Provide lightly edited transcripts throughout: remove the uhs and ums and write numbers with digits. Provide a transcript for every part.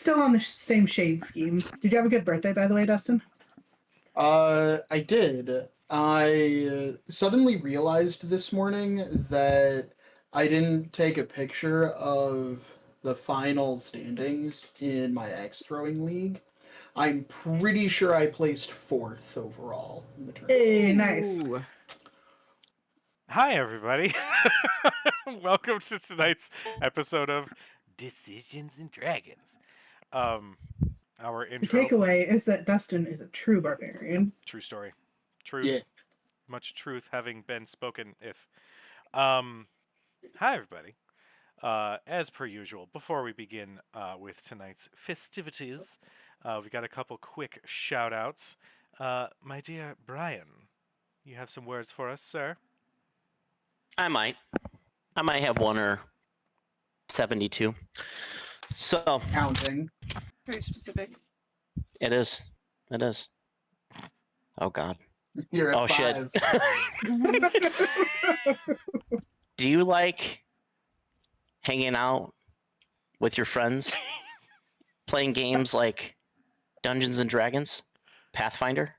still on the same shade scheme. Did you have a good birthday, by the way, Dustin? I did. I suddenly realized this morning that I didn't take a picture of the final standings in my axe throwing league. I'm pretty sure I placed 4th overall in the tournament. Hey, nice. Ooh. Hi, everybody. Welcome to tonight's episode of Decisions and Dragons. Our The intro. takeaway is that Dustin is a true barbarian. True story. Truth. Yeah. Much truth having been spoken. Hi, everybody. As per usual, before we begin with tonight's festivities, we got a couple quick shout outs. My dear Brian, you have some words for us, sir? I might have one or 72. So Counting. Very specific. it is. Oh God. You're at Oh, 5. shit. Do you like hanging out with your friends, playing games like Dungeons and Dragons, Pathfinder,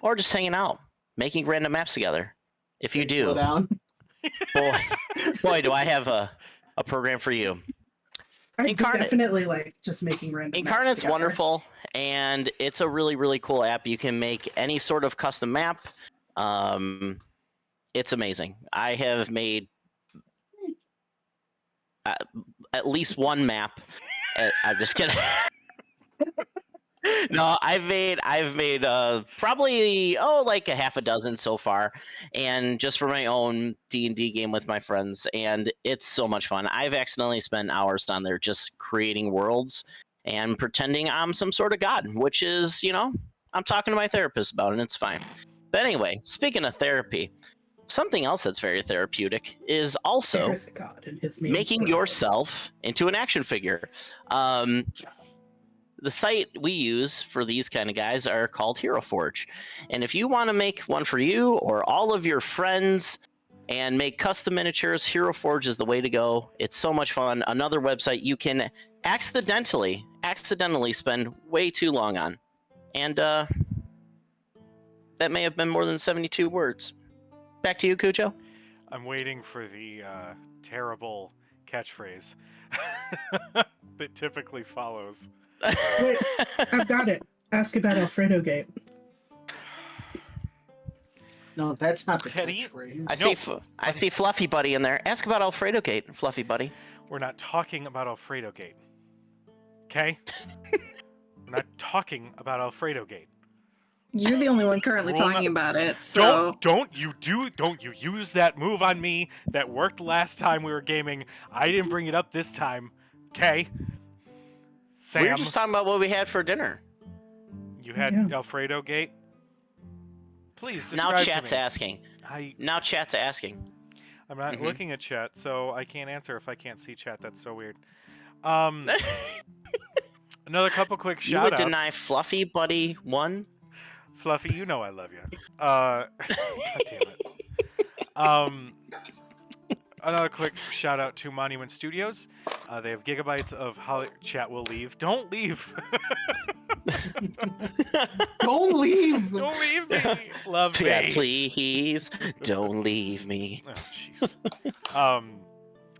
or just hanging out, making random maps together? If you Slow do, down. boy, do I have a program for you. I Incarnate- definitely like just making random maps Incarnate's together. wonderful, and it's a really, really cool app. You can make any sort of custom map. It's amazing. I have made at least one map. I'm just kidding. No, I've made probably like a half a dozen so far, and just for my own D&D game with my friends, and it's so much fun. I've accidentally spent hours on there just creating worlds and pretending I'm some sort of god, which is, I'm talking to my therapist about it, and it's fine. But anyway, speaking of therapy, something else that's very therapeutic is also There is a god, and his name making is yourself into an action figure. The site we use for these kind of guys are called Hero Forge. And if you want to make one for you or all of your friends and make custom miniatures, Hero Forge is the way to go. It's so much fun. Another website you can accidentally spend way too long on. And that may have been more than 72 words. Back to you, Cujo. I'm waiting for the terrible catchphrase that typically follows. Wait, I've got it. Ask about Alfredo Gate. No, that's not the Teddy? catchphrase. I see Fluffy Buddy in there. Ask about Alfredo Gate, Fluffy Buddy. We're not talking about Alfredo Gate. Okay? We're not talking about Alfredo Gate. You're the only one currently Rule talking no- about it, so Don't you use that move on me that worked last time we were gaming. I didn't bring it up this time. Okay? Sam, We were just talking about what we had for dinner. you had Yeah. Alfredo Gate? Please Now describe chat's to me. I'm not I'm not looking at chat, so I can't answer if I can't see chat. That's so weird. Another couple quick You shout would outs. deny Fluffy Buddy one? Fluffy, you know I love you. God damn it. Another quick shout out to Monument Studios. They have gigabytes of chat will leave. Don't leave. Don't leave! Don't leave me. Love me. Yeah, please don't leave me. Oh, jeez. I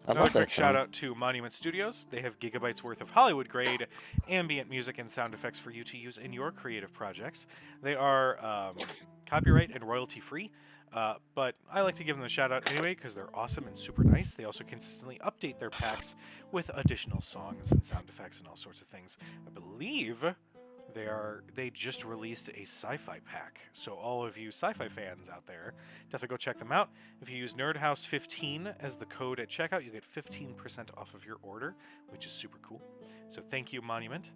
Another love quick that shout song. out to Monument Studios. They have gigabytes worth of Hollywood grade ambient music and sound effects for you to use in your creative projects. They are copyright and royalty free, but I like to give them a shout out anyway because they're awesome and super nice. They also consistently update their packs with additional songs and sound effects and all sorts of things. I believe they just released a sci-fi pack, so all of you sci-fi fans out there, definitely go check them out. If you use NerdHouse15 as the code at checkout, you get 15% off of your order, which is super cool. So thank you, Monument.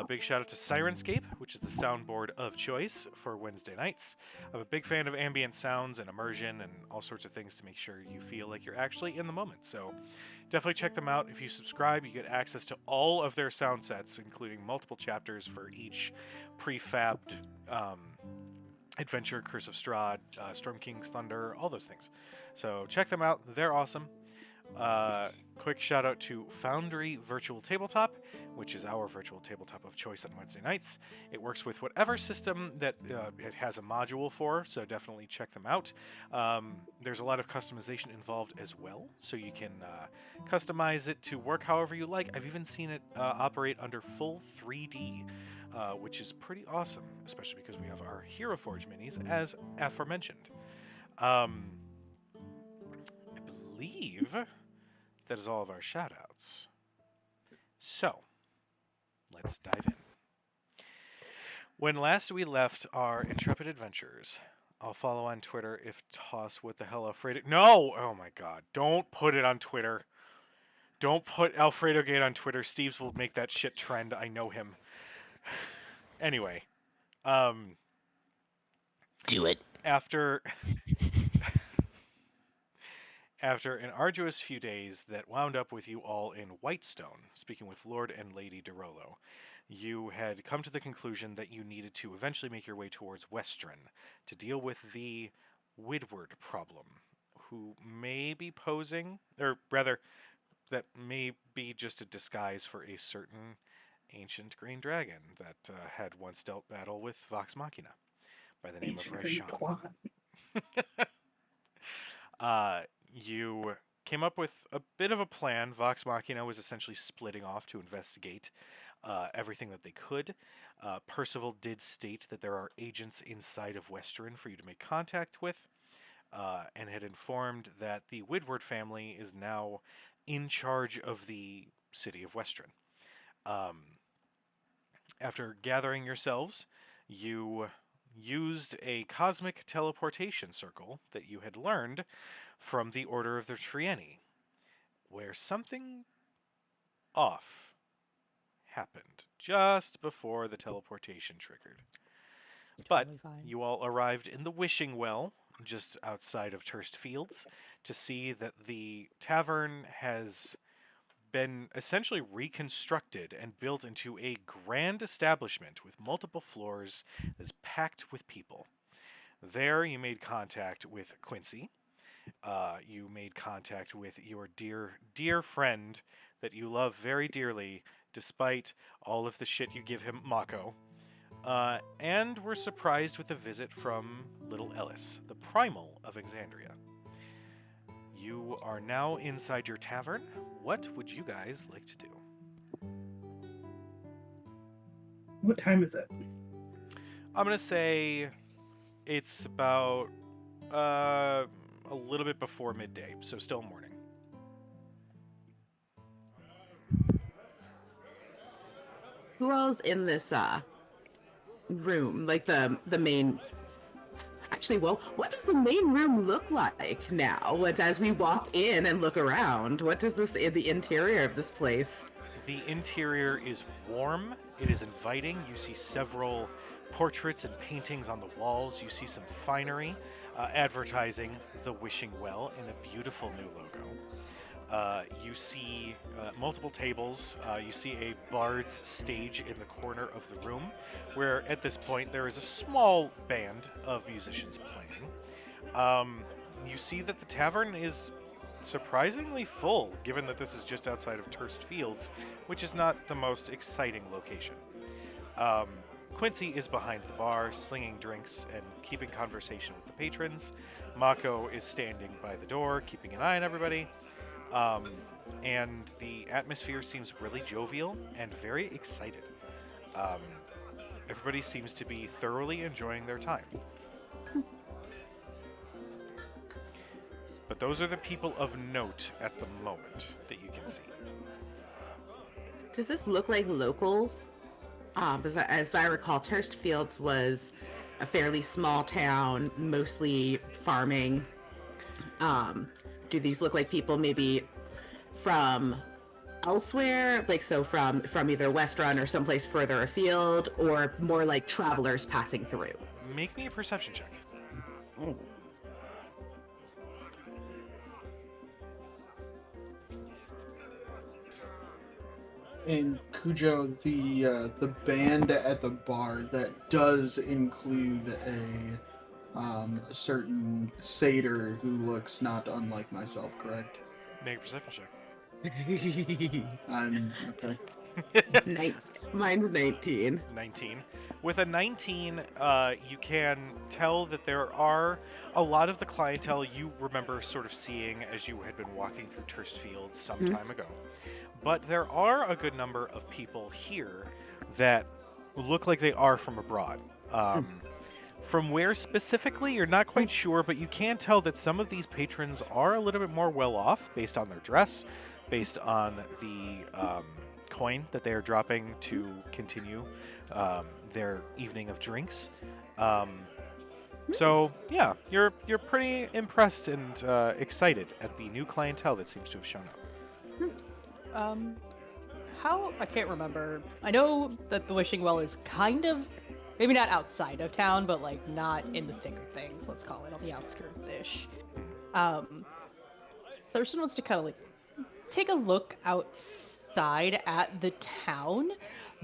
Big shout out to Sirenscape, which is the soundboard of choice for Wednesday nights. I'm a big fan of ambient sounds and immersion and all sorts of things to make sure you feel like you're actually in the moment. So definitely check them out. If you subscribe, you get access to all of their sound sets, including multiple chapters for each prefabbed adventure, Curse of Strahd, Storm King's Thunder, all those things. So check them out. They're awesome. Quick shout out to Foundry Virtual Tabletop, which is our virtual tabletop of choice on Wednesday nights. It works with whatever system that it has a module for, so definitely check them out. There's a lot of customization involved as well, so you can customize it to work however you like. I've even seen it operate under full 3D, which is pretty awesome, especially because we have our Hero Forge minis, as aforementioned. I believe that is all of our shoutouts. So, let's dive in. When last we left our intrepid adventurers, I'll follow on Twitter if toss what the hell Alfredo... No! Oh my god, don't put it on Twitter. Don't put Alfredo Gate on Twitter. Steve's will make that shit trend. I know him. Anyway. Do it. After an arduous few days that wound up with you all in Whitestone, speaking with Lord and Lady DeRollo, you had come to the conclusion that you needed to eventually make your way towards Westron to deal with the Widward problem, who may be posing, or rather, that may be just a disguise for a certain ancient green dragon that had once dealt battle with Vox Machina by the name of Rashawn. You came up with a bit of a plan. Vox Machina was essentially splitting off to investigate everything that they could. Percival did state that there are agents inside of Western for you to make contact with, and had informed that the Widward family is now in charge of the city of Western. After gathering yourselves, you used a cosmic teleportation circle that you had learned from the Order of the Trieni, where something off happened just before the teleportation triggered. But you all arrived in the Wishing Well, just outside of Turst Fields, to see that the tavern has been essentially reconstructed and built into a grand establishment with multiple floors that's packed with people. There you made contact with Quincy. You made contact with your dear friend that you love very dearly, despite all of the shit you give him, Mako. And were surprised with a visit from Little Ellis, the primal of Exandria. You are now inside your tavern. What would you guys like to do? What time is it? I'm going to say it's about a little bit before midday, so still morning. Who all's in this room? Like the main. Actually, well, what does the main room look like now? As we walk in and look around, what does the interior of this place? The interior is warm. It is inviting. You see several portraits and paintings on the walls. You see some finery advertising the Wishing Well in a beautiful new logo. You see multiple tables. You see a bard's stage in the corner of the room, where at this point there is a small band of musicians playing. You see that the tavern is surprisingly full, given that this is just outside of Turst Fields, which is not the most exciting location. Quincy is behind the bar, slinging drinks and keeping conversation with the patrons. Mako is standing by the door, keeping an eye on everybody. And the atmosphere seems really jovial and very excited. Everybody seems to be thoroughly enjoying their time. But those are the people of note at the moment that you can see. Does this look like locals? As I recall, Turst Fields was a fairly small town, mostly farming. Do these look like people maybe from elsewhere, like so from either Westrun or someplace further afield, or more like travelers passing through? Make me a perception check. Oh. And Cujo, the band at the bar, that does include a certain satyr who looks not unlike myself, correct? Make a perception check. Okay. Mine's 19. 19. With a 19, you can tell that there are a lot of the clientele you remember sort of seeing as you had been walking through Turst Fields some time ago. But there are a good number of people here that look like they are from abroad. From where specifically, you're not quite sure, but you can tell that some of these patrons are a little bit more well off based on their dress, based on the coin that they are dropping to continue their evening of drinks. So yeah, you're pretty impressed and excited at the new clientele that seems to have shown up. How I can't remember. I know that the Wishing Well is kind of maybe not outside of town, but like not in the thick of things. Let's call it on the outskirts ish. Thurston wants to kind of like take a look outside at the town.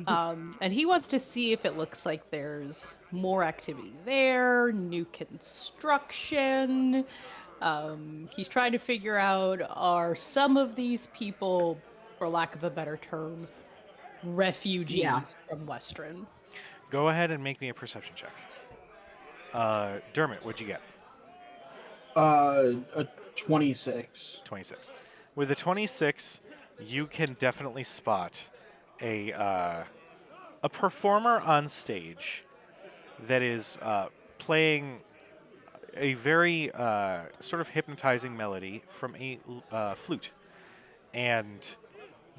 And he wants to see if it looks like there's more activity there, new construction. He's trying to figure out, are some of these people, for lack of a better term, refugees from Western? Go ahead and make me a perception check. Dermot, what'd you get? A 26. 26. With a 26, you can definitely spot a performer on stage that is playing a very sort of hypnotizing melody from a flute. And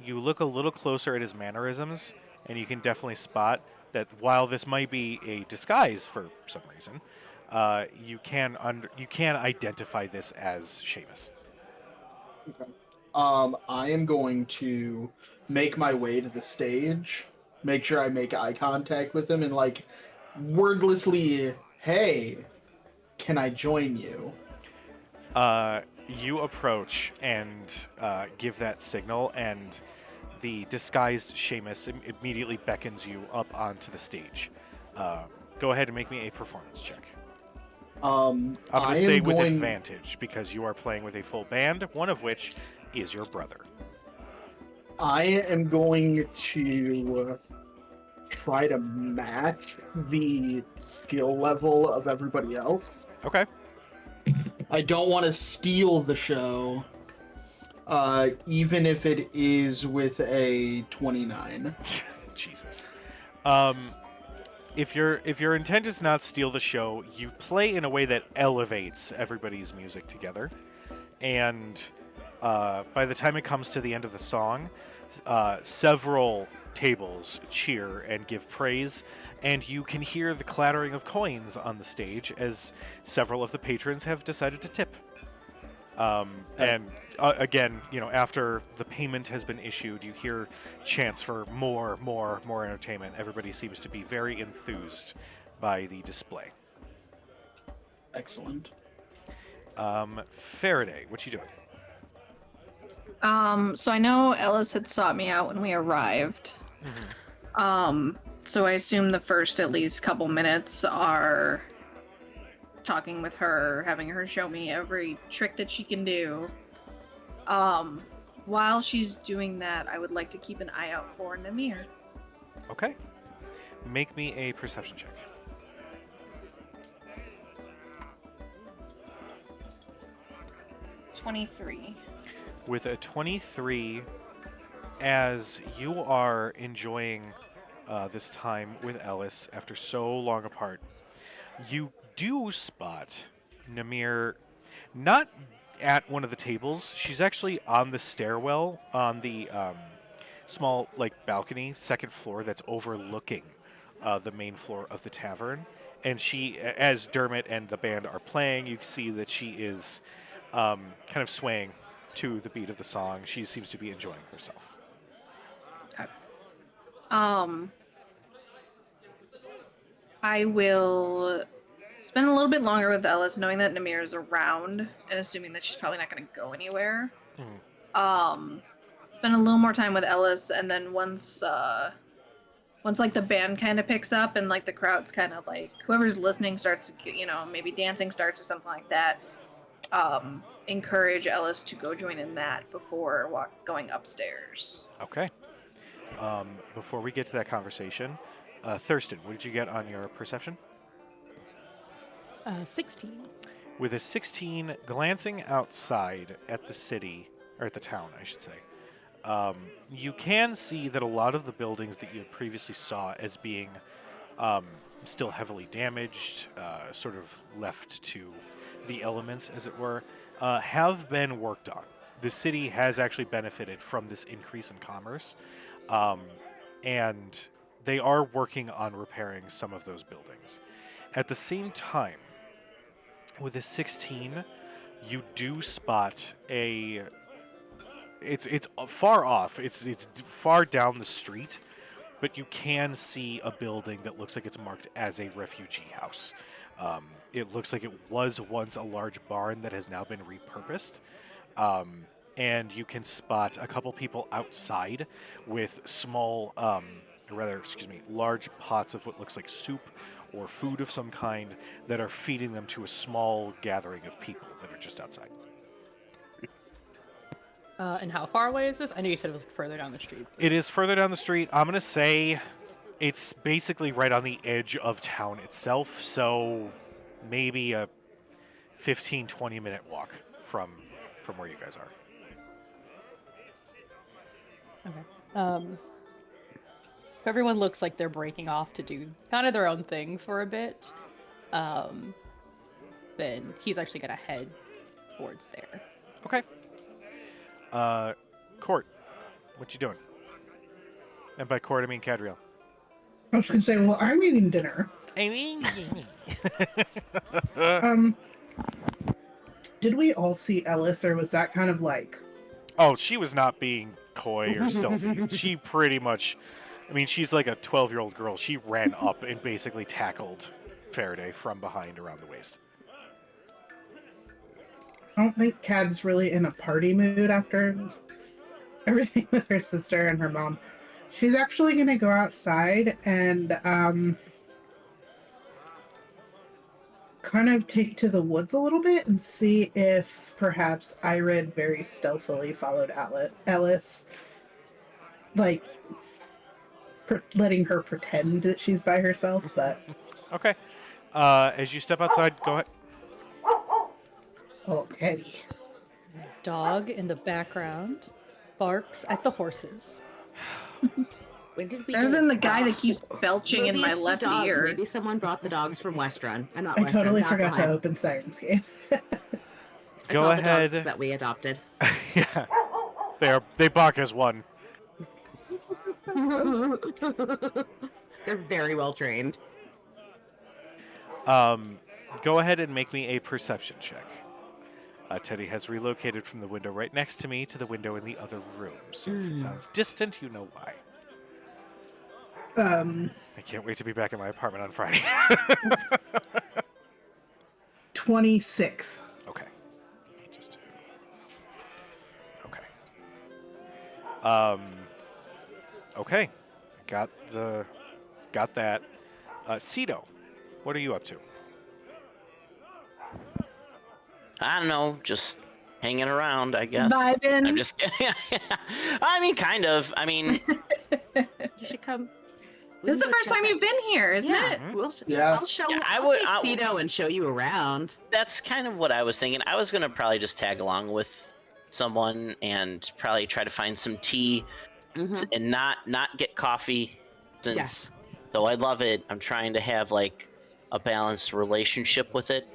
you look a little closer at his mannerisms, and you can definitely spot that while this might be a disguise for some reason, you can identify this as Seamus. Okay. I am going to make my way to the stage, make sure I make eye contact with him, and like wordlessly, "Hey, can I join you?" You approach and give that signal, and the disguised Seamus immediately beckons you up onto the stage. Go ahead and make me a performance check. I'm going to say with advantage because you are playing with a full band, one of which is your brother. I am going to try to match the skill level of everybody else. Okay. I don't want to steal the show, even if it is with a 29. Jesus. If your intent is not steal the show, you play in a way that elevates everybody's music together, and by the time it comes to the end of the song, several tables cheer and give praise, and you can hear the clattering of coins on the stage as several of the patrons have decided to tip. And again, after the payment has been issued, you hear chants for more entertainment. Everybody seems to be very enthused by the display. Excellent. Faraday, what you doing? So I know Ellis had sought me out when we arrived. So I assume the first at least couple minutes are talking with her, having her show me every trick that she can do. While she's doing that, I would like to keep an eye out for Namir. Okay. Make me a perception check. $23. With a 23, as you are enjoying this time with Ellis after so long apart, you do spot Namir not at one of the tables. She's actually on the stairwell on the small balcony, second floor that's overlooking the main floor of the tavern. And she, as Dermot and the band are playing, you can see that she is kind of swaying to the beat of the song. She seems to be enjoying herself. Okay. I will spend a little bit longer with Ellis, knowing that Namir is around and assuming that she's probably not going to go anywhere. Spend a little more time with Ellis, and then once the band kind of picks up and the crowd's kind of whoever's listening starts to maybe dancing starts or something like that, encourage Ellis to go join in that before going upstairs. Okay. Before we get to that conversation, Thurston, what did you get on your perception? 16. With a 16, glancing outside at the city, or at the town, I should say, you can see that a lot of the buildings that you previously saw as being still heavily damaged, sort of left to the elements, as it were, have been worked on. The city has actually benefited from this increase in commerce, and they are working on repairing some of those buildings. At the same time, with a 16, you do spot a... It's far off. It's far down the street, but you can see a building that looks like it's marked as a refugee house. It looks like it was once a large barn that has now been repurposed. And you can spot a couple people outside with small, large pots of what looks like soup or food of some kind that are feeding them to a small gathering of people that are just outside. And how far away is this? I know you said it was further down the street. It is further down the street. I'm going to say it's basically right on the edge of town itself, so maybe a 15, 20-minute walk from where you guys are. Okay. If everyone looks like they're breaking off to do kind of their own thing for a bit, then he's actually going to head towards there. Okay. Court, what you doing? And by Court, I mean Cadriel. I was going to say, well, I'm eating dinner. Did we all see Ellis, or was that kind of like... Oh, she was not being coy or stealthy. She pretty much... I mean, she's like a 12-year-old girl. She ran up and basically tackled Faraday from behind around the waist. I don't think Cad's really in a party mood after everything with her sister and her mom. She's actually going to go outside and kind of take to the woods a little bit and see if perhaps Irid very stealthily followed Ellis, like letting her pretend that she's by herself, but... Okay. As you step outside, go ahead. Oh, Eddie. Dog in the background barks at the horses. When did we Better get than the dogs? guy that keeps belching in Maybe my it's the left dogs. ear. Maybe someone brought the dogs from West Run. I'm not I West Run, totally forgot to Vasselheim. open Sirenscape. It's Go all ahead. The dogs that we adopted. Yeah. They bark as one. They're very well trained. Go ahead and make me a perception check. Teddy has relocated from the window right next to me to the window in the other room. So if it sounds distant, you know why. I can't wait to be back in my apartment on Friday. 26. Okay. Okay. Okay. Got that. Cito, what are you up to? I don't know, just hanging around, I guess. Vibing. I'm just kidding. I mean, kind of. I mean, You should come. We This is can the go first check time out- you've been here, isn't Yeah, it? Yeah. I'll show. Yeah, I I'll would- take I- Cito and show you around. that's kind of what I was thinking. I was gonna probably just tag along with someone and probably try to find some tea and not get coffee, since Yes. though I love it, I'm trying to have like a balanced relationship with it.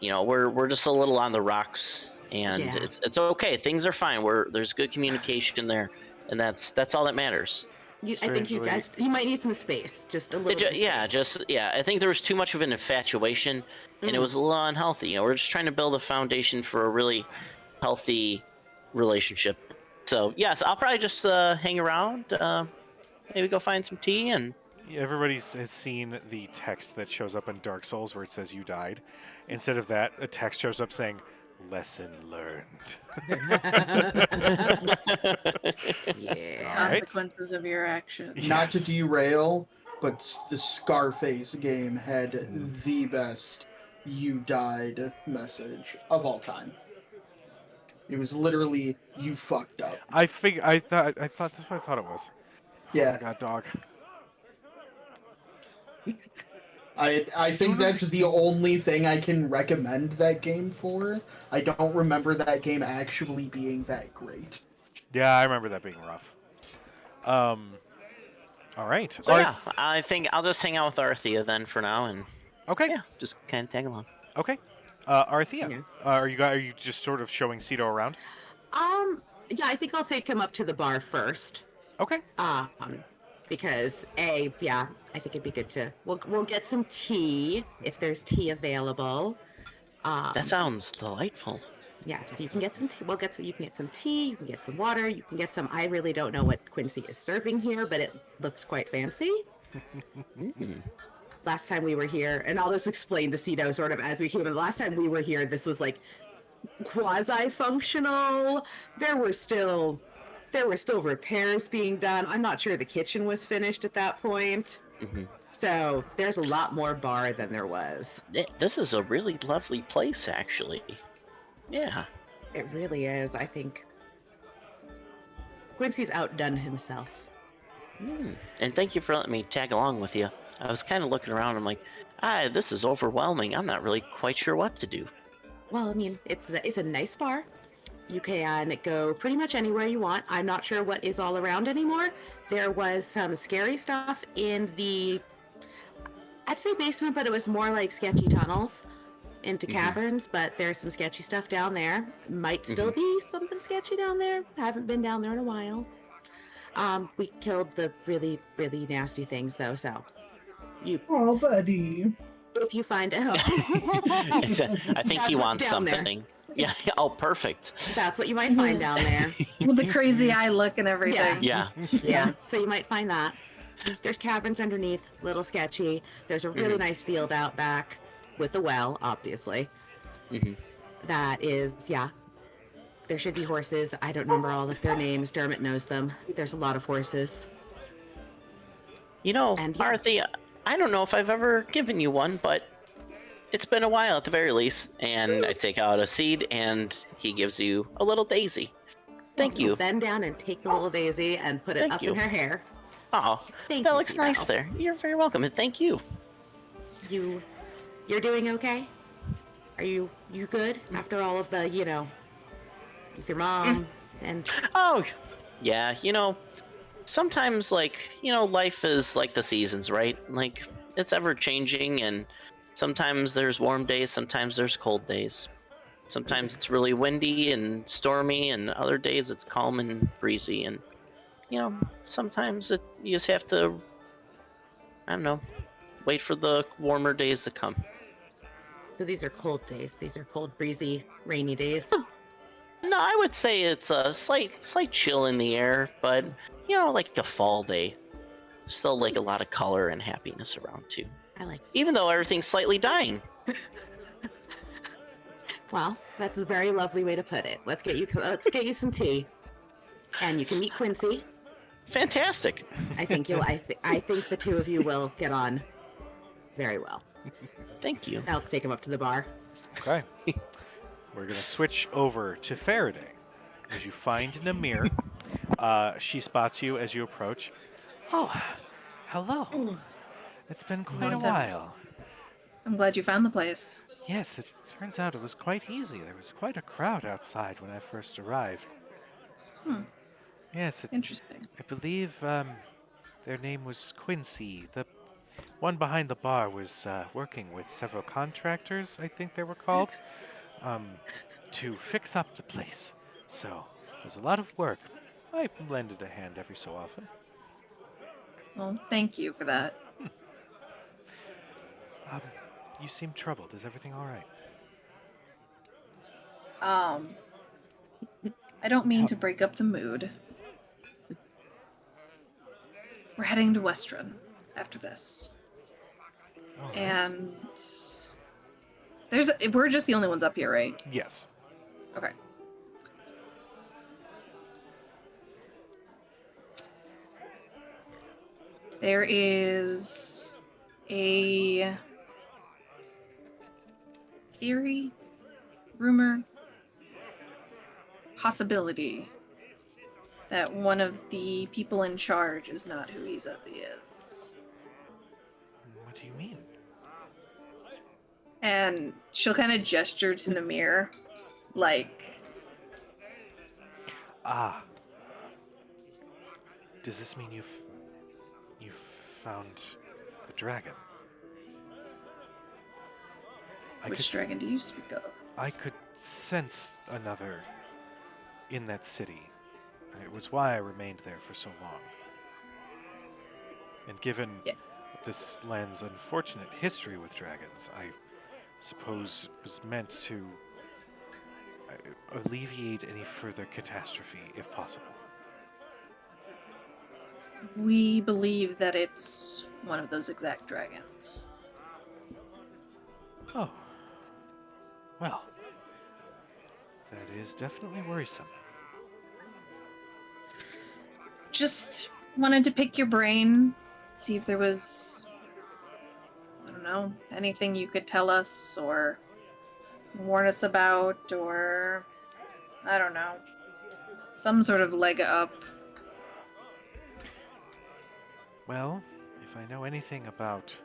You know, we're just a little on the rocks, and Yeah. it's okay. Things are fine. There's good communication there, and that's all that matters. I think you Strangely- guys. You might need some space, just a little. bit of space. I think there was too much of an infatuation, and it was a little unhealthy. You know, we're just trying to build a foundation for a really healthy relationship. So yes, I'll probably just hang around. Maybe go find some tea and. Everybody has seen the text that shows up in Dark Souls where it says you died. Instead of that, a text shows up saying, lesson learned. Yeah. All right. Consequences of your actions. Not to Yes. derail, but the Scarface game had the best "You died" message of all time. It was literally "You fucked up." I thought that's what I thought it was. Oh my Yeah, god, dog. I think that's the only thing I can recommend that game for. I don't remember that game actually being that great. Yeah, I remember that being rough. All right. So yeah, I think I'll just hang out with Arthea then for now, and Okay. yeah, just kind of tag along. Okay. Arthea, Yeah. are you just sort of showing Cito around? Yeah, I think I'll take him up to the bar first. Okay. Because I think it'd be good to we'll get some tea if there's tea available. That sounds delightful. Yeah, so you can get some tea. You can get some tea. You can get some water. You can get some. I really don't know what Quincy is serving here, but it looks quite fancy. Last time we were here, and I'll just explain to Cito sort of as we came in. The last time we were here, this was like quasi-functional. There were still repairs being done. I'm not sure the kitchen was finished at that point. So there's a lot more bar than there was. This is a really lovely place, actually. Yeah. It really is. I think Quincy's outdone himself. And thank you for letting me tag along with you. I was kind of looking around. I'm like, this is overwhelming. I'm not really quite sure what to do. Well, I mean, it's a nice bar. You can go pretty much anywhere you want. I'm not sure what is all around anymore. There was some scary stuff in the, I'd say basement, but it was more like sketchy tunnels into caverns, but there's some sketchy stuff down there. Might still be something sketchy down there. Haven't been down there in a while. We killed the really, really nasty things though, so Oh, buddy. if you find out, I think That's he what's wants down there. something. Yeah. Oh, perfect. that's what you might find down there. With the crazy eye look and everything. Yeah. Yeah, so you might find that. There's caverns underneath, little sketchy. There's a really nice field out back with a well, obviously. That is, yeah. There should be horses. I don't remember all of their names. Dermot knows them. There's a lot of horses. You know, And yeah. Arthea, I don't know if I've ever given you one, but it's been a while at the very least. And I take out a seed, and he gives you a little daisy. Thank you. Bend down and take the little daisy and put it Thank up you. in her hair. Oh, Thank that you, looks nice Cito. there. You're very welcome, and thank you. You're doing okay? Are you good after all of the, with your mom and Oh, yeah, sometimes, life is like the seasons, right? Like, it's ever changing, and sometimes there's warm days, sometimes there's cold days. Sometimes it's really windy and stormy, and other days it's calm and breezy, and, sometimes you just have to, I don't know, wait for the warmer days to come. so these are cold days. These are cold, breezy, rainy days. No, I would say it's a slight chill in the air, but like a fall day. Still like a lot of color and happiness around too. I like. Even though everything's slightly dying. Well, that's a very lovely way to put it. Let's get you some tea, and you can meet Quincy. Fantastic. I think I think the two of you will get on very well. Thank you. Now let's take him up to the bar. Okay. We're going to switch over to Faraday. As you find Namir, she spots you as you approach. Oh, hello. It's been quite a while. I'm glad you found the place. Yes, it turns out it was quite easy. There was quite a crowd outside when I first arrived. Yes, Interesting. I believe their name was Quincy. The one behind the bar was working with several contractors, I think they were called, to fix up the place. So, it was a lot of work. I lended a hand every so often. Well, thank you for that. You seem troubled. Is everything all right? I don't mean to break up the mood. We're heading to Westrun after this. All right. And we're just the only ones up here, right? Yes. Okay. There is a theory, rumor, possibility that one of the people in charge is not who he says he is. What do you mean? And she'll kind of gesture to Namir, like, Ah. Does this mean you've found a dragon? which dragon do you speak of? I could sense another in that city. It was why I remained there for so long. And given Yeah. this land's unfortunate history with dragons, I suppose it was meant to alleviate any further catastrophe, if possible. We believe that it's one of those exact dragons. Oh. Well. That is definitely worrisome. Just wanted to pick your brain, see if there was, I don't know, anything you could tell us or warn us about, or I don't know, some sort of leg up. Well, if I know anything about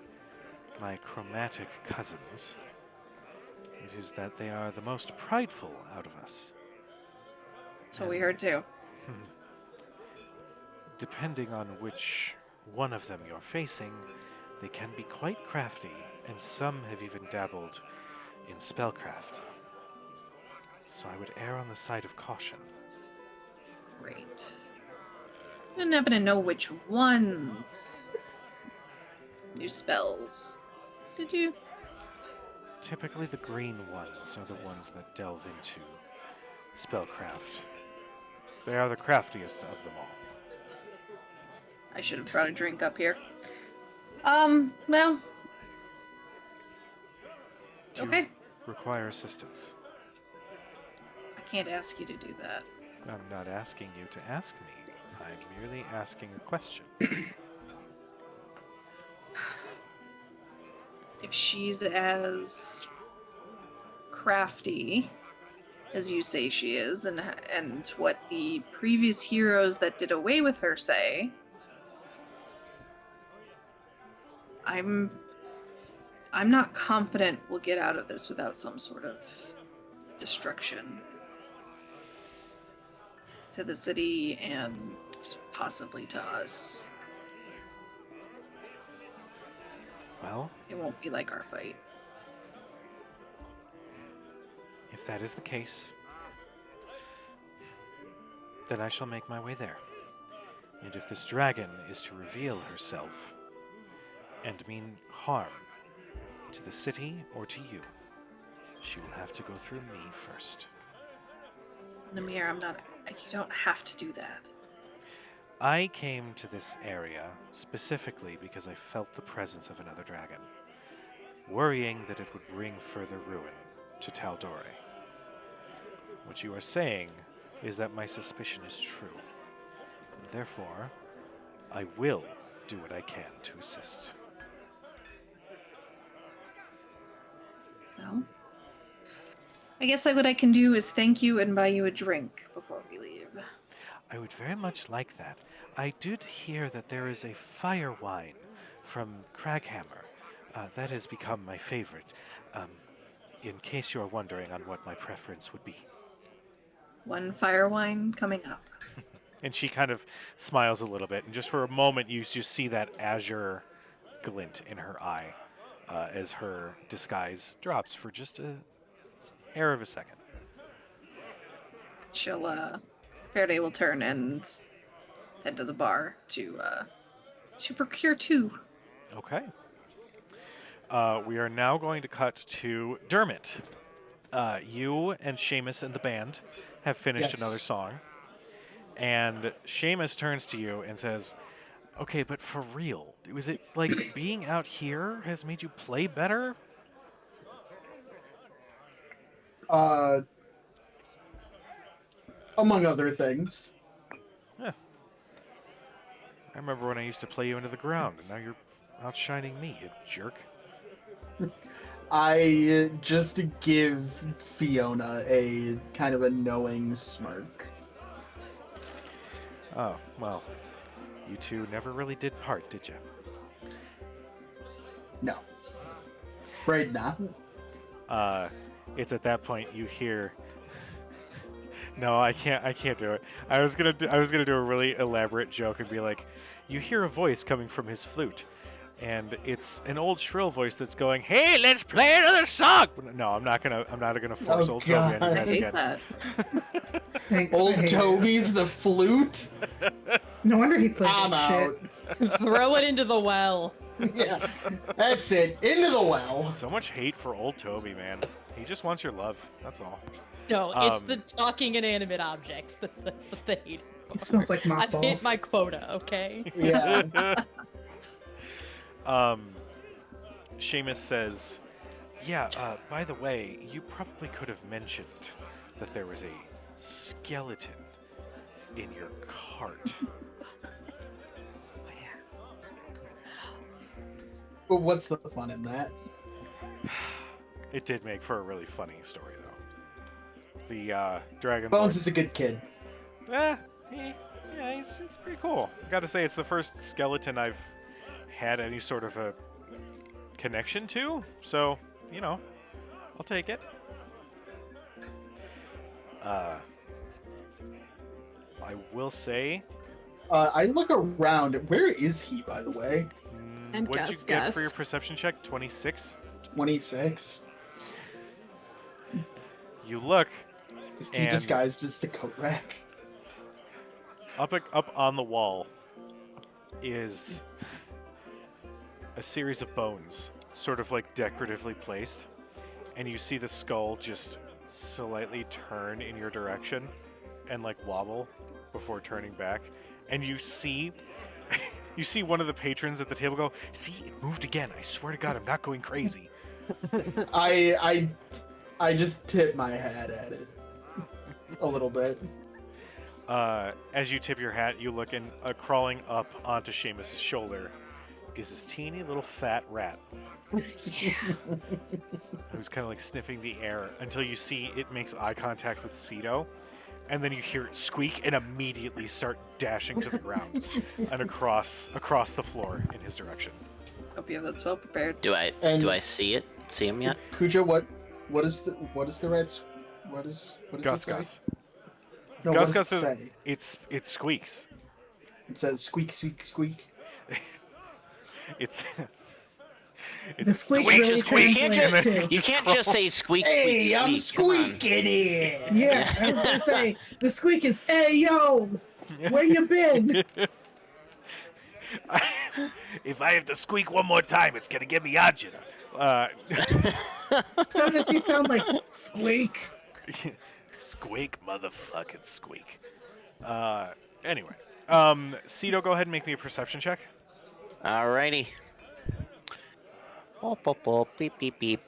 my chromatic cousins, it is that they are the most prideful out of us. That's what we heard too. Depending on which one of them you're facing, they can be quite crafty, and some have even dabbled in spellcraft. So I would err on the side of caution. Great. I didn't happen to know which ones do spells. Did you? Typically the green ones are the ones that delve into spellcraft. They are the craftiest of them all. I should have brought a drink up here. Well. Do you Okay. require assistance? I can't ask you to do that. I'm not asking you to ask me. I'm merely asking a question. If she's as crafty as you say she is, and what the previous heroes that did away with her say, I'm not confident we'll get out of this without some sort of destruction to the city and possibly to us. Well, It won't be like our fight. if that is the case, then I shall make my way there. And if this dragon is to reveal herself and mean harm to the city or to you, she will have to go through me first. Namir, you don't have to do that. I came to this area specifically because I felt the presence of another dragon, worrying that it would bring further ruin to Tal'Dorei. What you are saying is that my suspicion is true, and therefore, I will do what I can to assist. Well, I guess what I can do is thank you and buy you a drink before we leave. I would very much like that. I did hear that there is a fire wine from Craghammer. That has become my favorite. In case you are wondering on what my preference would be. One fire wine coming up. And she kind of smiles a little bit, and just for a moment you just see that azure glint in her eye as her disguise drops for just a hair of a second. Faraday will turn and head to the bar to procure two. Okay. We are now going to cut to Dermot. You and Seamus and the band have finished Yes. another song. And Seamus turns to you and says, okay, but for real, was it like being out here has made you play better? Among other things. I remember when I used to play you into the ground, and now you're outshining me, you jerk. I just give Fiona a kind of a knowing smirk. Oh, well. You two never really did part, did you? No. Afraid not. It's at that point you hear. No, I can't do it. I was gonna do a really elaborate joke and be like, you hear a voice coming from his flute, and it's an old shrill voice that's going, "Hey, let's play another song." No, I'm not gonna force Oh, old Toby on you God. guys I hate again. that. Thanks, I Old hate it. Toby's the flute? No wonder he played I'm that out. shit. Throw it into the well. Yeah, that's it. Into the well. So much hate for old Toby, man. He just wants your love. That's all. No, it's Um, the talking inanimate objects. That's what they hate. It smells like I've hit mothballs. my quota, okay? Yeah. Seamus says, "Yeah. By the way, you probably could have mentioned that there was a skeleton in your cart." But what's the fun in that? It did make for a really funny story, though. The dragon. Bones Lord- is a good kid. Yeah, he's pretty cool. Gotta say, it's the first skeleton I've had any sort of a connection to, so, I'll take it. I will say, I look around. Where is he, by the way? And what'd you Gus get Gus. for your perception check? 26? 26. You look Is he And- disguised as the coat rack? up on the wall is a series of bones, sort of like decoratively placed, and you see the skull just slightly turn in your direction and like wobble before turning back, and you see you see one of the patrons at the table go, "See, it moved again. I swear to God, I'm not going crazy." I just tip my hat at it a little bit. As you tip your hat, you look, and crawling up onto Seamus's shoulder is this teeny little fat rat. Who's kind of like sniffing the air until you see it makes eye contact with Cedo, and then you hear it squeak and immediately start dashing to the ground and across the floor in his direction. Hope you have that spell prepared. Do I And- see it? See him yet? Kuja, what is the rat's what is Gus it say? Gus. No, Gus what Gus does is it say? it squeaks. It says squeak squeak squeak. It's The squeak squeak, really squeak. You can't translates just to. you can't just say squeak, Hey, squeak, I'm squeak. Come on. squeaking it. Yeah, I was gonna say the squeak is, "Hey yo, where you been?" If I have to squeak one more time, it's gonna give me agita. So does he sound like squeak? Squeak, motherfucking squeak. Anyway, Cedo, go ahead and make me a perception check. Alrighty. Pop, pop, pop, beep, beep, beep.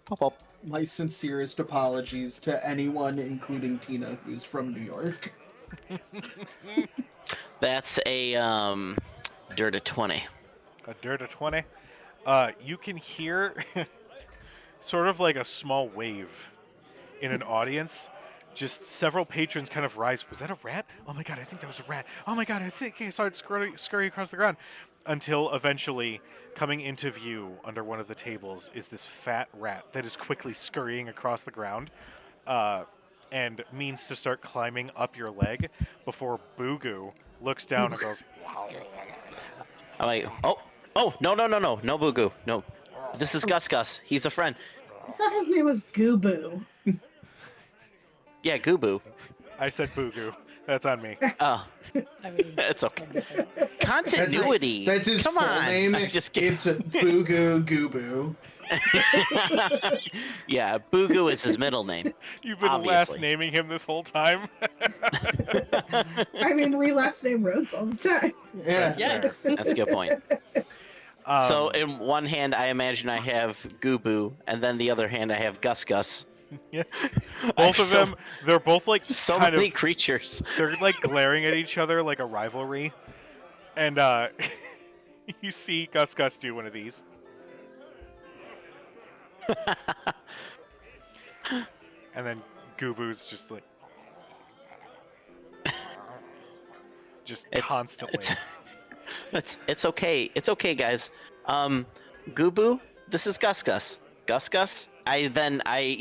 Pop, pop. My sincerest apologies to anyone, including Tina, who's from New York. That's a dirt of 20. A dirt of 20. You can hear sort of like a small wave in an audience. Just several patrons kind of rise. Was that a rat? Oh my god, I think that was a rat. Oh my god, I think I saw it scurry across the ground. Until eventually, coming into view under one of the tables is this fat rat that is quickly scurrying across the ground and means to start climbing up your leg before Boogoo looks down and goes, I'm like, oh, no, Boogoo, no. This is Gus Gus. He's a friend. I thought his name was Gooboo. Yeah, Gooboo. I said Boogoo. That's on me. Oh, I mean, it's okay. Continuity. That's his Come full on. name. I'm just kidding. It's a Boogoo Gooboo. Yeah, Boogoo is his middle name. You've been Obviously. last naming him this whole time. I mean, we last name roads all the time. Yeah. That's Yes. fair. That's a good point. Um, So in one hand, I imagine I have Gooboo, and then the other hand, I have Gus Gus. yeah. I Both have of them, they're both like So kind many of, creatures. they're like glaring at each other like a rivalry. And you see Gus Gus do one of these. And then Gubu's just like, just constantly. It's okay. It's okay, guys. Gubu, this is Gus Gus. Gus Gus. You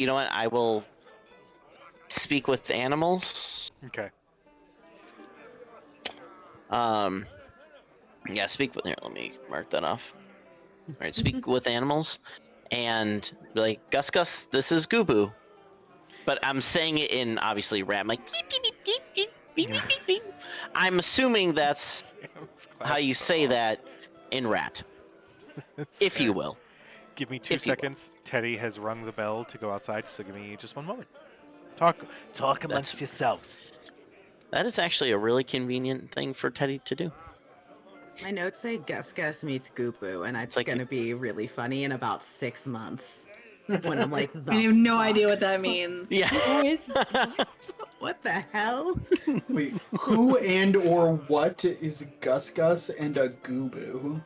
know what? I will speak with animals. Okay. Yeah, speak with. Here, let me mark that off. All right, speak with animals, and be like, Gus Gus, this is Gubu. But I'm saying it in obviously rat, like beep, beep, beep, beep, beep, beep, beep, beep, beep. I'm assuming that's how you say that in rat, That's if you fair. will. Give me 2 If you will. seconds. Teddy has rung the bell to go outside, so give me just one moment. Talk amongst That's- yourselves. That is actually a really convenient thing for Teddy to do. My notes say Gus Gus meets Goopoo, and it's like- gonna be really funny in about 6 months. When I'm like, I have no idea fuck? what that means. Yeah. What the hell? Wait, who and or what is Gus Gus and a Gubu?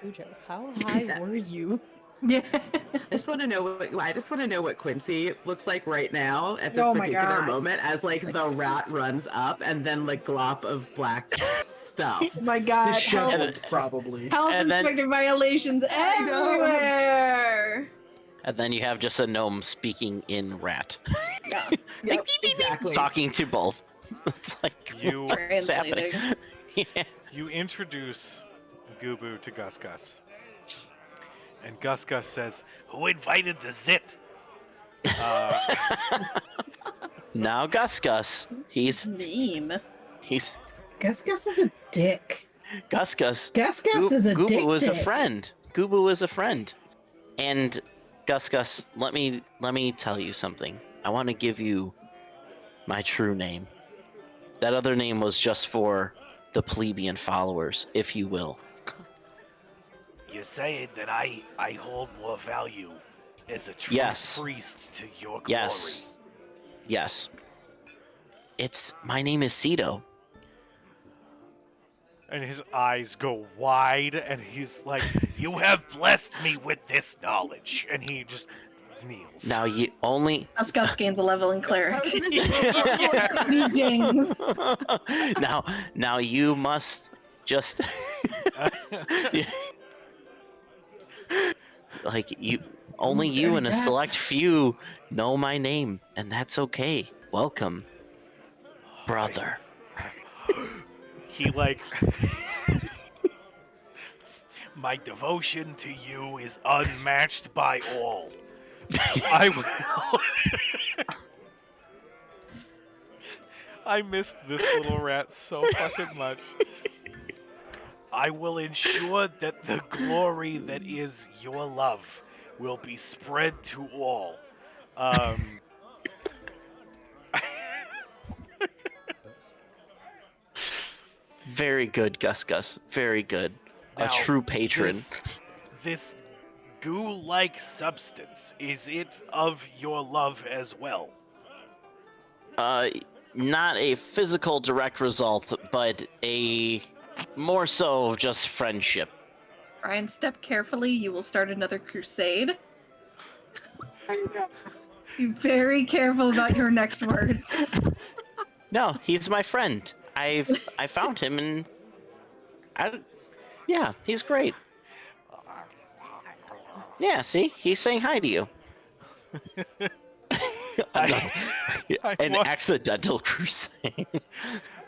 Ujo, how high were you? Yeah. I just want to know what Quincy looks like right now at this Oh my particular God. moment, as like the rat runs up and then the glop of black stuff. Oh my god. Health, Disheveled, probably. health And then- inspector violations I know. everywhere. And then you have just a gnome speaking in rat, Yeah. Yep, exactly. talking to both. It's like, You what's happening? Translating. Yeah. you introduce Gubu to Gus Gus. And Gus Gus says, "Who invited the zit?" Now Gus Gus, he's Mean. Gus Gus is a dick. Gus Gus. Gus Gus is a Gubu dick. is a dick. friend. Gubu is a friend. And Gus Gus, let me tell you something. I want to give you my true name. That other name was just for the plebeian followers, if you will. You're saying that I hold more value as a true Yes. priest to your glory. Yes. Yes. My name is Cedo. And his eyes go wide, and he's like, "You have blessed me with this knowledge." And he just kneels. Now you only Gus gains a level in I cleric. was gonna say, He dings. now you must just like only you and a select few know my name, and that's okay. Welcome, brother. He like, my devotion to you is unmatched by all. I will. I missed this little rat so fucking much. I will ensure that the glory that is your love will be spread to all. Very good, Gus Gus. Very good. Now, A true patron. This goo-like substance, is it of your love as well? Not a physical direct result, but a more so just friendship. Brian, step carefully. You will start another crusade. Be very careful about your next words. No, he's my friend. I found him and yeah, he's great. Yeah, see, he's saying hi to you. I An want- accidental crusade.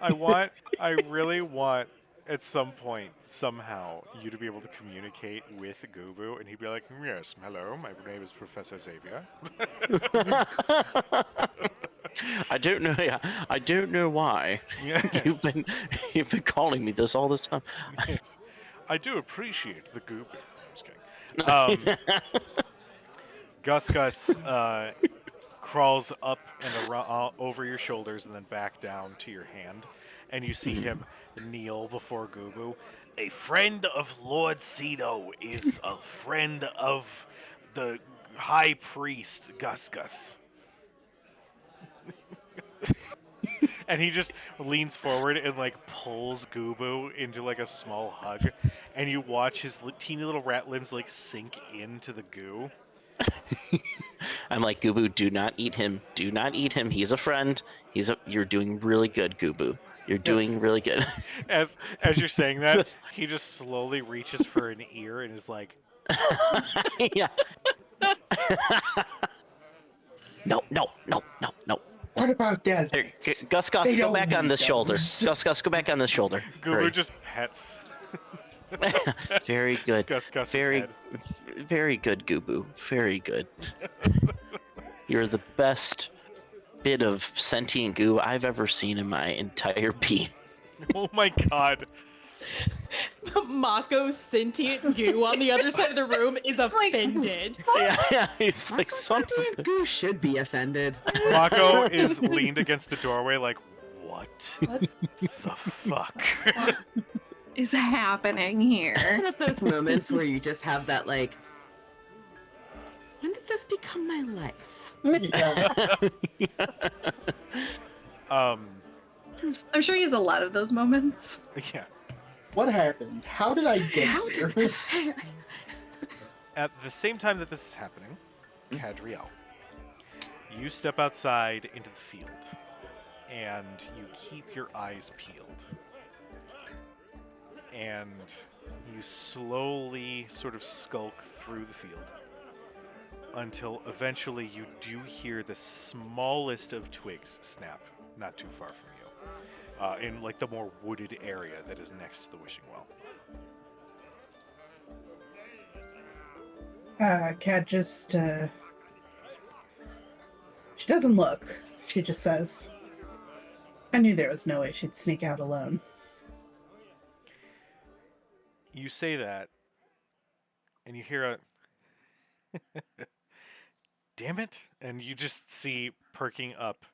I really want, at some point, somehow, you to be able to communicate with Gubu, and he'd be like, "Yes, hello, my name is Professor Xavier." I don't know. I don't know why. Yes. You've been calling me this all this time. Yes. I do appreciate the Gubu. I'm just kidding. Gus Gus crawls up and around, over your shoulders and then back down to your hand, and you see him kneel before Gubu. A friend of Lord Cedo is a friend of the High Priest Gus Gus. And he just leans forward and like pulls Goobu into like a small hug, and you watch his teeny little rat limbs like sink into the goo. I'm like, Goobu, do not eat him. Do not eat him. He's a friend. You're doing really good, Goobu. You're doing really good. As you're saying that, Just- he just slowly reaches for an ear and is like, yeah. No, no, no, no, no. What about that? Here, Gus, They go don't back on need this shoulder. those. Gus, go back on this shoulder. Goobu Hurry. just pets. Very good. Gus's Very, head. very good, Goobu. Very good. You're the best bit of sentient goo I've ever seen in my entire being. Oh my god. Mako's sentient goo on the other side of the room is It's like- offended. Yeah, he's like, Marco's son of sentient a... goo should be offended. Mako is leaned against the doorway like, what the fuck? Is happening here? It's one of those moments where you just have that like, when did this become my life? I'm sure he has a lot of those moments. Yeah. What happened? How did I get How here? did At the same time that this is happening, Cadriel, you step outside into the field, and you keep your eyes peeled. And you slowly sort of skulk through the field until eventually you do hear the smallest of twigs snap not too far from you, in like the more wooded area that is next to the wishing well. Cat just, she doesn't look. She just says, I knew there was no way she'd sneak out alone. You say that, and you hear a damn it, and you just see perking up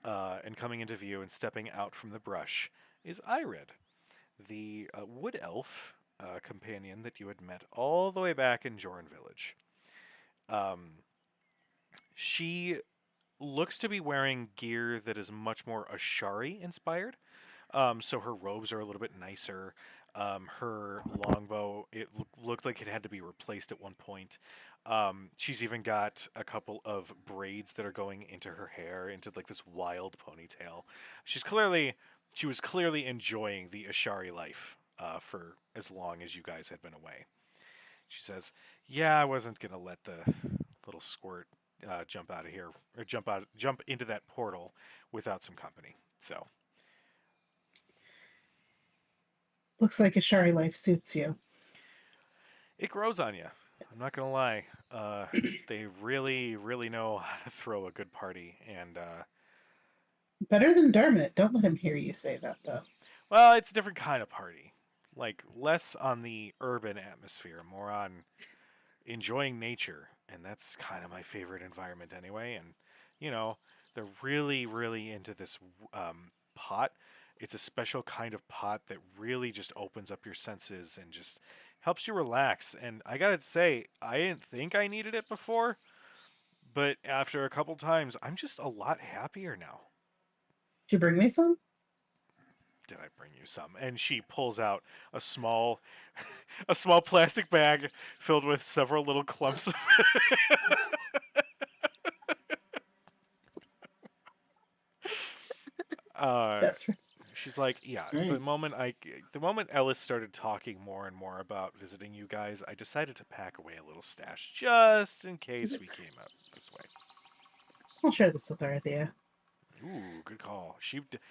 and coming into view and stepping out from the brush is Irid, the wood elf companion that you had met all the way back in Joran Village. She looks to be wearing gear that is much more Ashari inspired. So her robes are a little bit nicer. Her longbow, it looked like it had to be replaced at one point. She's even got a couple of braids that are going into her hair, into like this wild ponytail. She was clearly enjoying the Ashari life for as long as you guys had been away. She says, "Yeah, I wasn't gonna let the little squirt jump out of here or jump into that portal without some company." So. Looks like Ashari life suits you. It grows on you. I'm not gonna lie. They really, really know how to throw a good party, and Better than Dermot. Don't let him hear you say that, though. well, it's a different kind of party. Like less on the urban atmosphere, more on enjoying nature, and that's kind of my favorite environment anyway. And you know, they're really, really into this pot. It's a special kind of pot that really just opens up your senses and just helps you relax. And I gotta say, I didn't think I needed it before, but after a couple times, I'm just a lot happier now. Did you bring me some? Did I bring you some? And she pulls out a small, a small plastic bag filled with several little clumps of. That's right. She's like, yeah. The moment Ellis started talking more and more about visiting you guys, I decided to pack away a little stash just in case we came up this way. I'll share this with Arthea. Ooh, good call.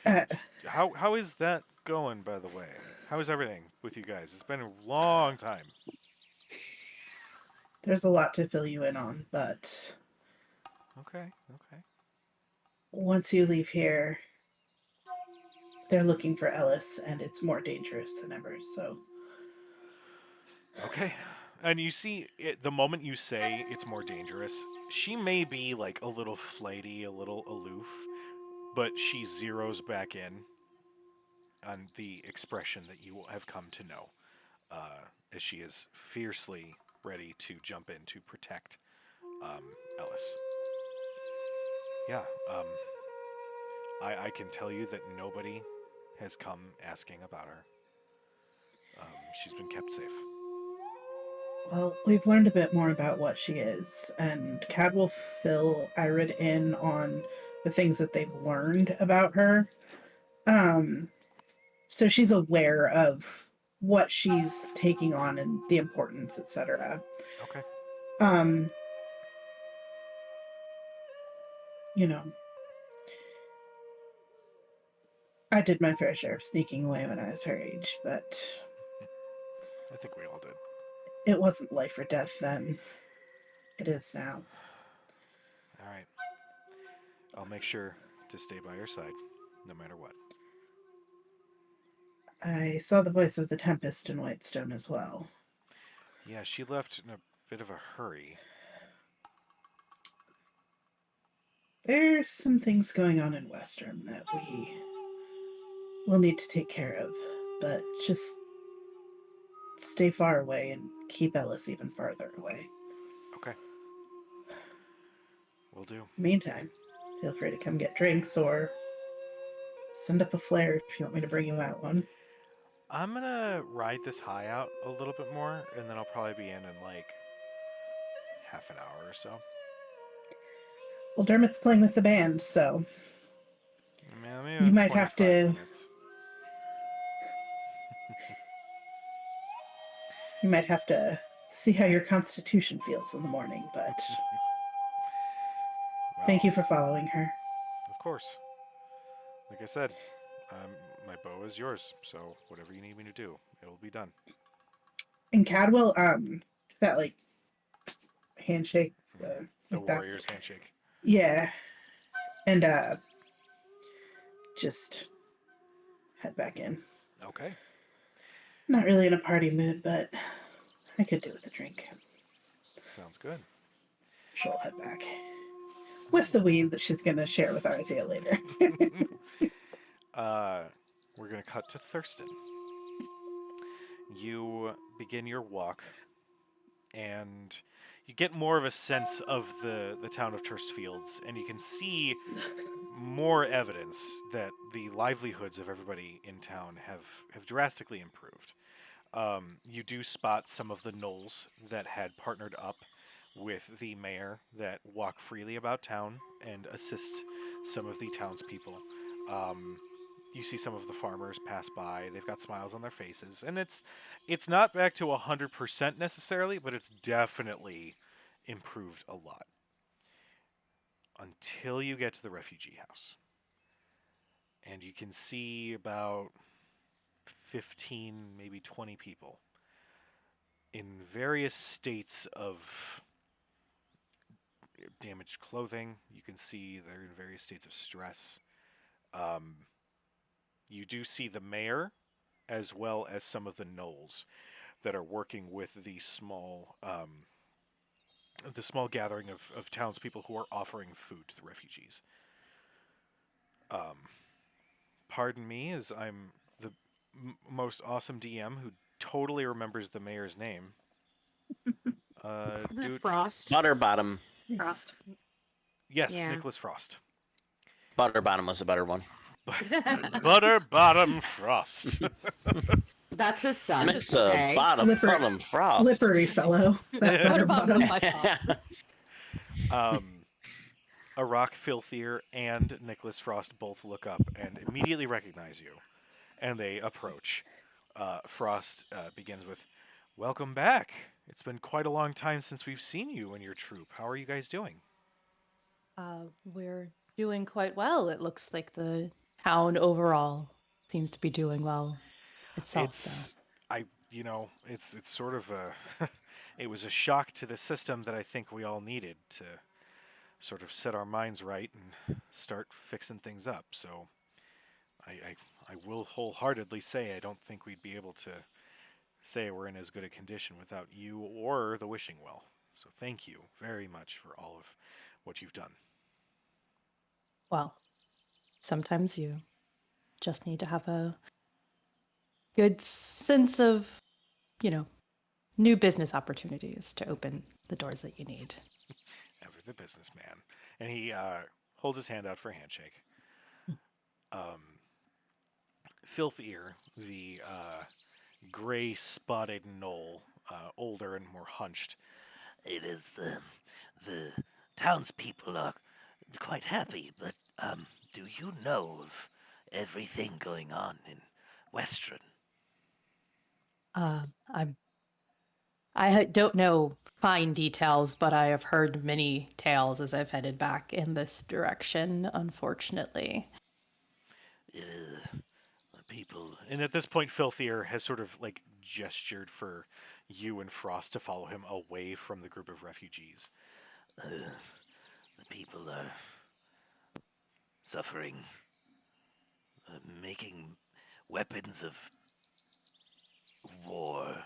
Uh, How is that going, by the way? How is everything with you guys? It's been a long time. there's a lot to fill you in on, but Okay. once you leave here, they're looking for Ellis, and it's more dangerous than ever, so... Okay. And you see, the moment you say it's more dangerous, she may be like a little flighty, a little aloof, but she zeroes back in on the expression that you have come to know, as she is fiercely ready to jump in to protect Ellis. Yeah, I can tell you that nobody has come asking about her. She's been kept safe. Well, we've learned a bit more about what she is, and Cad will fill Irid in on the things that they've learned about her. So she's aware of what she's taking on and the importance, etc. Okay. Um, you know, I did my fair share of sneaking away when I was her age, but I think we all did. it wasn't life or death then. It is now. All right. I'll make sure to stay by your side, no matter what. I saw the voice of the Tempest in Whitestone as well. Yeah, she left in a bit of a hurry. There's some things going on in Western that we will need to take care of, but just stay far away and keep Ellis even farther away. Okay. Will do. Meantime, feel free to come get drinks or send up a flare if you want me to bring you out one. I'm gonna ride this high out a little bit more, and then I'll probably be in like half an hour or so. Well, Dermot's playing with the band, so Maybe you might 25 have to. minutes. You might have to see how your constitution feels in the morning, but thank you for following her. Of course. Like I said, my bow is yours, so whatever you need me to do, it'll be done. And Cadwell, that like handshake, The like that. warrior's handshake. Yeah, and just head back in. Okay. Not really in a party mood, but I could do with a drink. Sounds good. She'll head back with the weed that she's gonna share with Arthea later. We're gonna cut to Thurston. You begin your walk, and you get more of a sense of the town of Turstfields, and you can see more evidence that the livelihoods of everybody in town have drastically improved. You do spot some of the gnolls that had partnered up with the mayor that walk freely about town and assist some of the townspeople. You see some of the farmers pass by. They've got smiles on their faces, and it's not back to 100% necessarily, but it's definitely improved a lot. Until you get to the refugee house, and you can see about 15, maybe 20 people in various states of damaged clothing. You can see they're in various states of stress. You do see the mayor, as well as some of the gnolls that are working with the small gathering of townspeople who are offering food to the refugees. Pardon me, as I'm the most awesome DM who totally remembers the mayor's name. Isn't it Dude, Frost? Butterbottom. Frost. yes, Yeah. Nicholas Frost. Butterbottom was a better one. Butterbottom Frost. That's his son. Mr. Okay. Bottom Frost. Slippery fellow. That What butter about bottom. my pop? Arak Filthier and Nicholas Frost both look up and immediately recognize you, and they approach. Frost begins with, "Welcome back. It's been quite a long time since we've seen you and your troop. How are you guys doing?" We're doing quite well. It looks like the town overall seems to be doing well itself. It's sort of a it was a shock to the system that I think we all needed to sort of set our minds right and start fixing things up. So I will wholeheartedly say I don't think we'd be able to say we're in as good a condition without you or the Wishing Well. So thank you very much for all of what you've done. Well, sometimes you just need to have a good sense of, new business opportunities to open the doors that you need. Ever the businessman. And he holds his hand out for a handshake. Filth Ear, the gray spotted gnoll, older and more hunched. It is the townspeople are quite happy, but do you know of everything going on in Westron? I'm. Don't know fine details, but I have heard many tales as I've headed back in this direction, unfortunately. The people, and at this point, Filthier has sort of like gestured for you and Frost to follow him away from the group of refugees. The people are suffering, making weapons of war.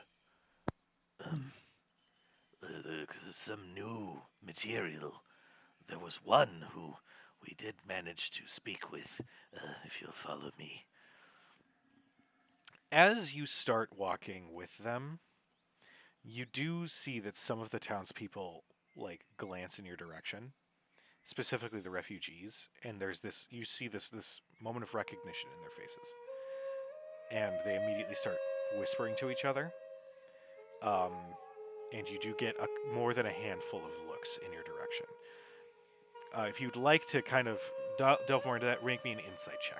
Some new material. There was one who we did manage to speak with, if you'll follow me. As you start walking with them, you do see that some of the townspeople like glance in your direction, specifically the refugees, and there's this you see this moment of recognition in their faces. And they immediately start whispering to each other. And you do get more than a handful of looks in your direction. If you'd like to kind of delve more into that, rank me an insight check.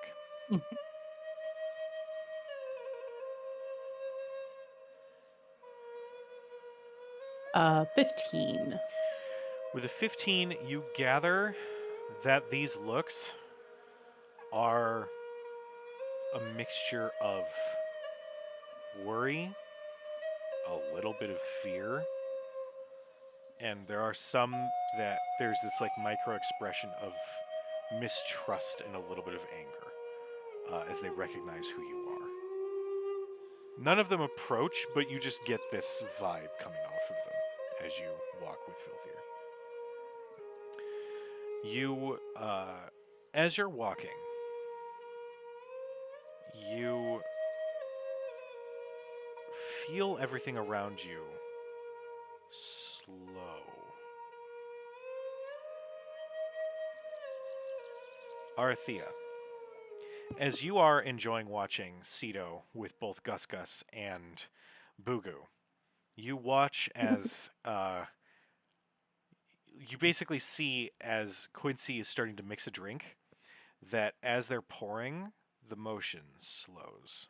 15. With a 15, you gather that these looks are a mixture of worry, a little bit of fear, and there are some that there's this like micro expression of mistrust and a little bit of anger as they recognize who you are. None of them approach, but you just get this vibe coming off of them as you walk with Filthier. You, as you're walking, you feel everything around you slow. Arathea, as you are enjoying watching Cedo with both Gus Gus and Bugu, you watch as you basically see as Quincy is starting to mix a drink that as they're pouring, the motion slows.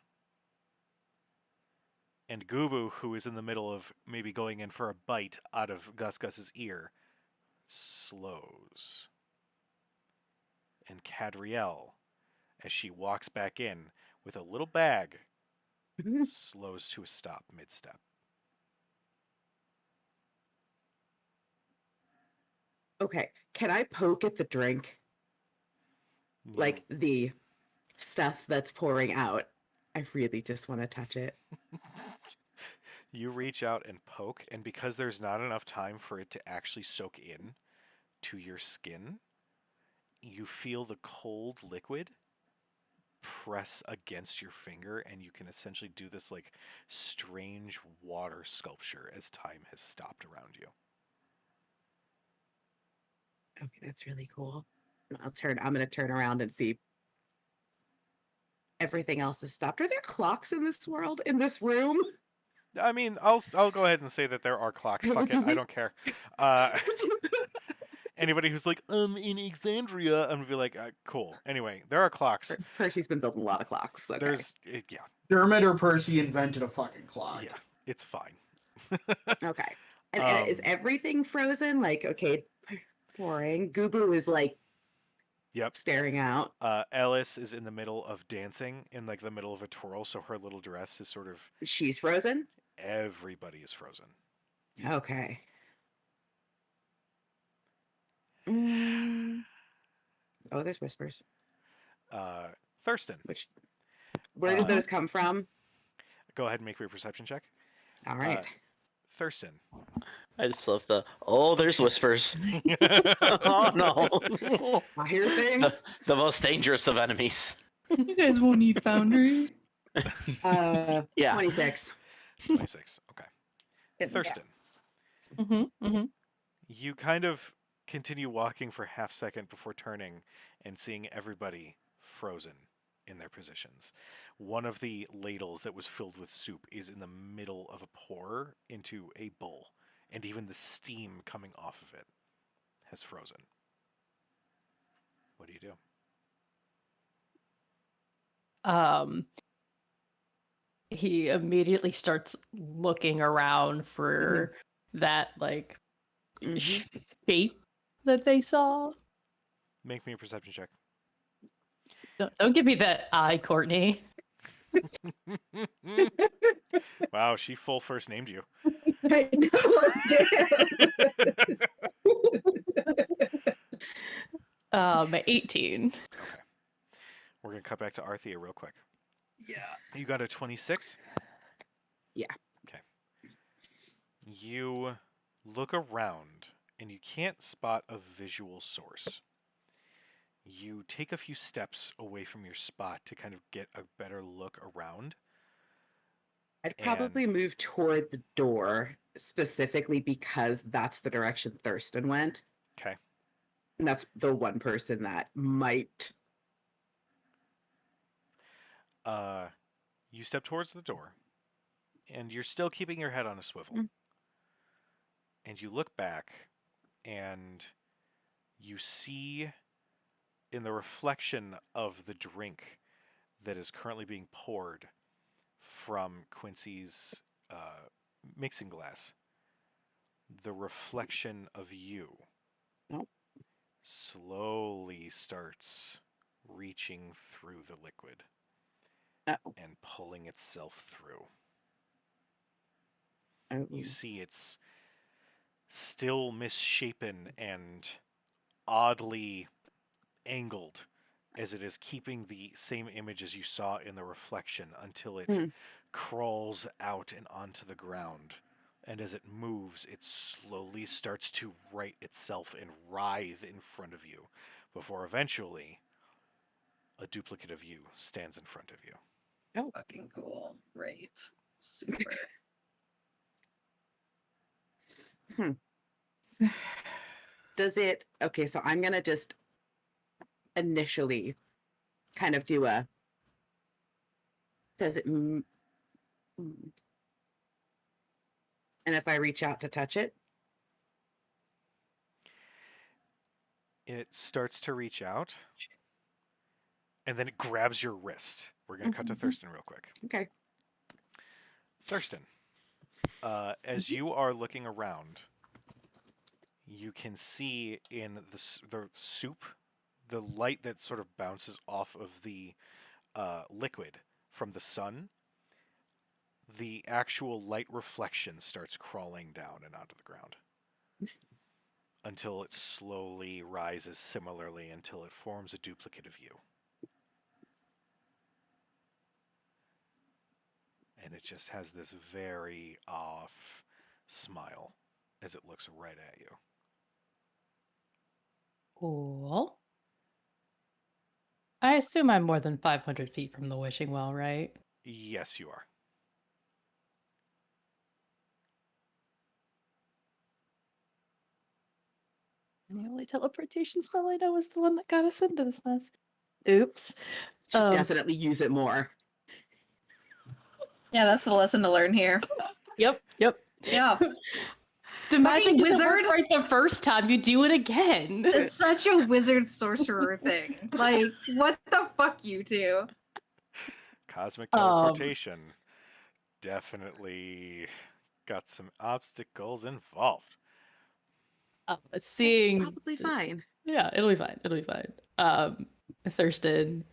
And Gubu, who is in the middle of maybe going in for a bite out of Gus Gus's ear, slows. And Cadriel, as she walks back in with a little bag, slows to a stop mid-step. Okay, can I poke at the drink? Like the stuff that's pouring out. I really just want to touch it. You reach out and poke, and because there's not enough time for it to actually soak in to your skin, you feel the cold liquid press against your finger, and you can essentially do this like strange water sculpture as time has stopped around you. Okay, that's really cool. I'm gonna turn around and see everything else is stopped. Are there clocks in this world, in this room? I mean, I'll go ahead and say that there are clocks. Fuck it, I don't care. Anybody who's like, in Exandria, I'm gonna be like, cool. Anyway, there are clocks. Percy's been building a lot of clocks. Okay. There's, yeah, Dermot or Percy invented a fucking clock. yeah, it's fine. Okay. And is everything frozen? Like, okay, pouring. Gubu is like Yep. staring out. Ellis is in the middle of dancing in like the middle of a twirl, so her little dress is sort of. She's frozen? Everybody is frozen. Okay. Oh, there's whispers. Thurston, Where did those come from? go ahead and make me a perception check. All right. Thurston. I just love there's whispers. Oh no. I hear things. The most dangerous of enemies. You guys won't need Foundry. Yeah. 26. 26. Okay. Thurston, you kind of continue walking for half second before turning and seeing everybody frozen in their positions. One of the ladles that was filled with soup is in the middle of a pour into a bowl, and even the steam coming off of it has frozen. What do you do? He immediately starts looking around for that like shape that they saw. Make me a perception check. Don't give me that eye, Courtney. Wow, she full first named you. I know. 18. Okay. We're going to cut back to Arthea real quick. Yeah. You got a 26? Yeah. Okay. You look around and you can't spot a visual source. You take a few steps away from your spot to kind of get a better look around. I'd probably move toward the door specifically because that's the direction Thurston went. Okay. And that's the one person that might. You step towards the door, and you're still keeping your head on a swivel. And you look back, and you see in the reflection of the drink that is currently being poured from Quincy's mixing glass, the reflection of you slowly starts reaching through the liquid and pulling itself through. You see it's still misshapen and oddly angled as it is keeping the same image as you saw in the reflection until it crawls out and onto the ground. And as it moves, it slowly starts to right itself and writhe in front of you before eventually a duplicate of you stands in front of you. Oh, fucking cool. Right. Super. Does it? Okay, so I'm gonna just initially kind of do a. Does it? And if I reach out to touch it, It starts to reach out, and then it grabs your wrist. We're going to cut to Thurston real quick. okay. Thurston, as you are looking around, you can see in the soup, the light that sort of bounces off of the liquid from the sun, the actual light reflection starts crawling down and onto the ground until it slowly rises similarly until it forms a duplicate of you. And it just has this very off smile as it looks right at you. Cool. I assume I'm more than 500 feet from the wishing well, right? Yes, you are. And the only teleportation spell I know is the one that got us into this mess. Oops. Should definitely use it more. Yeah, that's the lesson to learn here. Yep. Yeah. The magic Fucking doesn't work wizard. right the first time. You do it again. It's such a wizard sorcerer thing. Like, what the fuck, you two? Cosmic teleportation. Definitely got some obstacles involved. Seeing, It's probably fine. yeah, it'll be fine. It'll be fine. Thurston,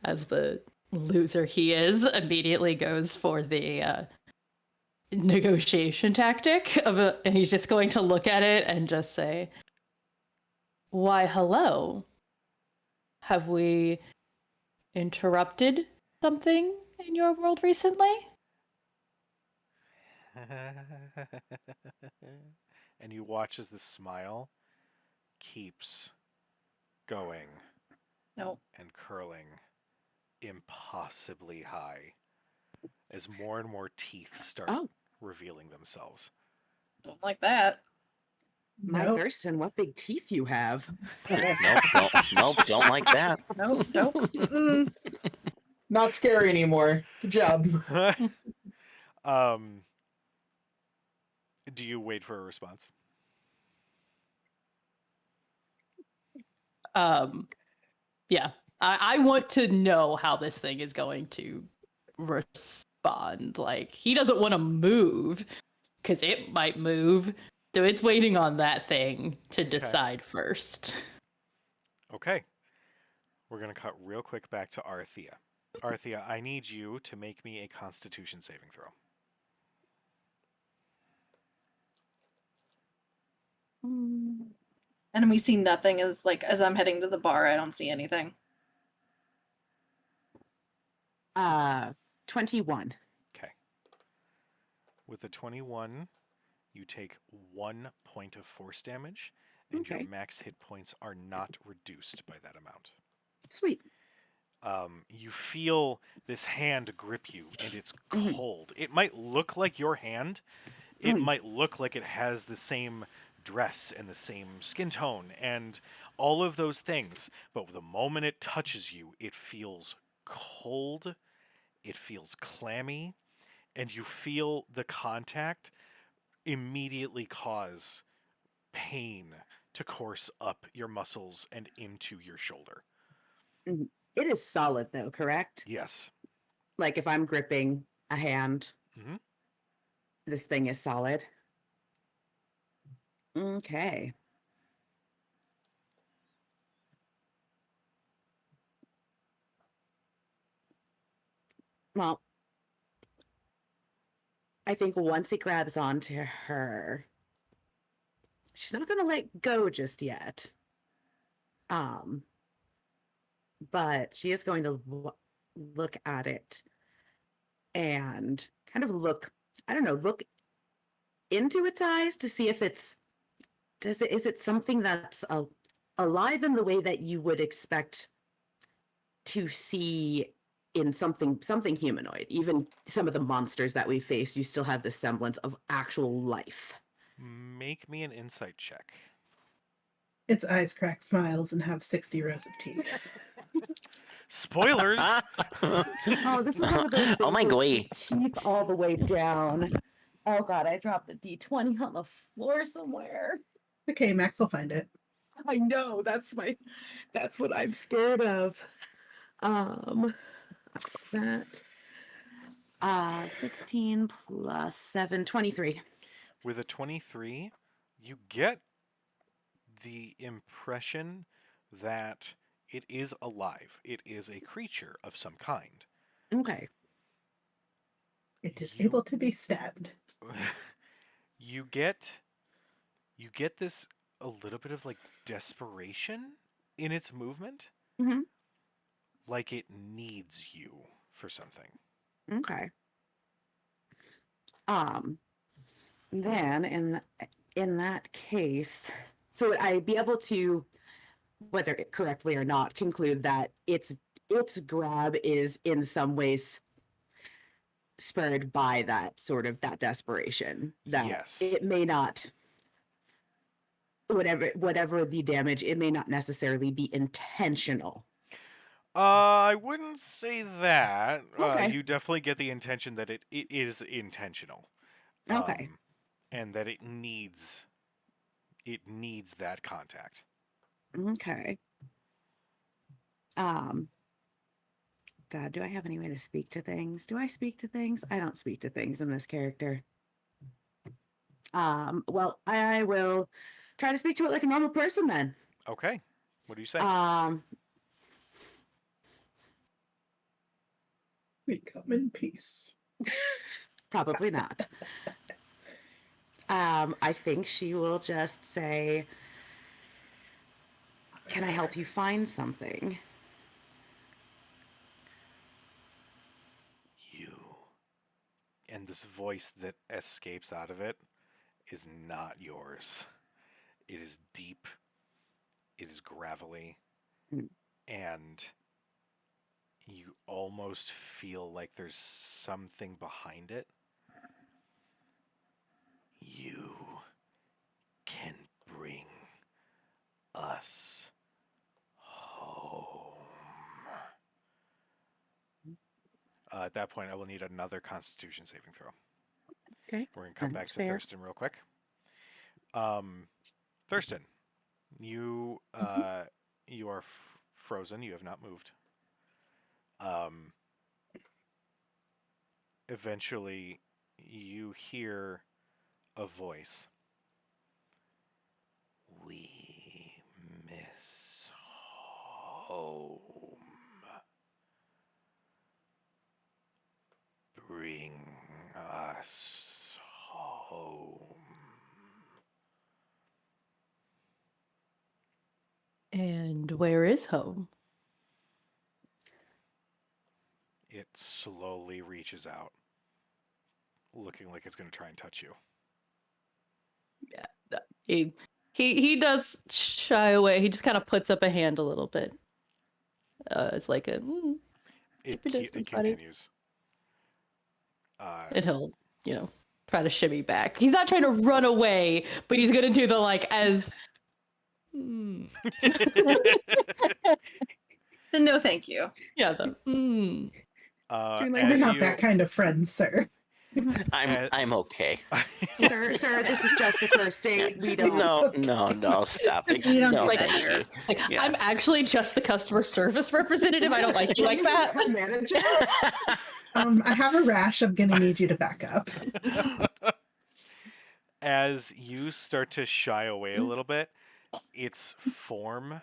as the loser he is, immediately goes for the negotiation tactic and he's just going to look at it and just say, "Why, hello. Have we interrupted something in your world recently?" And you watch as the smile keeps going Nope. and curling impossibly high as more and more teeth start revealing themselves. Don't like that. My Nope. Thurston, what big teeth you have. Nope, don't like that. Nope. Nope. Mm-mm. Not scary anymore. Good job. um, do you wait for a response? Yeah. I want to know how this thing is going to respond. Like, he doesn't want to move because it might move. So it's waiting on that thing to decide first. Okay. We're going to cut real quick back to Arthea. Arthea, I need you to make me a Constitution saving throw. And we see nothing as I'm heading to the bar, I don't see anything. 21. Okay. With a 21, you take 1 point of force damage, and your Okay. max hit points are not reduced by that amount. Sweet. You feel this hand grip you, and it's Mhm. cold. It might look like your hand. It Mm. might look like it has the same dress and the same skin tone and all of those things. But the moment it touches you, it feels cold. It feels clammy. And you feel the contact immediately cause pain to course up your muscles and into your shoulder. Mhm. It is solid, though, correct? Yes. Like if I'm gripping a hand, Mhm. this thing is solid. Okay. Well, I think once he grabs onto her, she's not going to let go just yet. But she is going to look at it and kind of look, I don't know, look into its eyes to see if is it something that's alive in the way that you would expect to see in something humanoid. Even some of the monsters that we faced, you still have the semblance of actual life. Make me an insight check. Its eyes crack smiles and have 60 rows of teeth. Spoilers! Oh, this is one of those things Oh my where god. it's teeth all the way down. Oh god, I dropped the D20 on the floor somewhere. Okay, Max will find it. I know, that's what I'm scared of. That 16 plus 7, 23. With a 23, you get the impression that it is alive. It is a creature of some kind. Okay. It is You- able to be stabbed. you get this a little bit of like desperation in its movement, Mhm. like it needs you for something. Okay. Then in that case, so would I be able to, whether correctly or not, conclude that its grab is in some ways spurred by that sort of that desperation, that Yes. it may not, whatever the damage, it may not necessarily be intentional. I wouldn't say that. Okay. You definitely get the intention that it is intentional. Okay. And that it needs that contact. Okay. God, do I have any way to speak to things? Do I speak to things? I don't speak to things in this character. Well, I will try to speak to it like a normal person then. Okay. What do you say? We come in peace. Probably not. I think she will just say, "Can I help you find something?" You. And this voice that escapes out of it is not yours. It is deep. It is gravelly. Mm. And you almost feel like there's something behind it. You can us home. At that point, I will need another Constitution saving throw. Okay. We're going to come back That's to fair. Thurston real quick. Thurston, you you are frozen. You have not moved. Eventually, you hear a voice. We miss home. Bring us home. And where is home? It slowly reaches out, looking like it's going to try and touch you. He does shy away. He just kind of puts up a hand a little bit. It's like a It keep your distance, buddy. continues. And he'll, try to shimmy back. He's not trying to run away, but he's gonna do the as. Then no, thank you. Yeah, the. Doing like- We're as not you- that kind of friends, sir. I'm okay. Sir, this is just the first date. We don't. No, stop it. We don't No, do that thank here. you. Yeah. I'm actually just the customer service representative. I don't like you like that. Manager? I have a rash. I'm gonna need you to back up. As you start to shy away a little bit, its form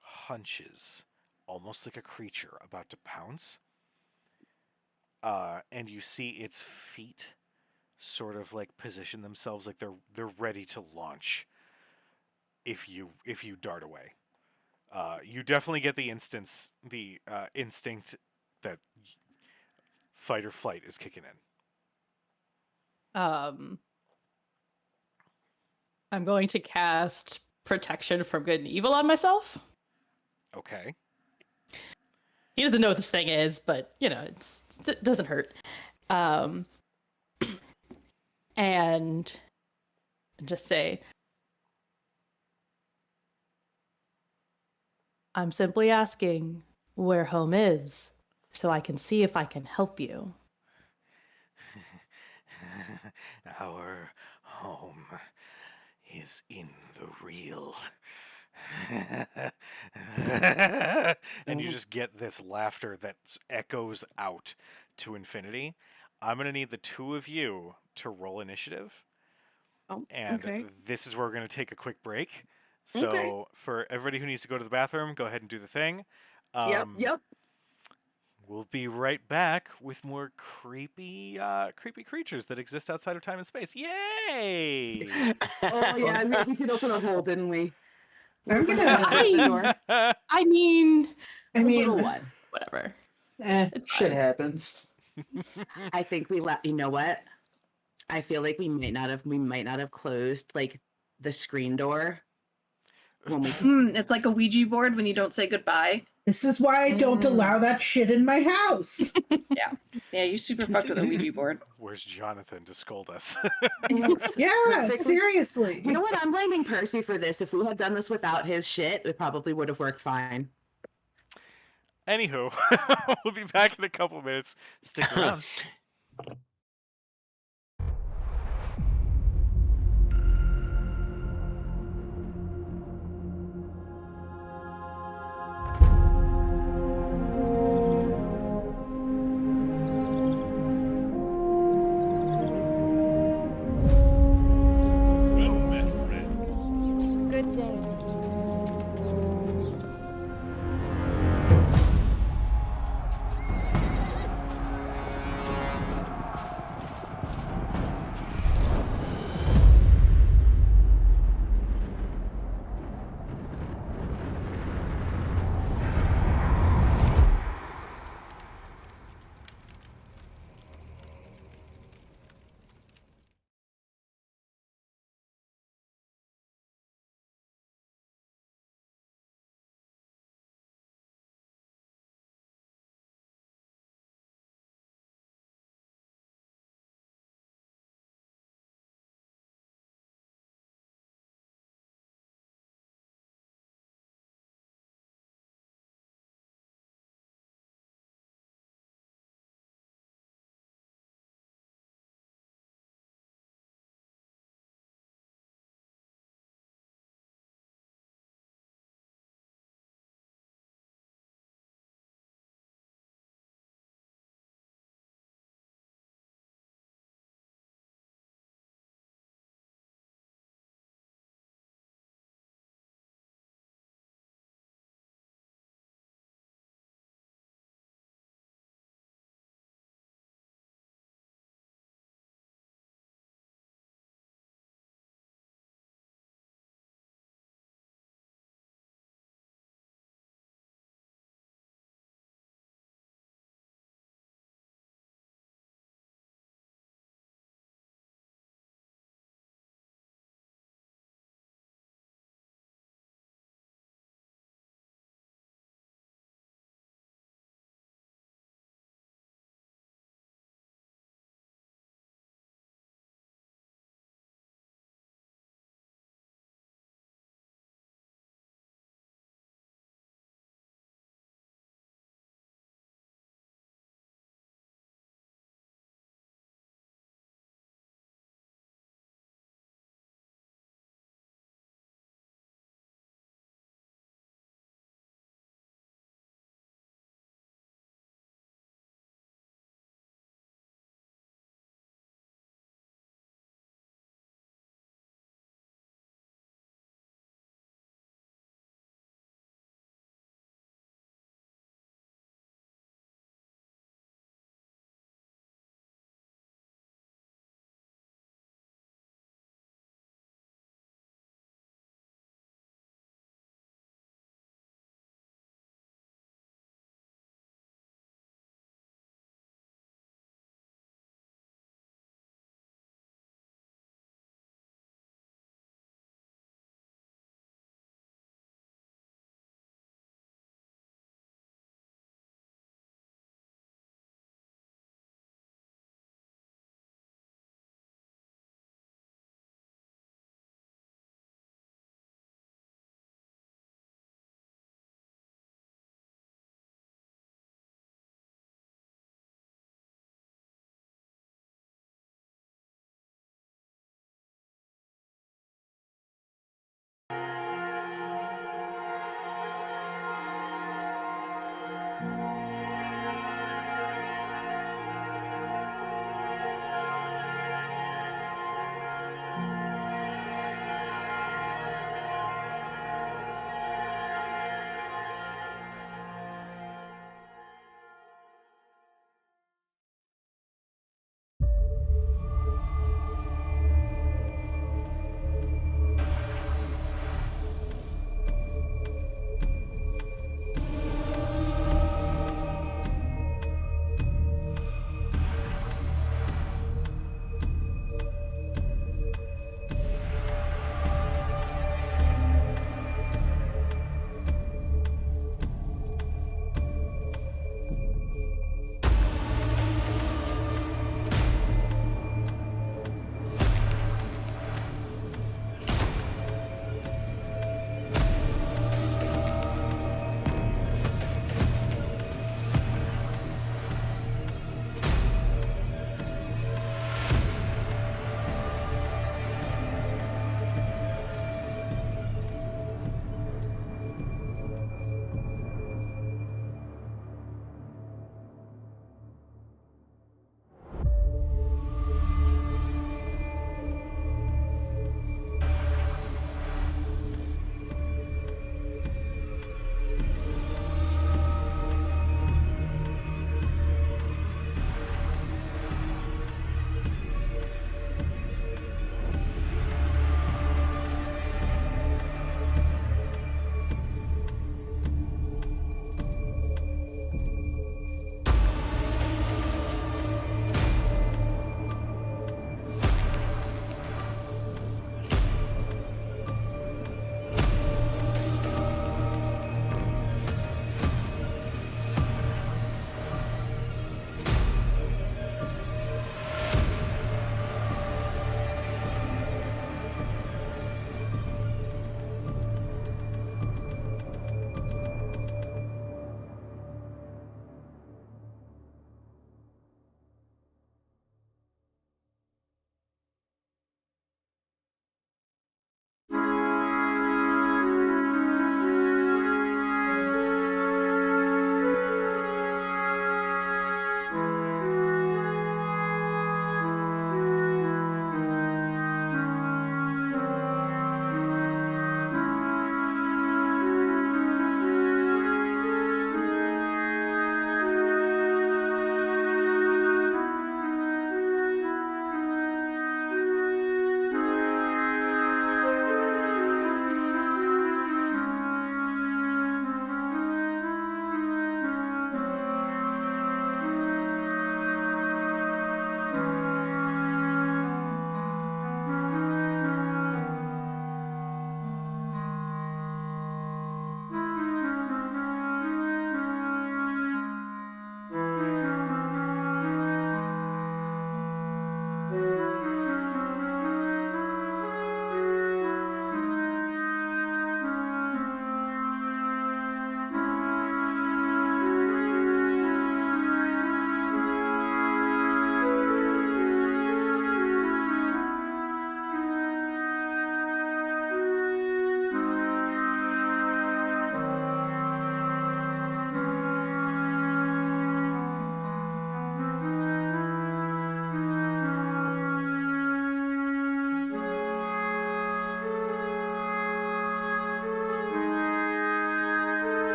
hunches, almost like a creature about to pounce. And you see its feet sort of position themselves like they're ready to launch if you dart away. You definitely get the instinct that fight or flight is kicking in. I'm going to cast protection from good and evil on myself. Okay. He doesn't know what this thing is, but it doesn't hurt. And just say, I'm simply asking where home is, so I can see if I can help you. Our home is in the real. And you just get this laughter that echoes out to infinity. I'm going to need the two of you to roll initiative. Oh, And okay. this is where we're going to take a quick break. So Okay. for everybody who needs to go to the bathroom, go ahead and do the thing. Yep. We'll be right back with more creepy creatures that exist outside of time and space. Yay! Oh yeah, we did open a hole, didn't we? I'm We gonna- opened the door. I mean, I A mean, little one. whatever. It's Shit fine. happens. I think we let. You know what? I feel like we might not have closed the screen door when we. It's like a Ouija board when you don't say goodbye. this is why I don't allow that shit in my house. Yeah, you super fucked with a Ouija board. Where's Jonathan to scold us? Yeah, I think we- seriously. You know what? I'm blaming Percy for this. If we had done this without his shit, it probably would have worked fine. Anywho, we'll be back in a couple minutes. Stick around. Well, my friend. Good day to you.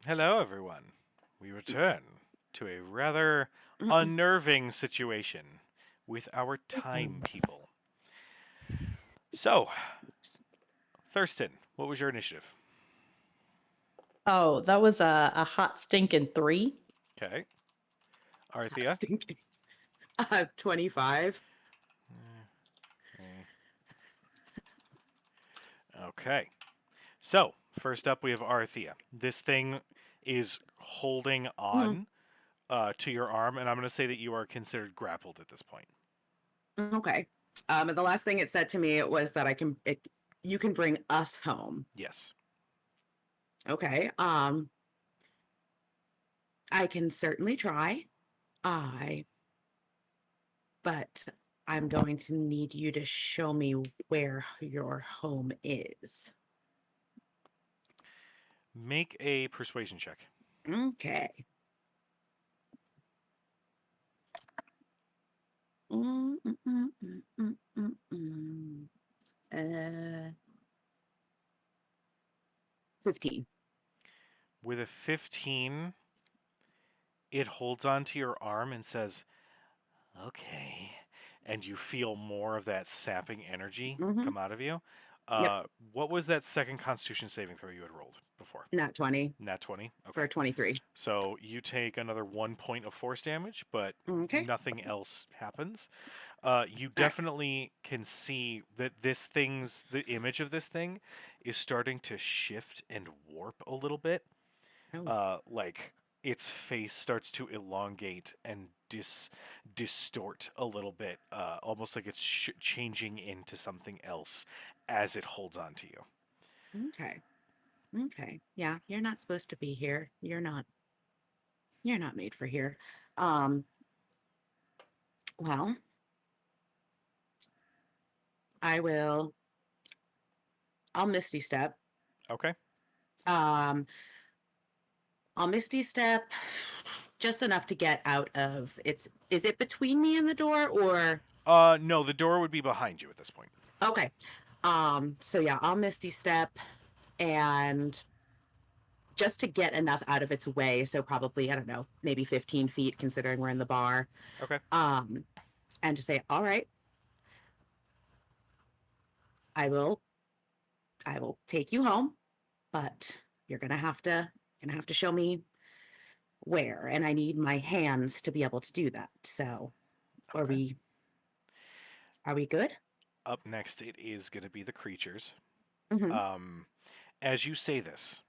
Hello, everyone. We return to a rather unnerving situation with our time people. So, Thurston, what was your initiative? Oh, that was a hot stinking 3. Okay. Arthea? Stinking. 25. Okay. So, first up, we have Arthea. This thing is holding on to your arm, and I'm going to say that you are considered grappled at this point. Okay. And the last thing it said to me was that you can bring us home. Yes. Okay. I can certainly try. But I'm going to need you to show me where your home is. Make a persuasion check. Okay. 15. With a 15, it holds onto your arm and says, okay. And you feel more of that sapping energy come out of you. Yep. What was that second Constitution saving throw you had rolled before? Not 20 Nat 20? for Okay. 23. So you take another 1 point of force damage, but Okay. nothing else happens. You definitely can see that the image of this thing is starting to shift and warp a little bit. Oh. Like its face starts to elongate and distort a little bit, almost like it's changing into something else as it holds on to you. Okay. Okay. Yeah, you're not supposed to be here. You're not made for here. Well, I'll Misty Step. Okay. I'll Misty Step just enough to get out of is it between me and the door or No, the door would be behind you at this point. okay. So yeah, I'll Misty Step and just to get enough out of its way, so probably, I don't know, maybe 15 feet considering we're in the bar. Okay. And to say, all right, I will take you home, but you're gonna have to show me where, and I need my hands to be able to do that. So are we good? Up next, it is going to be the creatures. Mhm. As you say this,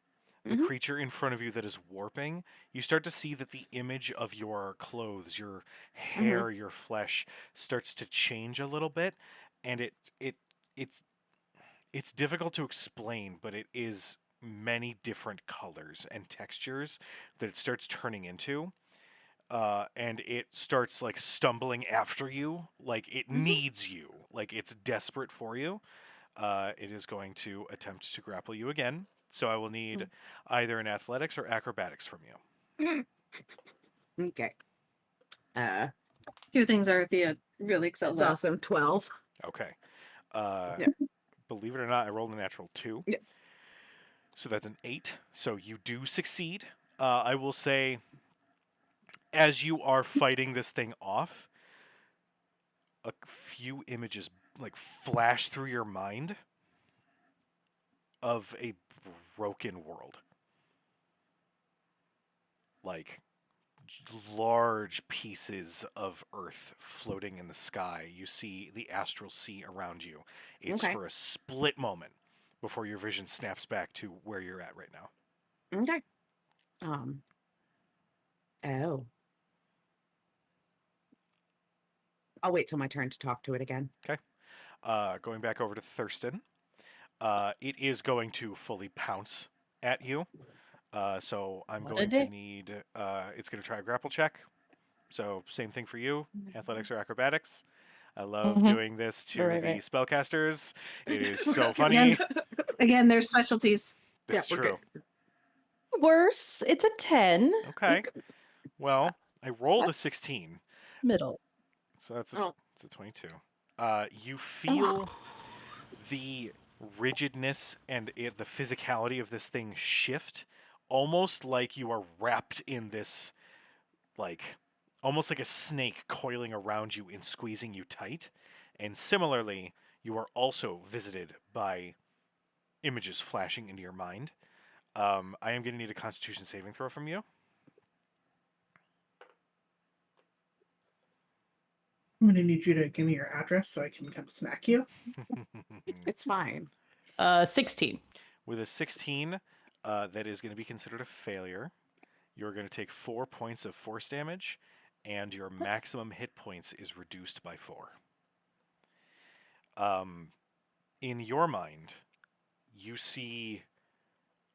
the Mhm. creature in front of you that is warping, you start to see that the image of your clothes, your hair, your flesh starts to change a little bit, and it's difficult to explain, but it is many different colors and textures that it starts turning into. And it starts like stumbling after you, like it needs you, like it's desperate for you. It is going to attempt to grapple you again. So I will need either an athletics or acrobatics from you. Okay. 2 things Arthea really excels That's at. awesome. 12. Okay. Yeah. Believe it or not, I rolled a natural 2. Yeah. So that's an 8. So you do succeed. I will say, as you are fighting this thing off, a few images like flash through your mind of a broken world. Like large pieces of earth floating in the sky. You see the astral sea around you. It's Okay. for a split moment before your vision snaps back to where you're at right now. Okay. Oh. I'll wait till my turn to talk to it again. Okay. Going back over to Thurston. It is going to fully pounce at you. So I'm What a going to dick. need. It's going to try a grapple check. So same thing for you, athletics or acrobatics. I love doing this to Right, the right. spellcasters. It is so funny. Again, there's specialties. That's we're true. good. Worse, it's a 10. Okay. Well, I rolled a 16, Middle. so that's Oh. it's a 22. You feel the rigidness and the physicality of this thing shift almost like you are wrapped in this, like, almost like a snake coiling around you and squeezing you tight. And similarly, you are also visited by images flashing into your mind. I am going to need a Constitution saving throw from you. I'm gonna need you to give me your address so I can come smack you. It's fine. 16. With a 16, that is going to be considered a failure. You're going to take 4 points of force damage, and your maximum hit points is reduced by 4. In your mind, you see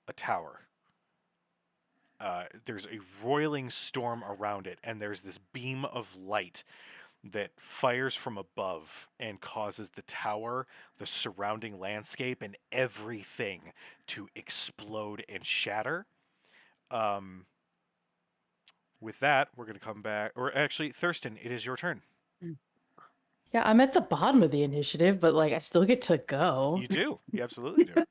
a tower. There's a roiling storm around it, and there's this beam of light that fires from above and causes the tower, the surrounding landscape, and everything to explode and shatter. With that, we're going to come back. Or actually, Thurston, it is your turn. Yeah, I'm at the bottom of the initiative, but like I still get to go. You do. You absolutely do.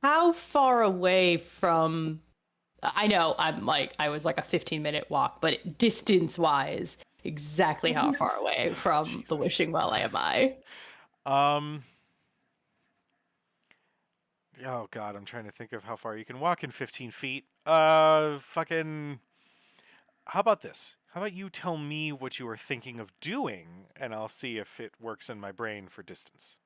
How far away from? I know I was like a 15-minute walk, but distance wise, exactly how far away from the Wishing Well am I? Oh god, I'm trying to think of how far you can walk in 15 feet. Fucking. How about this? How about you tell me what you are thinking of doing, and I'll see if it works in my brain for distance.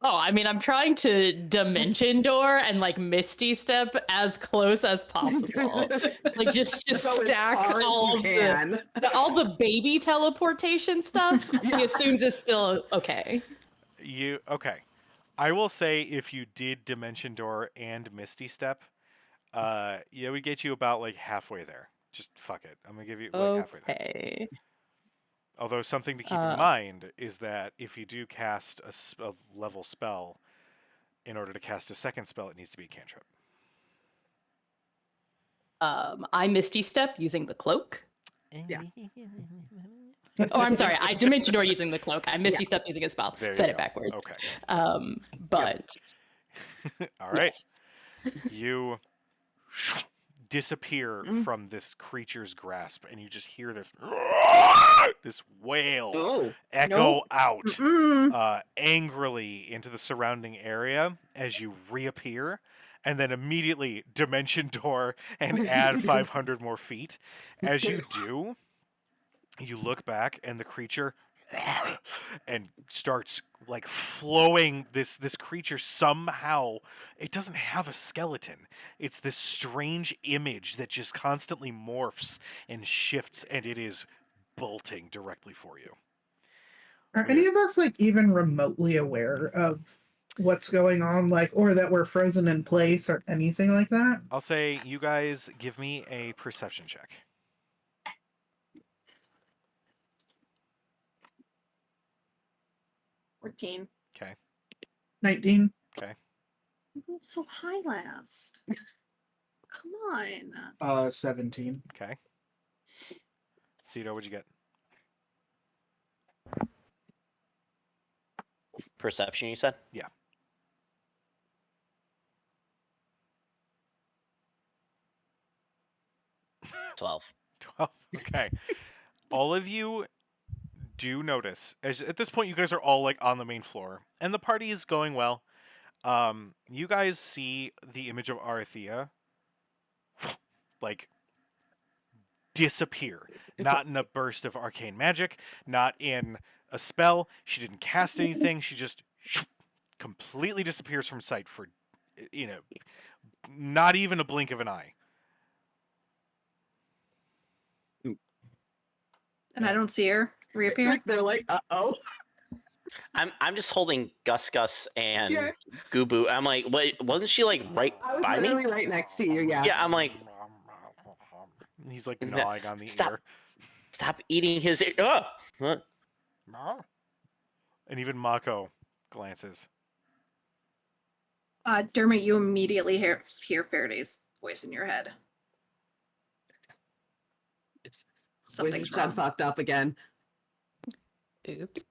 Oh, I mean, I'm trying to dimension door and like Misty Step as close as possible. Like just Go as stack far as all you of can. all the baby teleportation stuff. He assumes it's still okay. Okay. I will say if you did Dimension Door and Misty Step, it would get you about like halfway there. Just fuck it. I'm gonna give you like halfway there. Okay. Although something to keep in mind is that if you do cast a level spell, in order to cast a second spell, it needs to be a cantrip. I Misty Step using the cloak. Yeah. Oh, I'm sorry. I Dimension Door using the cloak. I Misty Step using a spell. There you Said it go. backwards. Okay. But All right. yes. You disappear from this creature's grasp, and you just hear this wail Oh. echo out Mm-mm. angrily into the surrounding area as you reappear, and then immediately Dimension Door and add 500 more feet. As you do, you look back, and the creature and starts like flowing. This creature somehow, it doesn't have a skeleton. It's this strange image that just constantly morphs and shifts, and it is bolting directly for you. Are any of us like even remotely aware of what's going on, like, or that we're frozen in place or anything like that? I'll say you guys give me a perception check. 14. Okay. 19. Okay. You went so high last. Come on. 17. Okay. Cito, what'd you get? Perception, you said? Yeah. 12. 12. Okay. All of you do notice, as at this point you guys are all like on the main floor, and the party is going well. You guys see the image of Arathea like disappear. Not in a burst of arcane magic, not in a spell. She didn't cast anything. She just completely disappears from sight for, not even a blink of an eye. And I don't see her reappear. They're like, uh-oh. I'm just holding Gus and Yeah. Gubu. I'm like, wait, wasn't she like right I was by me? literally right next to you, yeah. Yeah, I'm like, He's like gnawing on the Stop. ear. stop eating his ear. Oh! Huh. And even Mako glances. Dermot, you immediately hear Faraday's voice in your head. Something's Wizard's done wrong. fucked up again. Oops.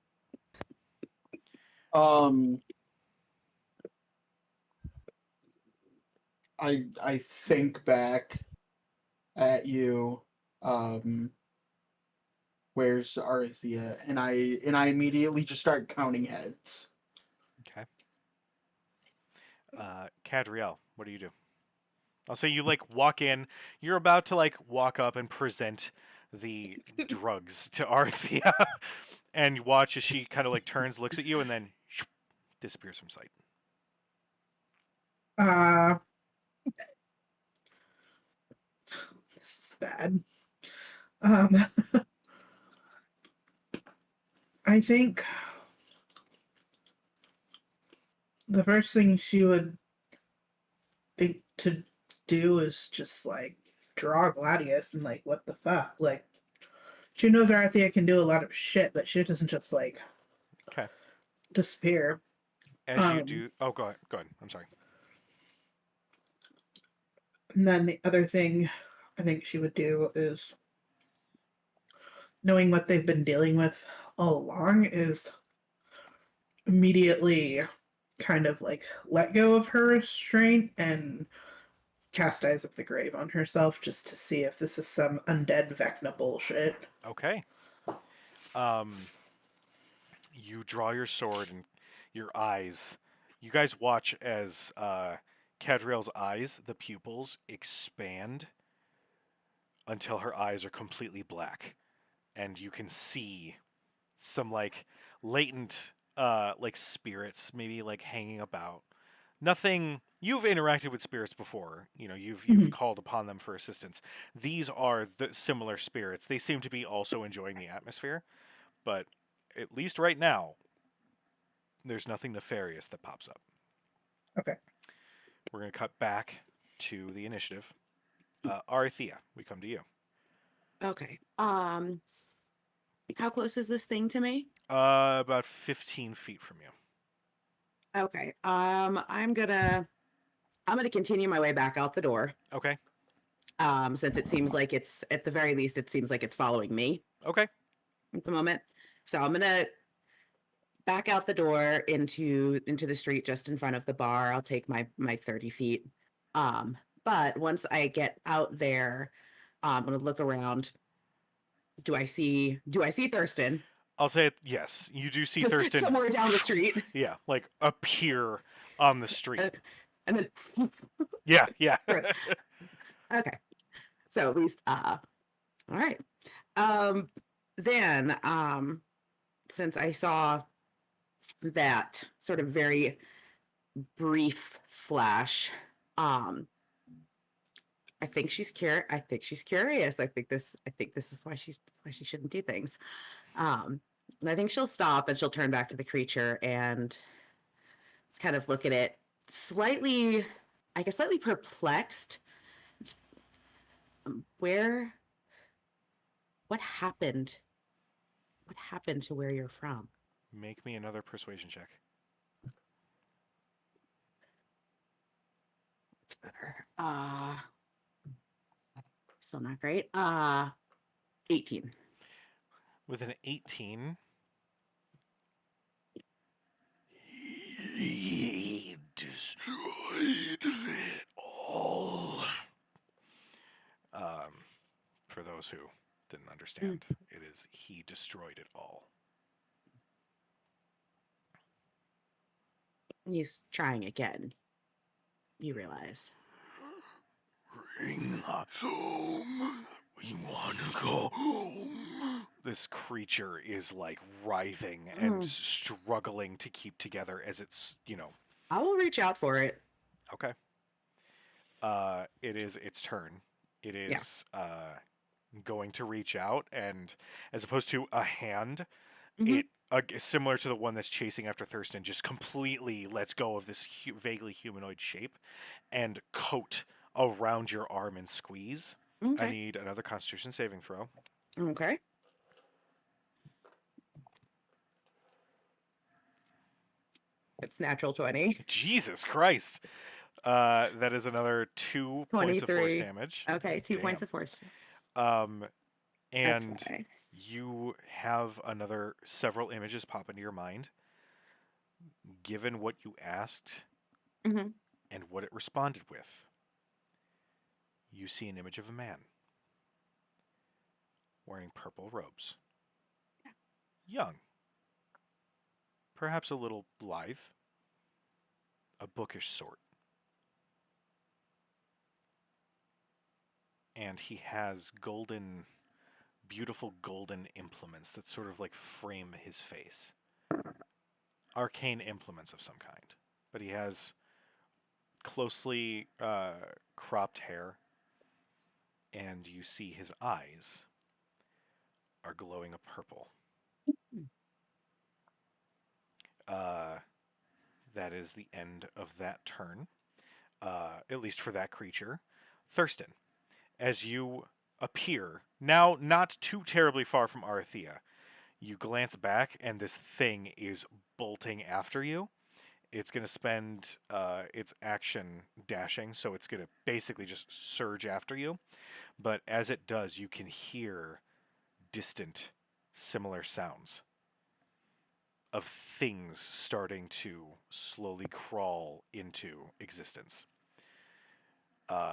I think back at you. Where's Arthea? And I immediately just start counting heads. Okay. Cadriel, what do you do? I'll say you like walk in. You're about to like walk up and present the drugs to Arthea, and you watch as she kind of like turns, looks at you, and then disappears from sight. This is bad. Um, I think the first thing she would think to do is just like draw Gladius and like what the fuck, like she knows Arthea can do a lot of shit, but she doesn't just like Okay. disappear. As you do, oh, go ahead. Go ahead. I'm sorry. And then the other thing I think she would do is, knowing what they've been dealing with all along, is immediately kind of like let go of her restraint and cast Eyes of the Grave on herself just to see if this is some undead Vecna bullshit. Okay. You draw your sword and your eyes. You guys watch as Cadriel's eyes, the pupils, expand until her eyes are completely black, and you can see some like latent like spirits maybe like hanging about. Nothing. You've interacted with spirits before. You know, you've Mhm. called upon them for assistance. These are the similar spirits. They seem to be also enjoying the atmosphere, but at least right now, there's nothing nefarious that pops up. Okay. We're going to cut back to the initiative. Arthea, we come to you. Okay. How close is this thing to me? About 15 feet from you. Okay. I'm gonna continue my way back out the door. Okay. Since it seems like it's, at the very least, it seems like it's following me Okay. at the moment. So I'm gonna back out the door into the street just in front of the bar. I'll take my 30 feet. But once I get out there, I'm gonna look around. Do I see Thurston? I'll say it, yes. You do see Just Thurston. somewhere down the street. Yeah, like appear on the street. And then Yeah, yeah. Right. Okay. So at least all right. Then since I saw that sort of very brief flash, I think she's curious. I think this is why she shouldn't do things. I think she'll stop and she'll turn back to the creature and kind of look at it slightly, I guess, slightly perplexed. What happened? What happened to where you're from? Make me another persuasion check. It's better. Still not great. 18. With an 18, he destroyed it all. For those who didn't understand, it is he destroyed it all. He's trying again. You realize. Bring us home. We want to go home. This creature is like writhing and struggling to keep together as it's, I will reach out for it. Okay. It is its turn. It is going to reach out, and as opposed to a hand, it similar to the one that's chasing after Thurston, just completely lets go of this vaguely humanoid shape and coat around your arm and squeeze. Okay. I need another Constitution saving throw. Okay. It's natural 20. Jesus Christ. That is another 2 points of force 23. damage. Okay, 2 Damn. points of force. And That's why. You have several images pop into your mind. Given what you asked Mhm. and what it responded with, you see an image of a man wearing purple robes. Young. Perhaps a little lithe. A bookish sort. And he has beautiful golden implements that sort of like frame his face. Arcane implements of some kind. But he has closely cropped hair, and you see his eyes are glowing a purple. That is the end of that turn, at least for that creature. Thurston, as you appear, now not too terribly far from Arthea, you glance back, and this thing is bolting after you. It's going to spend its action dashing, so it's going to basically just surge after you. But as it does, you can hear distant, similar sounds of things starting to slowly crawl into existence.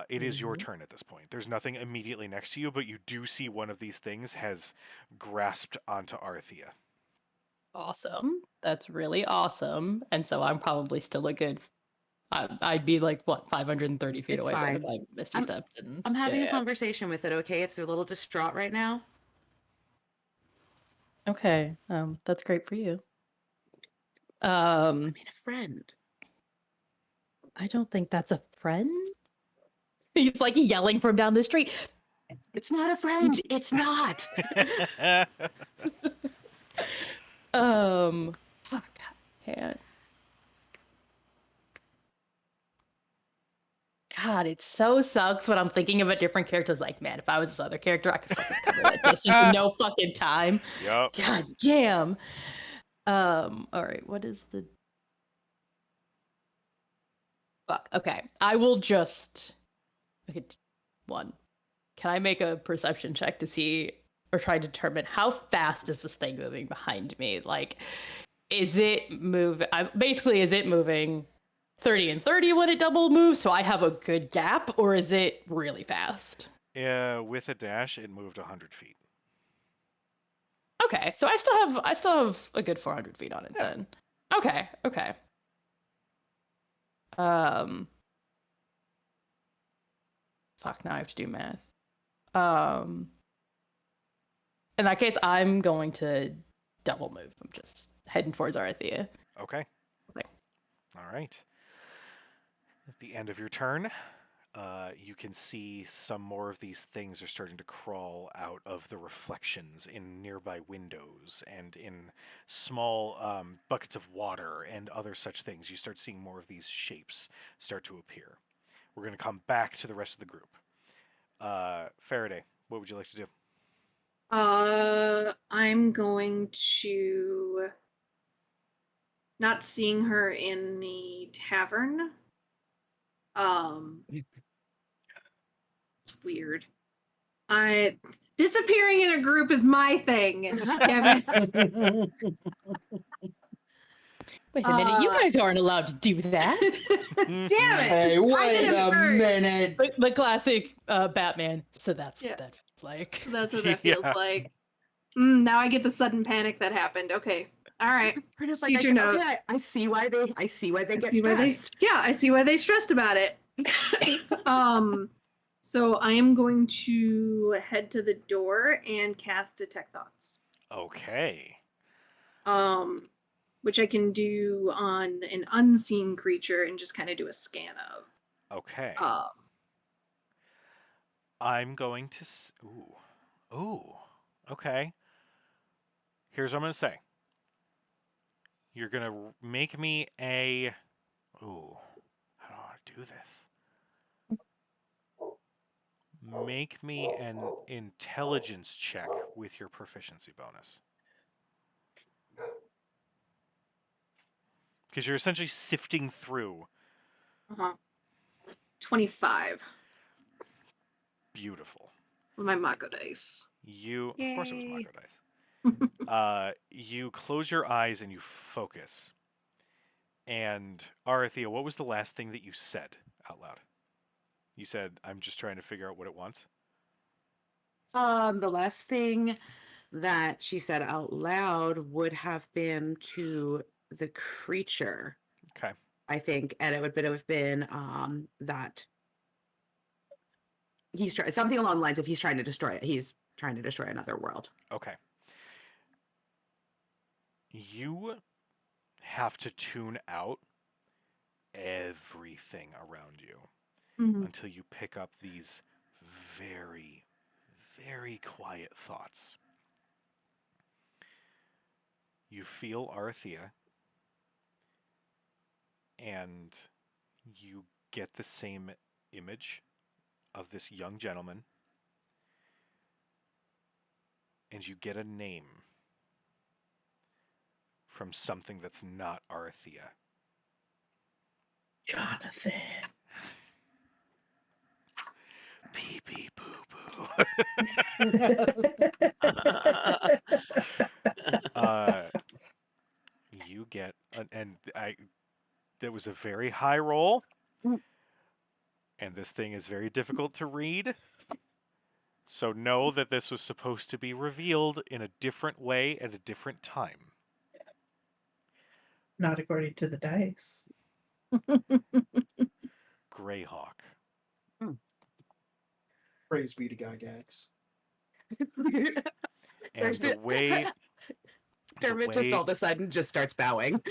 It is your turn at this point. There's nothing immediately next to you, but you do see one of these things has grasped onto Arthea. Awesome. That's really awesome. And so I'm probably still a good. I'd be like, what, 530 feet It's away fine. if I Misty stepped. And I'm having a yeah. conversation with it, okay? It's a little distraught right now. Okay. That's great for you. I made a friend. I don't think that's a friend. He's like yelling from down the street. It's not a friend. It's not. Fuck. Can't. God, it so sucks when I'm thinking of a different character. It's like, man, if I was this other character, I could fucking cover that distance in no fucking time. Yup. God damn. All right, what is the fuck? Okay, I will just okay. One, can I make a perception check to see or try to determine how fast is this thing moving behind me? Like, is it basically, is it moving 30 and 30 when it double moves, so I have a good gap, or is it really fast? With a dash, it moved 100 feet. Okay, so I still have a good 400 feet on it then. Okay. Fuck, now I have to do math. In that case, I'm going to double move. I'm just heading towards Arthea. Okay. Okay. All right. At the end of your turn, you can see some more of these things are starting to crawl out of the reflections in nearby windows and in small buckets of water and other such things. You start seeing more of these shapes start to appear. We're going to come back to the rest of the group. Faraday, what would you like to do? I'm going to, not seeing her in the tavern. It's weird. Disappearing in a group is my thing. Damn it. Wait a minute, you guys aren't allowed to do that. Damn it. Hey, wait a minute. The classic Batman. So that's Yeah. what that feels like. That's what that Yeah. feels like. Now I get the sudden panic that happened. Okay. All right. We're just like, Future okay, notes. I see why they get see why they, stressed. I see why they stressed about it. So I am going to head to the door and cast Detect Thoughts. Okay. Which I can do on an unseen creature and just kind of do a scan of. Okay. I'm going to... Ooh. Okay. Here's what I'm going to say. You're going to make me a... Ooh. How do I want to do this? Make me an intelligence check with your proficiency bonus. Because you're essentially sifting through. 25 Beautiful. with my Mako dice. Of course it was Yay. Marco dice. You close your eyes and you focus. And Arathea, what was the last thing that you said out loud? You said, "I'm just trying to figure out what it wants." The last thing that she said out loud would have been to the creature, Okay. I think, and it would have been that he's trying something along the lines of he's trying to destroy it. He's trying to destroy another world. Okay. You have to tune out everything around you until you pick up these very, very quiet thoughts. You feel Arathea, and you get the same image of this young gentleman, and you get a name from something that's not Arathea. Jonathan. Pee pee poo poo. You get there was a very high roll, and this thing is very difficult to read. So know that this was supposed to be revealed in a different way at a different time. Not according to the dice. Greyhawk. Praise be to Gygax. And the way Dermot just all of a sudden just starts bowing.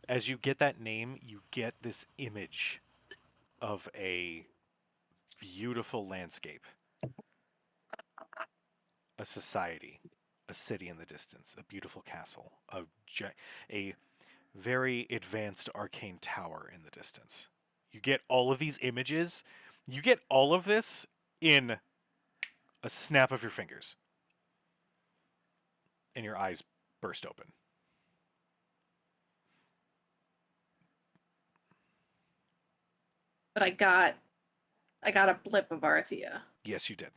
as you get that name, you get this image of a beautiful landscape, a society, a city in the distance, a beautiful castle, a very advanced arcane tower in the distance. You get all of these images. You get all of this in a snap of your fingers. And your eyes burst open. But I got a blip of Arathea. Yes, you did.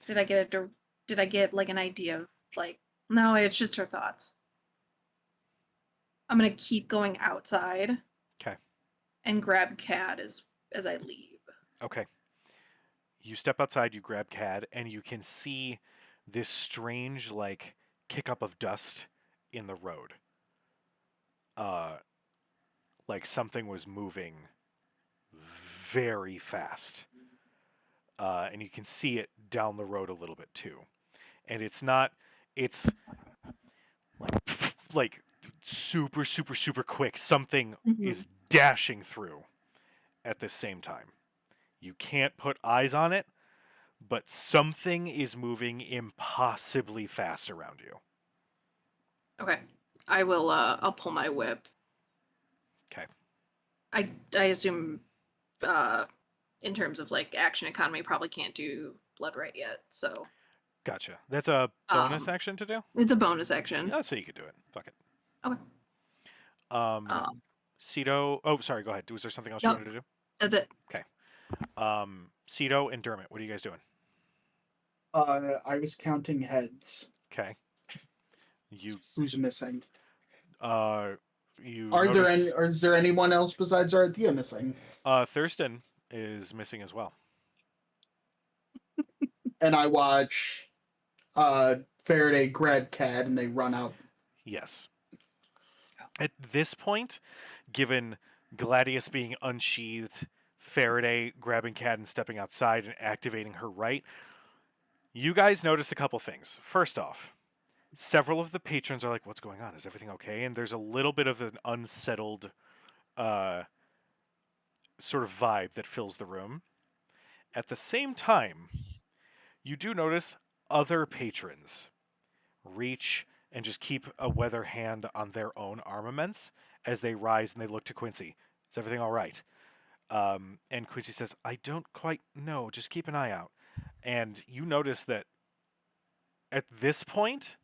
Did I get like an idea of like, no, it's just her thoughts. I'm gonna keep going outside. Okay. And grab Cad as I leave. Okay. You step outside, you grab Cad, and you can see this strange, like, kick up of dust in the road. Like something was moving very fast. And you can see it down the road a little bit too. And it's like super, super, super quick. Something is dashing through at the same time. You can't put eyes on it, but something is moving impossibly fast around you. Okay. I will I'll pull my whip. Okay. I assume in terms of like action economy probably can't do blood right yet, so Gotcha. That's a bonus action to do? it's a bonus action. Yeah, so you could do it. Fuck it. Okay. Cedo. Oh, sorry. Go ahead. Was there something else you Nope. wanted to do? That's it. Okay. Cedo and Dermot, what are you guys doing? I was counting heads. Okay. Who's missing? You Is there anyone else besides Arathea missing? Thurston is missing as well. And I watch Faraday grab Cad and they run out. Yes. At this point, given Gladius being unsheathed, Faraday grabbing Cad and stepping outside and activating her right, you guys notice a couple things. First off, several of the patrons are like, "What's going on? Is everything okay?" And there's a little bit of an unsettled sort of vibe that fills the room. At the same time, you do notice other patrons reach and just keep a weather hand on their own armaments as they rise and they look to Quincy. Is everything all right? And Quincy says, "I don't quite know. Just keep an eye out." And you notice that at this point,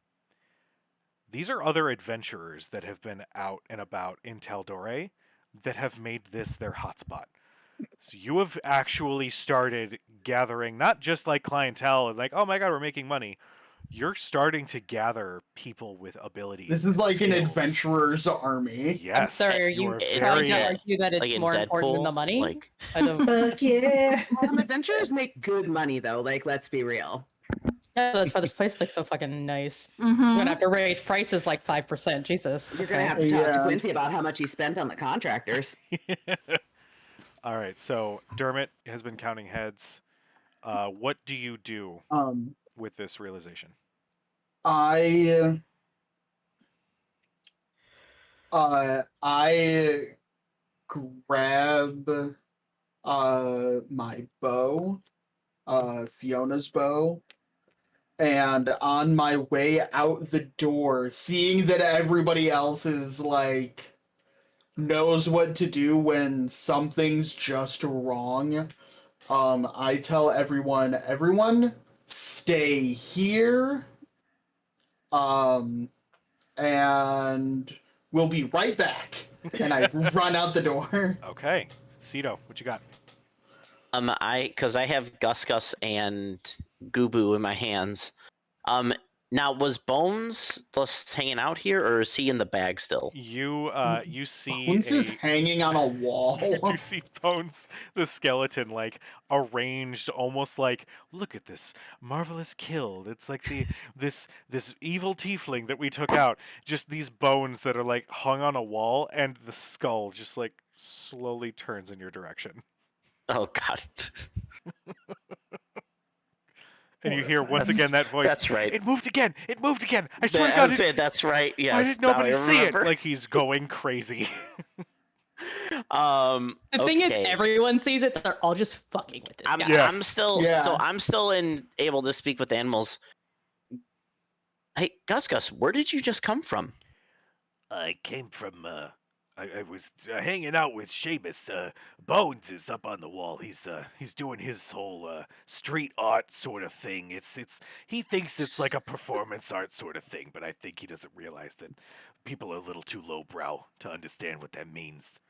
these are other adventurers that have been out and about in Taldore that have made this their hotspot. So you have actually started gathering not just like clientele and like, oh my god, we're making money. You're starting to gather people with abilities. This is and like an skills. adventurer's army. Yes. I'm sorry, are you It's trying like to a- argue that it's like in more important than the Deadpool, money? like I don't. Fuck yeah. Adventurers make good money though. Like, let's be real. Yeah, that's why this place looks so fucking nice. We're Mm-hmm. gonna have to raise prices like 5%. Jesus. You're gonna Okay. have to talk to Yeah. Quincy about how much he spent on the contractors. All right, so Dermot has been counting heads. What do you do with this realization? I grab my bow, Fiona's bow, and on my way out the door, seeing that everybody else is like knows what to do when something's just wrong, I tell everyone stay here, and we'll be right back. And I run out the door. Okay, Cito, what you got? because I have Gus Gus and Goobu in my hands. Now was Bones just hanging out here, or is he in the bag still? You you see Bones is hanging on a wall. you do see Bones, the skeleton, like arranged, almost like, look at this marvelous kill. It's like this evil tiefling that we took out. Just these bones that are like hung on a wall, and the skull just like slowly turns in your direction. Oh God. And you hear once again that voice. That's right. It moved again. It moved again. I swear to I God. was saying, that's right. Yes. Why did now nobody I see it? remember. Like he's going crazy. The thing is, okay. everyone sees it, but they're all just fucking with this I'm, guy. Yeah. I'm still Yeah. so I'm still able to speak with animals. Hey, Gus Gus, where did you just come from? I came from, I was hanging out with Seamus. Bones is up on the wall. He's doing his whole, street art sort of thing. He thinks it's like a performance art sort of thing, but I think he doesn't realize that people are a little too lowbrow to understand what that means.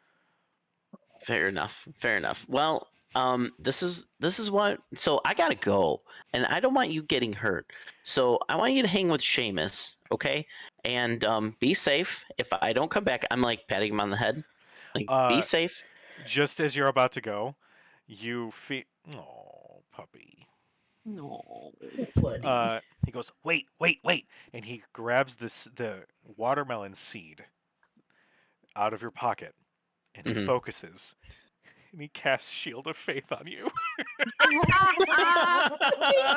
Fair enough. Fair enough. Well, this is what. So I gotta go, and I don't want you getting hurt. So I want you to hang with Seamus, okay? And be safe. If I don't come back, I'm like patting him on the head. Like, be safe. Just as you're about to go, you feel. Oh, puppy. No. Bloody. He goes, wait, and he grabs the watermelon seed out of your pocket, and he Mhm. focuses, and he casts Shield of Faith on you. Are you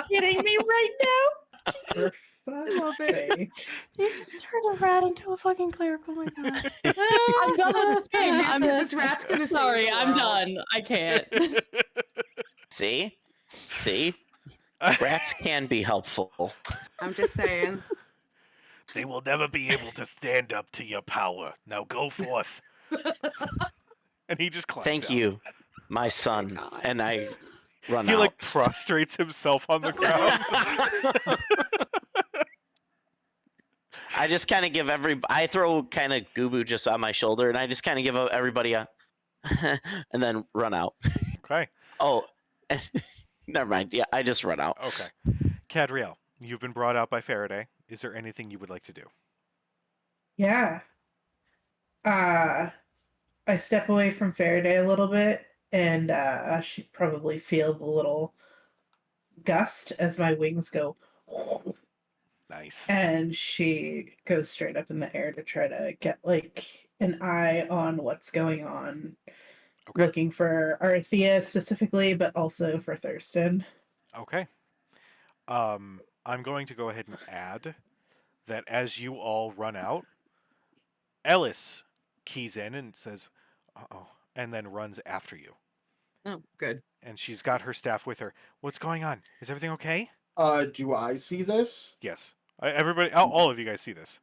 kidding me right now? For fuck's sake. You just turned a rat into a fucking cleric. Oh my god. I'm done with this game. This rat's gonna save Sorry, the I'm world. done. I can't. See, rats can be helpful. I'm just saying. They will never be able to stand up to your power. Now go forth. And he just claps Thank out. you, my son. And I run He out. like prostrates himself on the ground. I just kind of give I throw kind of Goobu just on my shoulder, and I just kind of give everybody a, and then run out. Okay. Oh, never mind. Yeah, I just run out. Okay. Cadriel, you've been brought out by Faraday. Is there anything you would like to do? Yeah. I step away from Faraday a little bit, and I should probably feel the little gust as my wings go. Nice. And she goes straight up in the air to try to get like an eye on what's going on. Okay. Looking for Arthea specifically, but also for Thurston. Okay. I'm going to go ahead and add that as you all run out, Ellis keys in and says, "Uh-oh," and then runs after you. Oh, good. And she's got her staff with her. What's going on? Is everything okay? Do I see this? Yes. Everybody, all of you guys see this.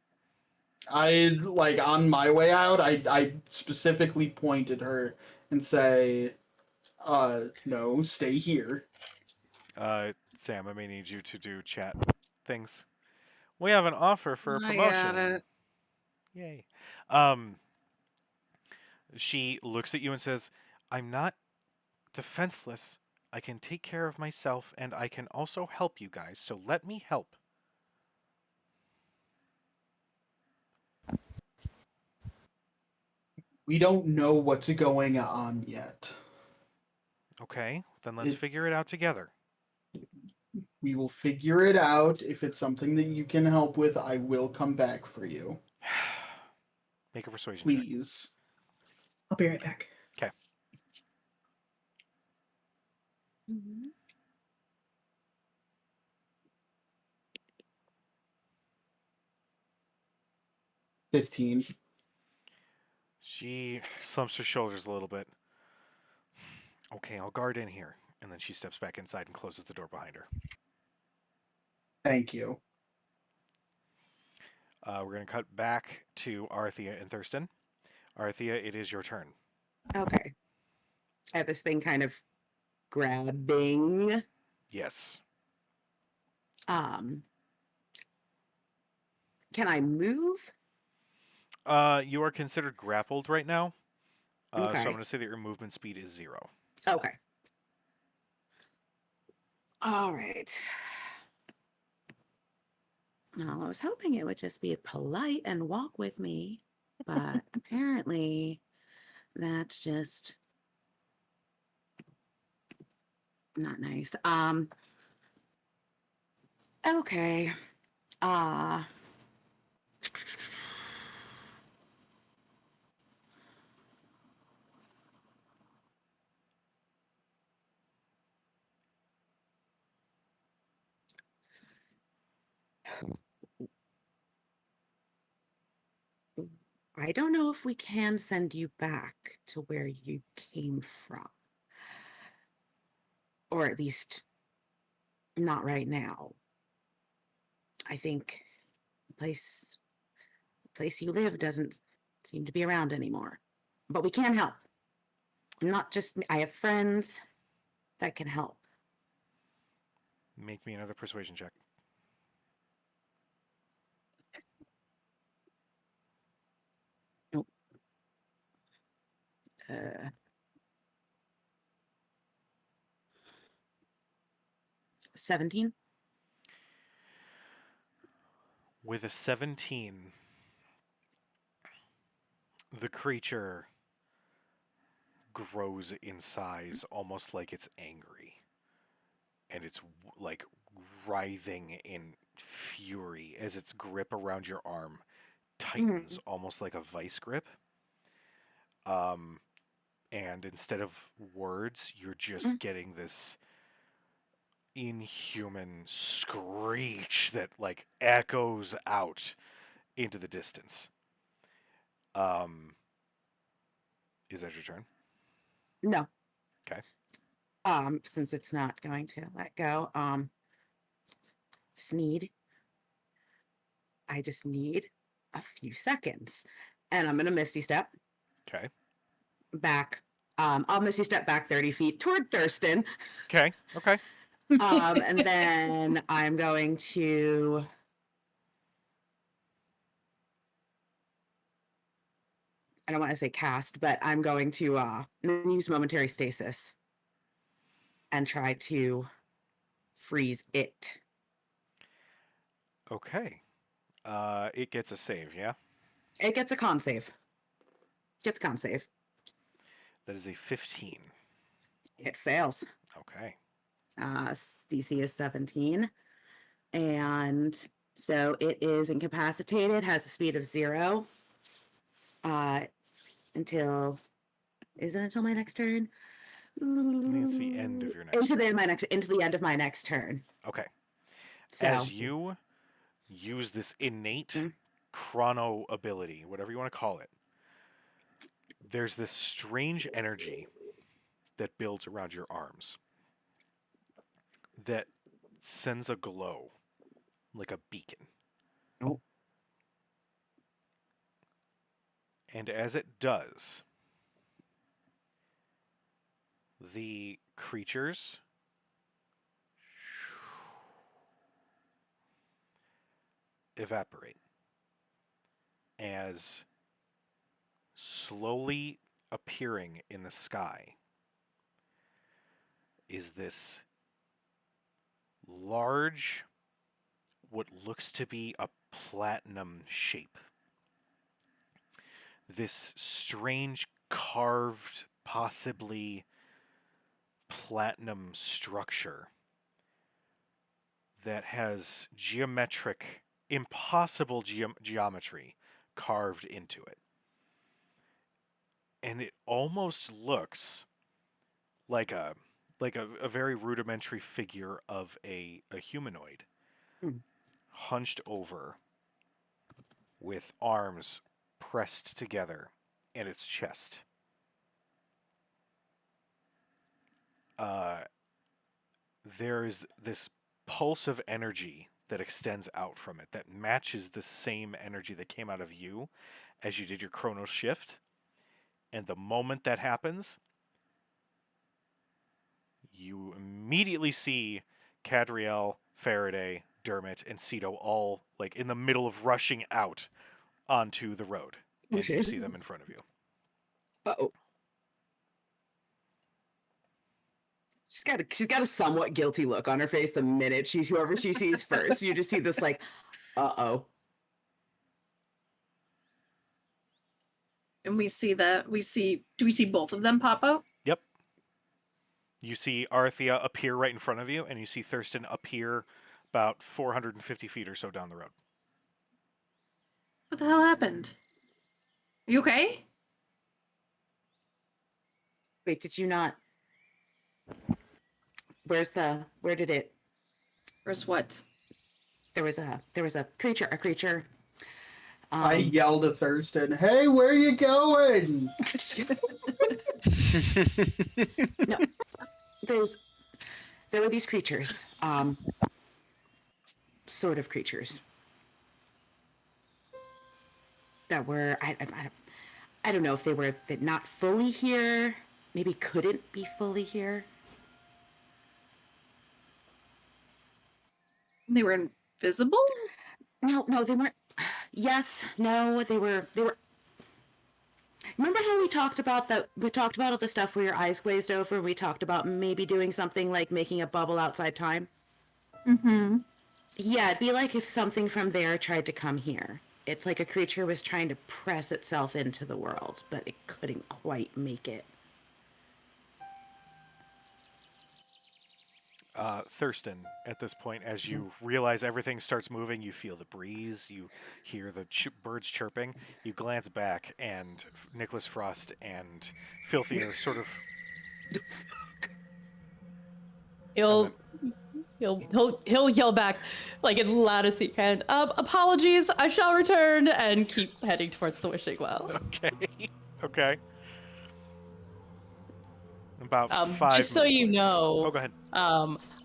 I like on my way out. I specifically point at her and say, "No, stay here." Sam, I may need you to do chat things. We have an offer for a I promotion. got it. Yay. She looks at you and says, I'm not defenseless. I can take care of myself, and I can also help you guys, so let me help. We don't know what's going on yet. Okay, then let's It- figure it out together. We will figure it out. If it's something that you can help with, I will come back for you. Make a persuasion check. Please. I'll be right back. Okay. Mm-hmm. 15. She slumps her shoulders a little bit. Okay, I'll guard in here. And then she steps back inside and closes the door behind her. Thank you. We're going to cut back to Arthea and Thurston. Arthea, it is your turn. Okay. I have this thing kind of grabbing. Yes. Can I move? You are considered grappled right now. So Okay. I'm going to say that your movement speed is 0. Okay. All right. Well, I was hoping it would just be polite and walk with me, but apparently that's just not nice. Okay. Uh I don't know if we can send you back to where you came from. Or at least not right now. I think the place you live doesn't seem to be around anymore. But we can help. Not just me. I have friends that can help. Make me another persuasion check. Nope. 17. With a 17, the creature grows in size almost like it's angry. And it's like writhing in fury as its grip around your arm tightens almost like a vice grip. And instead of words, you're just getting this inhuman screech that like echoes out into the distance. Is that your turn? No. Okay. Since it's not going to let go, I just need a few seconds. And I'm gonna Misty Step Okay. back. I'll Misty Step back 30 feet toward Thurston. Okay. Okay. And then I'm going to I don't want to say cast, but I'm going to use momentary stasis and try to freeze it. Okay. It gets a save, yeah? It gets a con save. Gets con save. That is a 15. It fails. Okay. DC is 17. And so it is incapacitated, has a speed of 0. Until my next turn? It's the end of your next into turn. the end of my next turn. Okay. So As you use this innate chrono ability, whatever you want to call it, there's this strange energy that builds around your arms that sends a glow like a beacon. Oh. And as it does, the creatures evaporate as slowly appearing in the sky is this large, what looks to be a platinum shape. This strange carved, possibly platinum structure that has geometric, impossible geometry carved into it. And it almost looks like a very rudimentary figure of a humanoid, hunched over with arms pressed together in its chest. There's this pulse of energy that extends out from it that matches the same energy that came out of you as you did your Chronos shift. And the moment that happens, you immediately see Cadriel, Faraday, Dermot, and Ceto all like in the middle of rushing out onto the road. And you see them in front of you. Uh-oh. She's got a somewhat guilty look on her face the minute she's whoever she sees first. You just see this like, uh-oh. And do we see both of them pop out? Yep. You see Arthea appear right in front of you, and you see Thurston appear about 450 feet or so down the road. What the hell happened? Are you okay? Wait, did you not? Where did it? Where's what? There was a creature. I yelled at Thurston, "Hey, where you going?" No, there were these creatures, sort of creatures that were I don't know if they were not fully here, maybe couldn't be fully here. They were invisible? No, they weren't. Yes, no, they were. Remember how we talked about that? We talked about all the stuff where your eyes glazed over. We talked about maybe doing something like making a bubble outside time. Mm-hmm. Yeah, it'd be like if something from there tried to come here. It's like a creature was trying to press itself into the world, but it couldn't quite make it. Thurston, at this point, as you realize everything starts moving, you feel the breeze, you hear the birds chirping, you glance back, and Nicholas Frost and Filthy are sort of... He'll yell back like as loud as he can. Apologies, I shall return, and keep heading towards the wishing well. Okay. About 5 just so minutes you later. know, Oh, go ahead.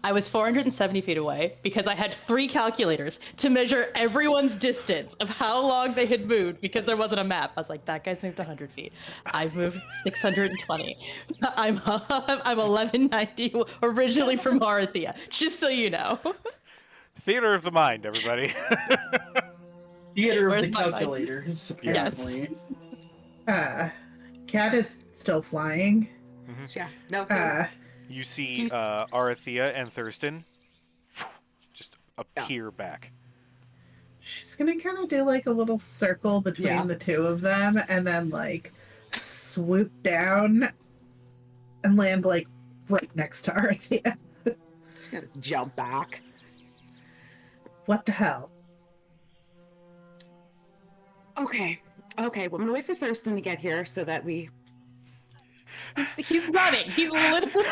I was 470 feet away because I had 3 calculators to measure everyone's distance of how long they had moved because there wasn't a map. I was like, that guy's moved 100 feet. I've moved 620. I'm 1190 originally from Arthea, just so you know. Theater of the mind, everybody. Theater Where's of the my mind? calculators, Yes. apparently. Cat is still flying. Yeah, no. You see Arthea and Thurston just appear back. She's gonna kind of do like a little circle between the two of them and then like swoop down and land like right next to Arthea. She's gonna jump back. What the hell? Okay, well, I'm gonna wait for Thurston to get here so that we... He's running. He's literally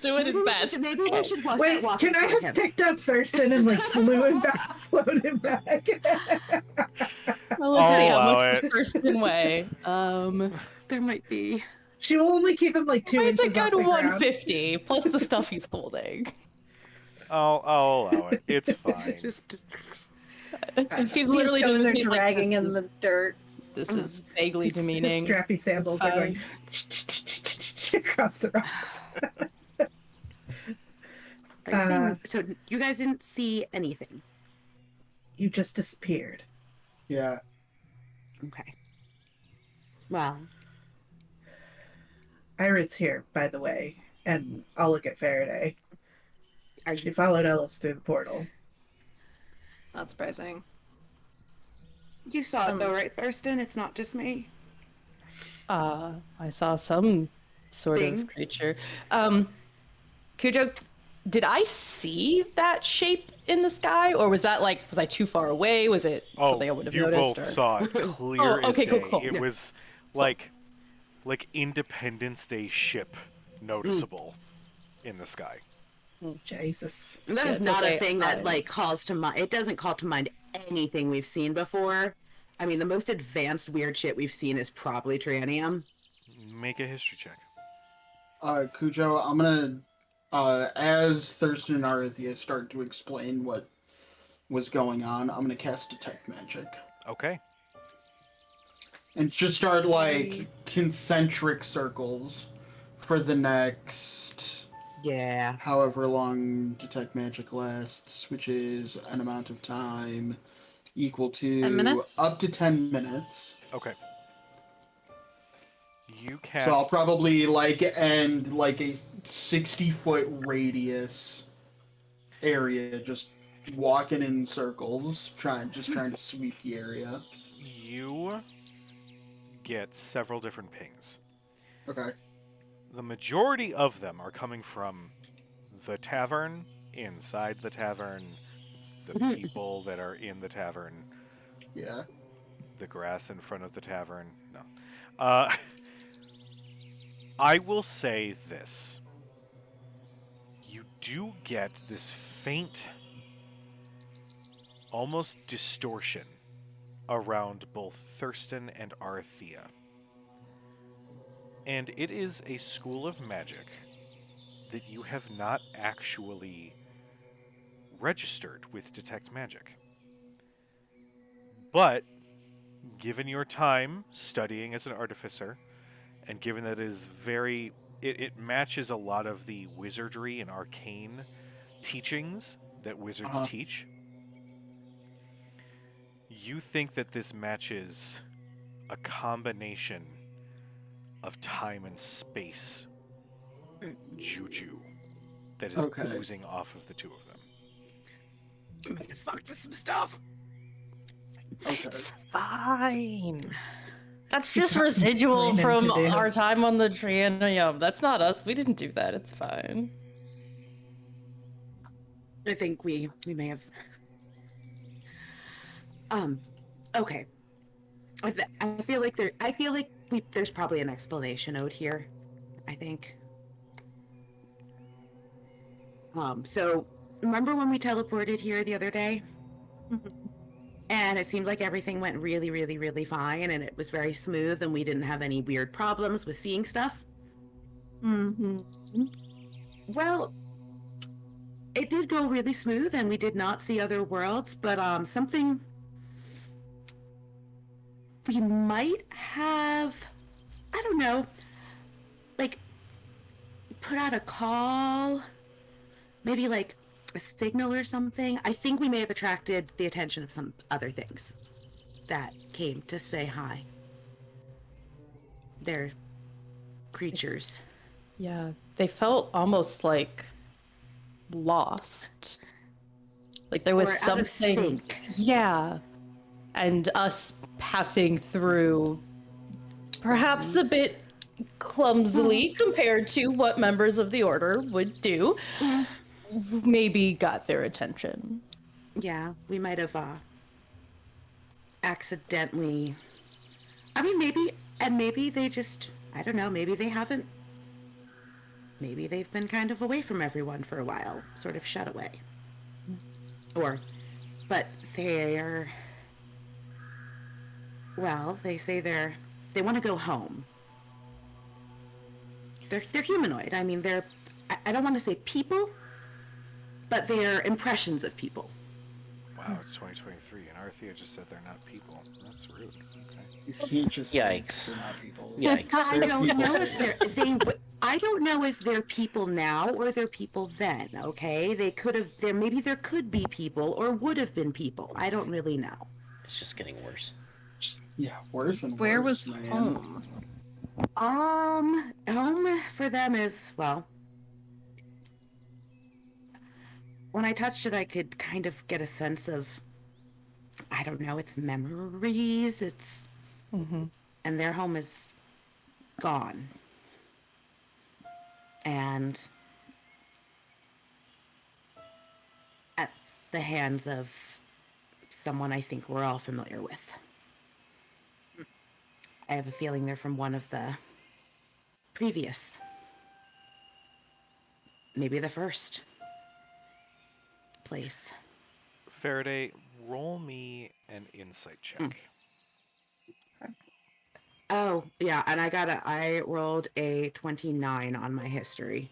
doing his best. Maybe we should walk Can I have picked up Thurston and like flown him back? Well, let's see how allow much it. this Thurston weigh. There might be... She will only keep him like 2 It's inches a off good the ground. 150 plus the stuff he's holding. I'll allow it. It's fine. Just... He's These literally toes doing are things like, dragging this in is- the dirt. This is vaguely His demeaning. strappy sandals are going across the rocks. Are you saying, so you guys didn't see anything? You just disappeared. Yeah. Okay. Well, Irid's here, by the way. and I'll look at Faraday. She followed Ellis through the portal. Not surprising. You saw it though, right, Thurston? It's not just me. I saw some sort Thing. of creature. Cujo, did I see that shape in the sky, or was that like, was I too far away? Was it something I would have you noticed? both or- saw it clear Oh, okay, as cool, day. cool. It Yeah. was like Independence Day ship noticeable in the sky. Jesus. That is it's not okay, a thing that I- like calls to mind. It doesn't call to mind anything we've seen before. I mean, the most advanced weird shit we've seen is probably Trianium. Make a history check. Cujo, I'm gonna, as Thurston and Arithia start to explain what was going on, I'm gonna cast Detect Magic. Okay. And just start, like, concentric circles for the next Yeah. however long Detect Magic lasts, which is an amount of time equal to 10 minutes? up to 10 minutes. Okay. You cast. So I'll probably like end like a 60-foot radius area, just walking in circles, trying to sweep the area. You get several different pings. Okay. The majority of them are coming from the tavern, inside the tavern, the people that are in the tavern, Yeah. the grass in front of the tavern. No. I will say this. You do get this faint, almost distortion around both Thurston and Arithia. And it is a school of magic that you have not actually registered with Detect Magic. But, given your time studying as an artificer, and given that it matches a lot of the wizardry and arcane teachings that wizards teach, you think that this matches a combination of time and space juju that is Okay. oozing off of the two of them. I'm gonna fuck with some stuff. Okay. It's fine. That's You just got some residual explaining from to do. our time on the Trianium. That's not us. We didn't do that. It's fine. I think we may have. Okay. I feel like there's probably an explanation out here. I think. So remember when we teleported here the other day? And it seemed like everything went really, really, really fine, and it was very smooth, and we didn't have any weird problems with seeing stuff. Mm-hmm. Well, it did go really smooth, and we did not see other worlds, but something we might have, I don't know, like put out a call, maybe like a signal or something. I think we may have attracted the attention of some other things that came to say hi. They're creatures. Yeah, they felt almost like lost. Like there was Or out of something. sync. Yeah. And us passing through perhaps a bit clumsily compared to what members of the Order would do, maybe got their attention. Yeah, we might have accidentally. I mean, maybe they just, I don't know, maybe they haven't. Maybe they've been kind of away from everyone for a while, sort of shut away. But they're, well, they say they want to go home. They're humanoid. I mean, I don't want to say people, but they're impressions of people. Wow, it's 2023, and Arthea just said they're not people. That's rude. Okay. You can't just say Yikes. they're not people. Yikes. I They're don't people. know if I don't know if they're people now or they're people then. Okay, they could have. Maybe there could be people or would have been people. I don't really know. It's just getting worse. Yeah, worse and Where worse, was man. home? Home for them is, well, when I touched it, I could kind of get a sense of, I don't know, its memories. And their home is gone. And at the hands of someone I think we're all familiar with. I have a feeling they're from one of the previous, maybe the first place. Faraday, roll me an insight check. Oh, yeah, and I rolled a 29 on my history.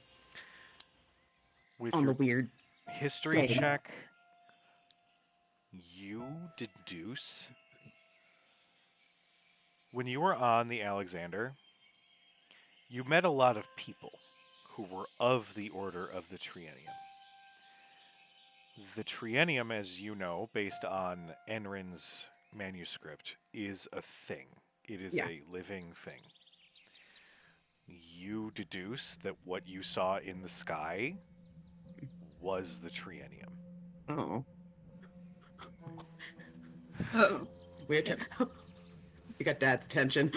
With On your the weird history thing. check, you deduce when you were on the Alexander, you met a lot of people who were of the Order of the Triennium. The Triennium, as you know, based on Enrin's manuscript, is a thing. It is Yeah. a living thing. You deduce that what you saw in the sky was the Triennium. Oh. Oh. Weird. You got Dad's attention.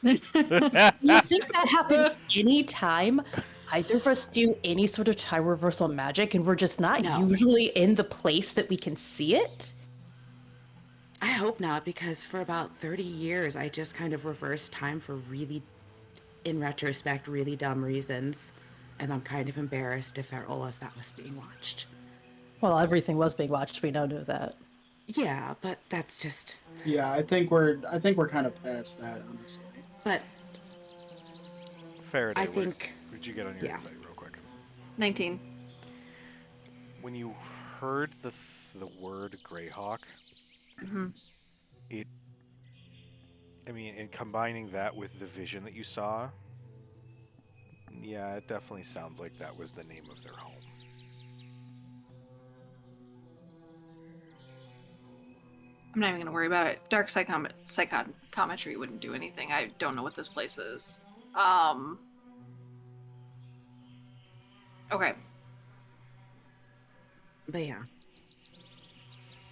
Do you think that happens anytime either of us do any sort of time reversal magic and we're just not No. usually in the place that we can see it? I hope not, because for about 30 years, I just kind of reversed time for really, in retrospect, really dumb reasons. And I'm kind of embarrassed if that was being watched. Well, everything was being watched. We now know that. Yeah, but that's just. Yeah, I think we're kind of past that, honestly. But Faraday, I what think. did you get on your Yeah. insight, real quick? 19. When you heard the word Greyhawk, it, I mean, in combining that with the vision that you saw, yeah, it definitely sounds like that was the name of their home. I'm not even going to worry about it. Dark psychometry wouldn't do anything. I don't know what this place is. Okay. But yeah.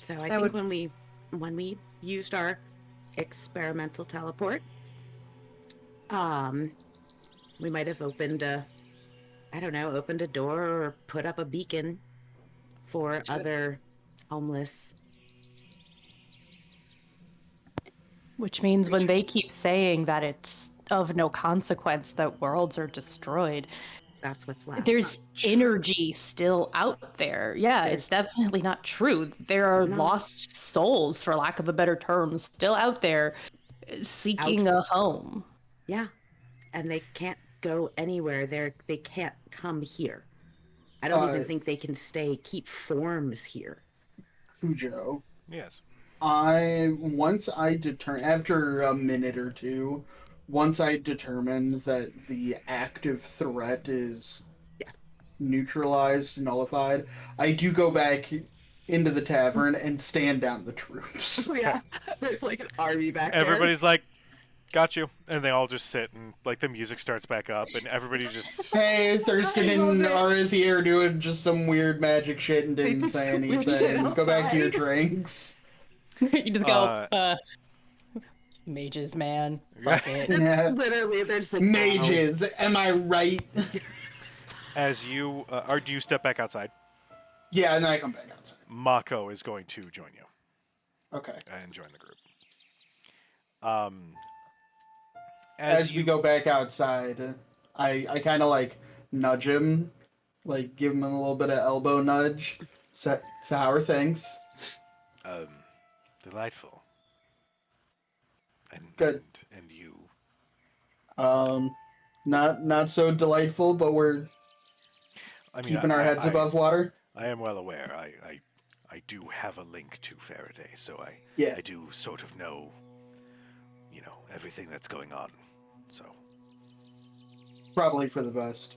So I That think would- when we used our experimental teleport, we might have opened a door or put up a beacon for other homeless. Which means when they keep saying that it's of no consequence that worlds are destroyed, That's what's left. there's energy still out there. Yeah, it's definitely not true. There are No. lost souls, for lack of a better term, still out there seeking a home. Yeah, and they can't go anywhere. They can't come here. I don't even think they can keep forms here. Cujo. Yes. After a minute or two, once I determine that the active threat is neutralized, nullified, I do go back into the tavern and stand down the troops. Oh yeah, there's like an army back there. Everybody's like, got you. And they all just sit and like the music starts back up and everybody just Hey, Thurston and Arithia are doing just some weird magic shit and didn't just say weird shit anything. Go back to your outside. drinks. You just go, mages, man. Fuck it. Yeah. Literally, they're just like Mages, am I right? as you or do you step back outside? Yeah, and then I come back outside. Mako is going to join you Okay. and join the group. As we go back outside, I kind of like nudge him, like give him a little bit of elbow nudge. So how are things? Delightful. And Good. And you. Not so delightful, but we're keeping our heads above water. I am well aware. I do have a link to Faraday, so I do sort of know, everything that's going on. So Probably for the best.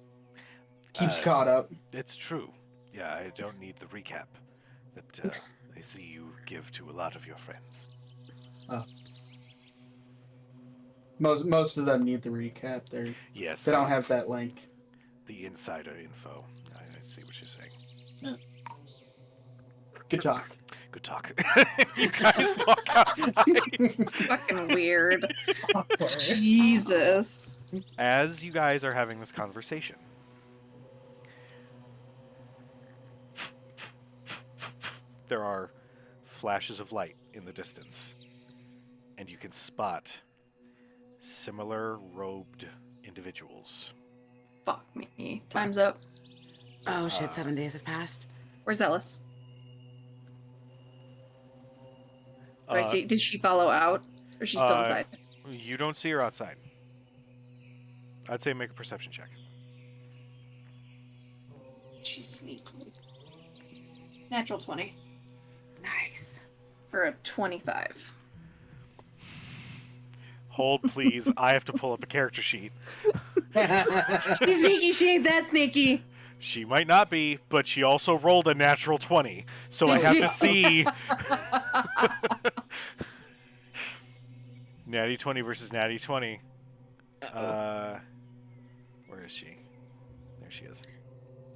Keeps caught up. it's true. Yeah, I don't need the recap that I see you give to a lot of your friends. Most of them need the recap. Yes. They don't have that link. the insider info. I see what you're saying. Yeah. Good talk. Good talk. You guys walk outside. Fucking weird. Awkward. Jesus. As you guys are having this conversation, there are flashes of light in the distance, and you can spot similar robed individuals. Fuck me. Time's up. Oh shit, 7 days have passed. Where's Ellis? Do I Uh, see? Did she follow out, or she's still inside? You don't see her outside. I'd say make a perception check. She's sneaky. Natural 20 Nice. for a 25. Hold, please. I have to pull up a character sheet. She's sneaky. She ain't that sneaky. She might not be, but she also rolled a natural 20. So I Did have she? to see. Natty 20 versus Natty 20. Where is she? There she is.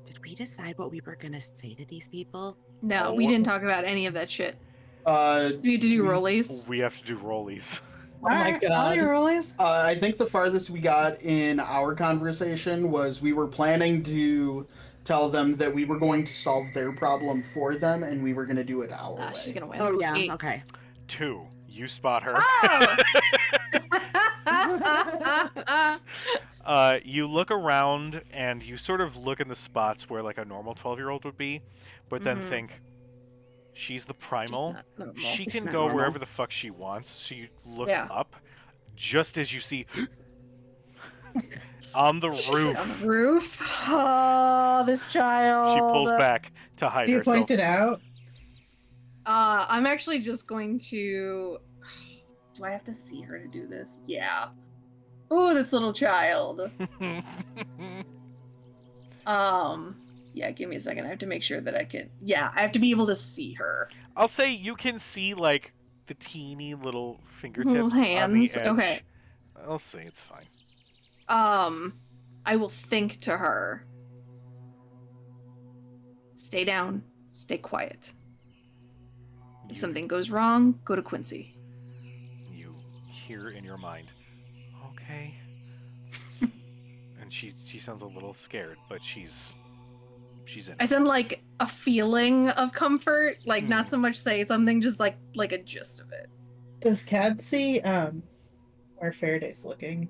Did we decide what we were gonna say to these people? No, Oh, we what- didn't talk about any of that shit. Uh, We had to do rollies. We have to do rollies. Oh my god. rollies. I think the farthest we got in our conversation was we were planning to tell them that we were going to solve their problem for them, and we were going to do it our way. She's gonna win. Oh yeah. Eight. Okay. 2. You spot her. Oh! You look around and you sort of look in the spots where like a normal 12-year-old would be, but then Mhm. think, she's the primal. Not normal. She She's can not go normal. wherever the fuck she wants. So you look Yeah. up, just as you see on the roof. On the roof. Oh, this child. She pulls back to hide You herself. pointed out. I'm actually just going to. Do I have to see her to do this? Yeah. Ooh, this little child. Yeah, give me a second. I have to make sure that I can. Yeah, I have to be able to see her. I'll say you can see like the teeny little fingertips Little on the hands, edge. okay. I'll say it's fine. I will think to her. Stay down. Stay quiet. If You- something goes wrong, go to Quincy. You hear in your mind, okay. And she sounds a little scared, but she's in. I send like a feeling of comfort, like not Hmm. so much say something, just like a gist of it. Does Cad see where Faraday's looking?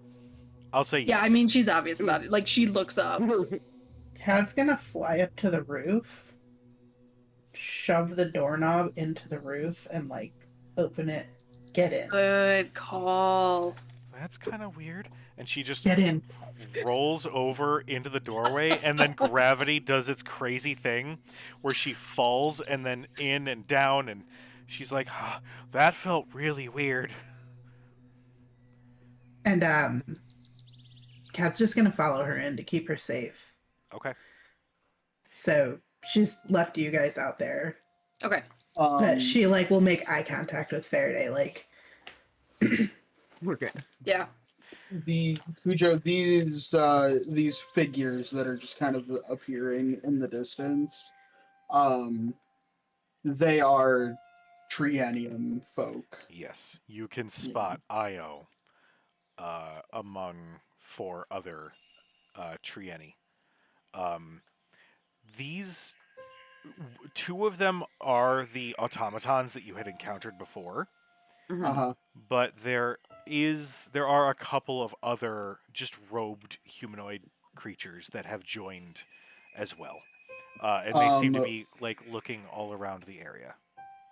I'll say Yeah, yes. I mean she's obvious about it. Like she looks up. Cad's gonna fly up to the roof, shove the doorknob into the roof, and like open it. Get in. Good call. That's kind of weird. And she just Get in. rolls over into the doorway, and then gravity does its crazy thing where she falls and then in and down, and she's like, "Ah, that felt really weird." And Cad's just gonna follow her in to keep her safe. Okay. So she's left you guys out there, Okay. but she like will make eye contact with Faraday. Like, We're good. Yeah. the Fujo, these figures that are just kind of appearing in the distance, they are Triennium folk. Yes, you can spot Io among 4 other Trieni. These 2 of them are the automatons that you had encountered before, Mhm. Uh-huh. but there are a couple of other just robed humanoid creatures that have joined as well, and they seem to be like looking all around the area.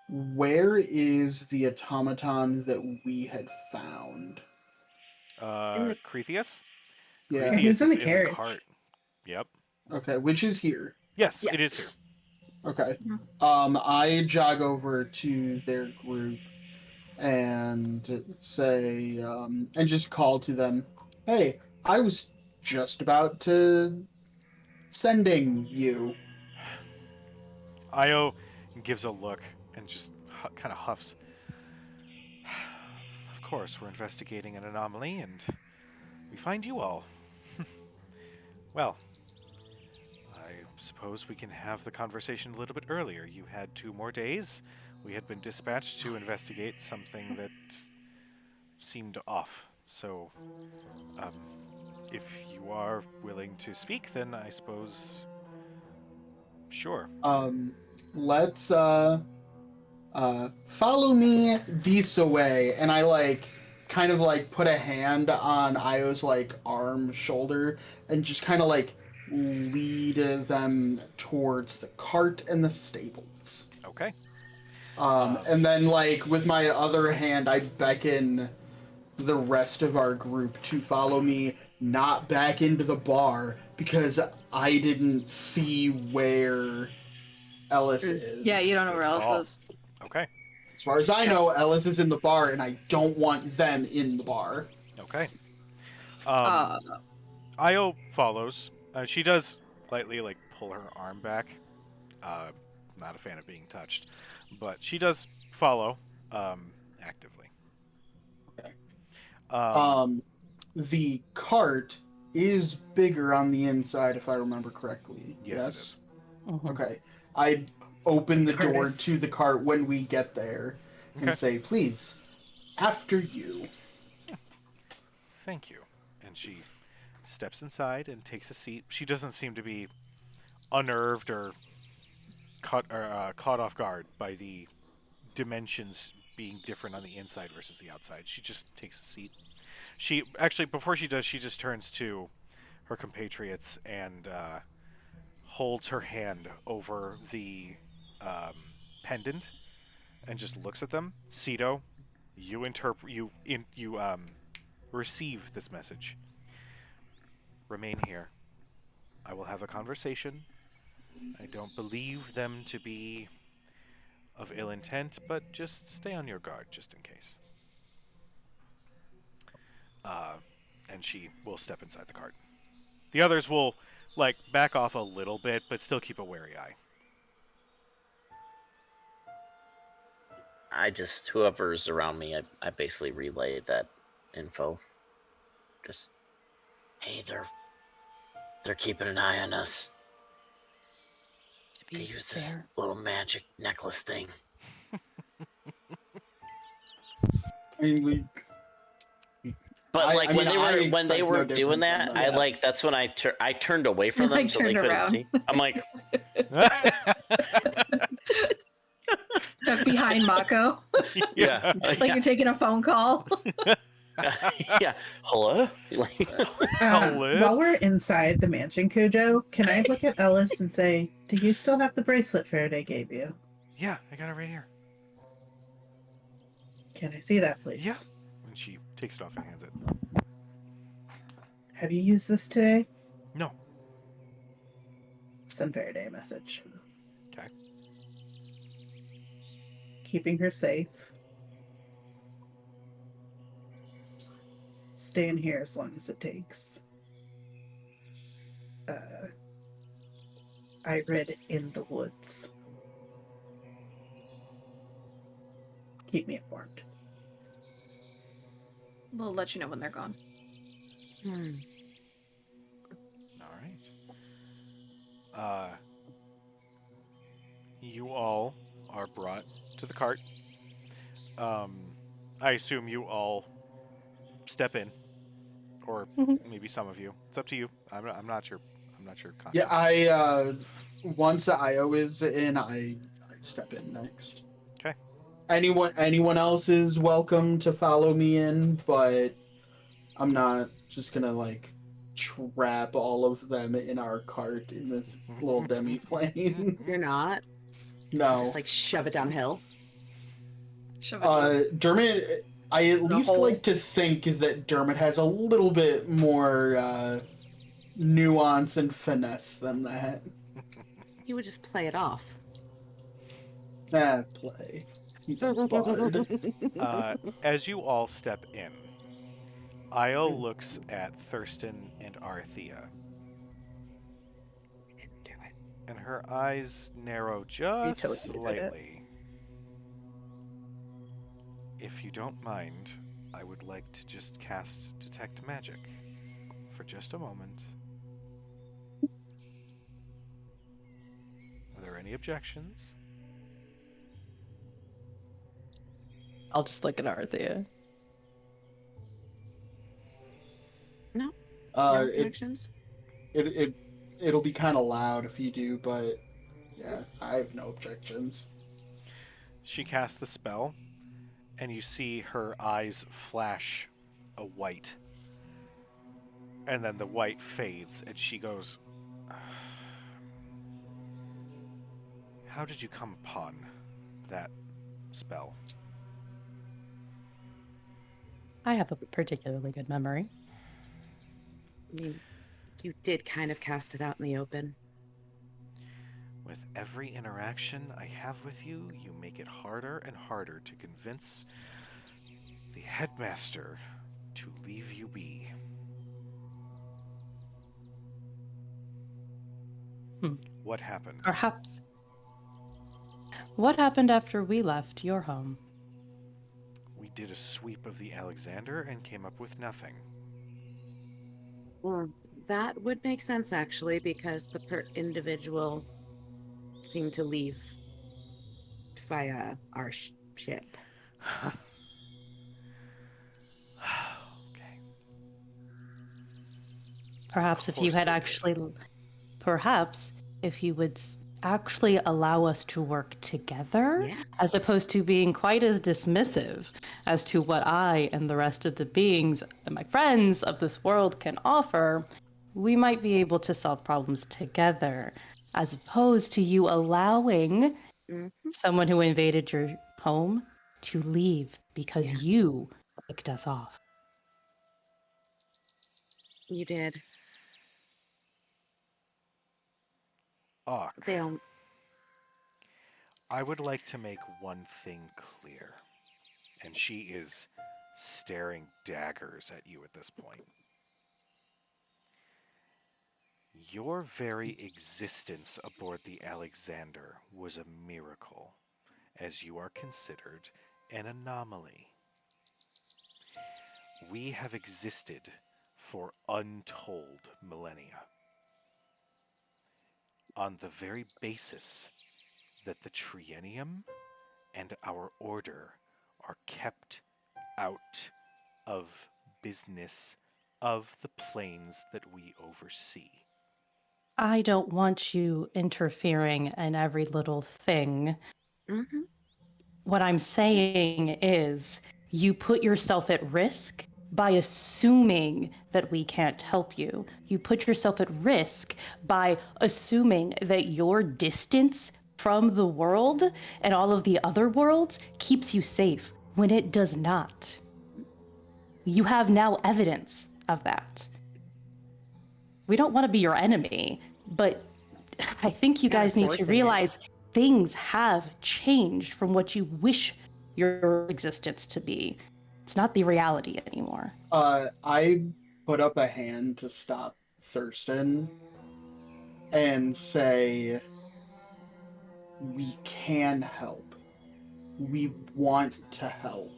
Where is the automaton that we had found? Cretheus? Yeah. Cretheus He's in is the carriage. cart. Yep. Okay, which is here. Yes, Yeah. it is here. Okay. Mhm. I jog over to their group and say, and just call to them, hey, I was just about to sending you. Io gives a look and just kind of huffs. Of course, we're investigating an anomaly, and we find you all. Well, I suppose we can have the conversation a little bit earlier. You had 2 more days. We had been dispatched to investigate something that seemed off. So, if you are willing to speak, then I suppose... Sure. Let's follow me this way, and I like kind of like put a hand on Io's like arm, shoulder, and just kind of like lead them towards the cart and the stables. Okay. And then like with my other hand, I beckon the rest of our group to follow me, not back into the bar, because I didn't see where Ellis is. Yeah, you don't know where Oh. Ellis is. Okay. As far as I know, Ellis is in the bar, and I don't want them in the bar. Okay. Uh, Io follows. She does lightly like pull her arm back. Not a fan of being touched, but she does follow actively. Okay. The cart is bigger on the inside, if I remember correctly. Yes, it is. Okay. I open the door Curtis. to the cart when we get there and Okay. say, please, after you. Thank you. And she steps inside and takes a seat. She doesn't seem to be unnerved or caught off guard by the dimensions being different on the inside versus the outside. She just takes a seat. She actually, before she does, she just turns to her compatriots and holds her hand over the pendant and just looks at them. Cedo, you receive this message. Remain here. I will have a conversation. I don't believe them to be of ill intent, but just stay on your guard just in case. And she will step inside the cart. The others will like back off a little bit, but still keep a wary eye. Whoever's around me, I basically relay that info. Just, hey, they're keeping an eye on us. To They be use this fair, little magic necklace thing. I mean, But I like mean, when I they expect were no doing different that, from I them. like that's when I turned away from them Like, so they turned couldn't around. see. I'm like, duck behind Mako. yeah, Like you're taking a phone call. yeah. Hello? Like, Hello? While we're inside the mansion, Kujo, can I look at Ellis and say, do you still have the bracelet Faraday gave you? Yeah, I got it right here. Can I see that, please? Yeah. And she takes it off and hands it. Have you used this today? No. Send Faraday a message. Okay. Keeping her safe. Stay in here as long as it takes. I read in the woods. Keep me informed. We'll let you know when they're gone. All right. You all are brought to the cart. I assume you all step in, or maybe some of you. It's up to you. I'm not sure. I'm not sure. yeah, Conscience. once Io is in, I step in next. Okay. Anyone else is welcome to follow me in, but I'm not just gonna like trap all of them in our cart in this little demi plane. You're not. No. Just like shove it downhill. Shove it. Dermot, I at least hole. like to think that Dermot has a little bit more nuance and finesse than that. He would just play it off. Play. He's a bard. As you all step in, Io looks at Thurston and Arthea, Do it. and her eyes narrow just totally did it. slightly. If you don't mind, I would like to just cast Detect Magic for just a moment. any objections? I'll just look at Arthea. No It, objections. it'll be kind of loud if you do, but yeah, I have no objections. She casts the spell, and you see her eyes flash a white. And then the white fades, and she goes, "How did you come upon that spell?" I have a particularly good memory. I mean, you did kind of cast it out in the open. With every interaction I have with you, you make it harder and harder to convince the headmaster to leave you be. What happened? Perhaps. What happened after we left your home? We did a sweep of the Alexander and came up with nothing. Well, that would make sense actually, because the individual seemed to leave via our ship. Okay. Perhaps if you course had they did. actually, perhaps if you would actually allow us to work together, Yeah. as opposed to being quite as dismissive as to what I and the rest of the beings and my friends of this world can offer, we might be able to solve problems together, as opposed to you allowing someone who invaded your home to leave because Yeah. you kicked us off. You did. Auk, They don't. I would like to make one thing clear. And she is staring daggers at you at this point. Your very existence aboard the Alexander was a miracle, as you are considered an anomaly. We have existed for untold millennia, on the very basis that the Triennium and our order are kept out of business of the planes that we oversee. I don't want you interfering in every little thing. Mm-hmm. What I'm saying is, you put yourself at risk by assuming that we can't help you. You put yourself at risk by assuming that your distance from the world and all of the other worlds keeps you safe when it does not. You have now evidence of that. We don't want to be your enemy, but I think you Kinda guys need to forcing it. realize things have changed from what you wish your existence to be. It's not the reality anymore. I put up a hand to stop Thurston and say, we can help. We want to help.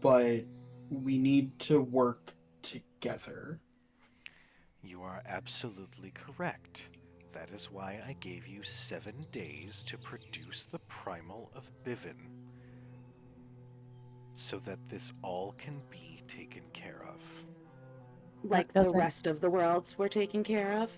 But we need to work together. You are absolutely correct. That is why I gave you 7 days to produce the primal of Bivin, so that this all can be taken care of. Like That the doesn't- rest of the worlds we're taking care of.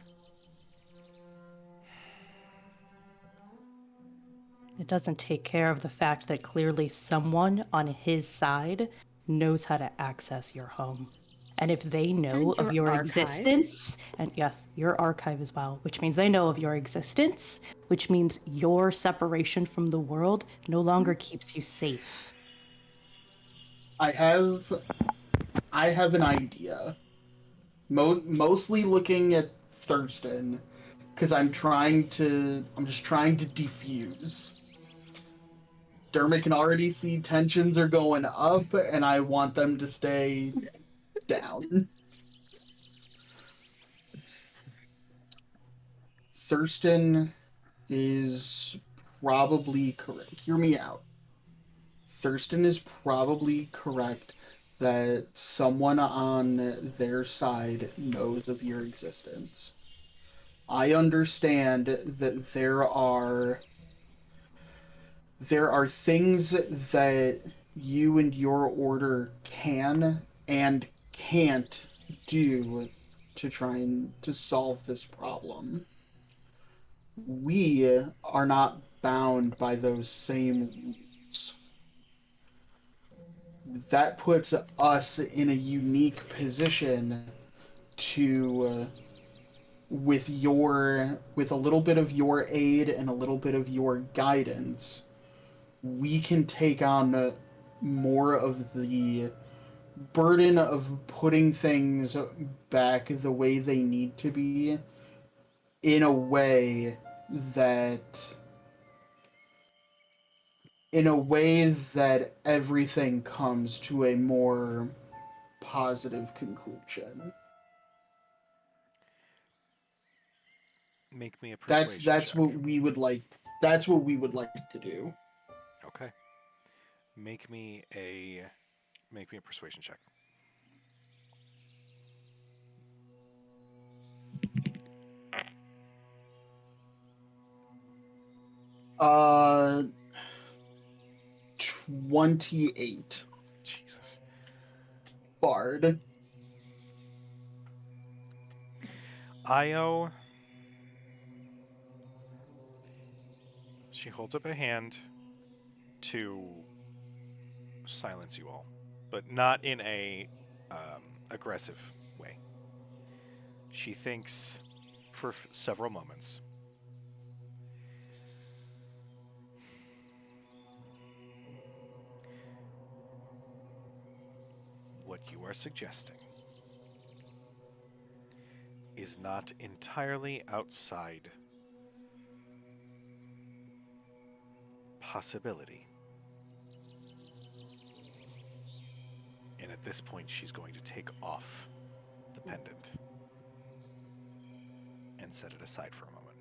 It doesn't take care of the fact that clearly someone on his side knows how to access your home. And if they know And of your your archive. existence, and yes, your archive as well, which means they know of your existence, which means your separation from the world no longer keeps you safe. I have an idea. Mostly looking at Thurston, because I'm just trying to defuse. Dermot can already see tensions are going up, and I want them to stay down. Thurston is probably correct. Hear me out. Thurston is probably correct that someone on their side knows of your existence. I understand that there are things that you and your order can and can't do to try and to solve this problem. We are not bound by those same rules. That puts us in a unique position to with a little bit of your aid and a little bit of your guidance, we can take on more of the burden of putting things back the way they need to be in a way that everything comes to a more positive conclusion. Make me a persuasion check. That's what we would like to do. Okay. Make me a persuasion check. Uh, 28. Jesus. Bard. Io. She holds up a hand to silence you all, but not in a aggressive way. She thinks for several moments. What you are suggesting is not entirely outside possibility. And at this point, she's going to take off the pendant and set it aside for a moment.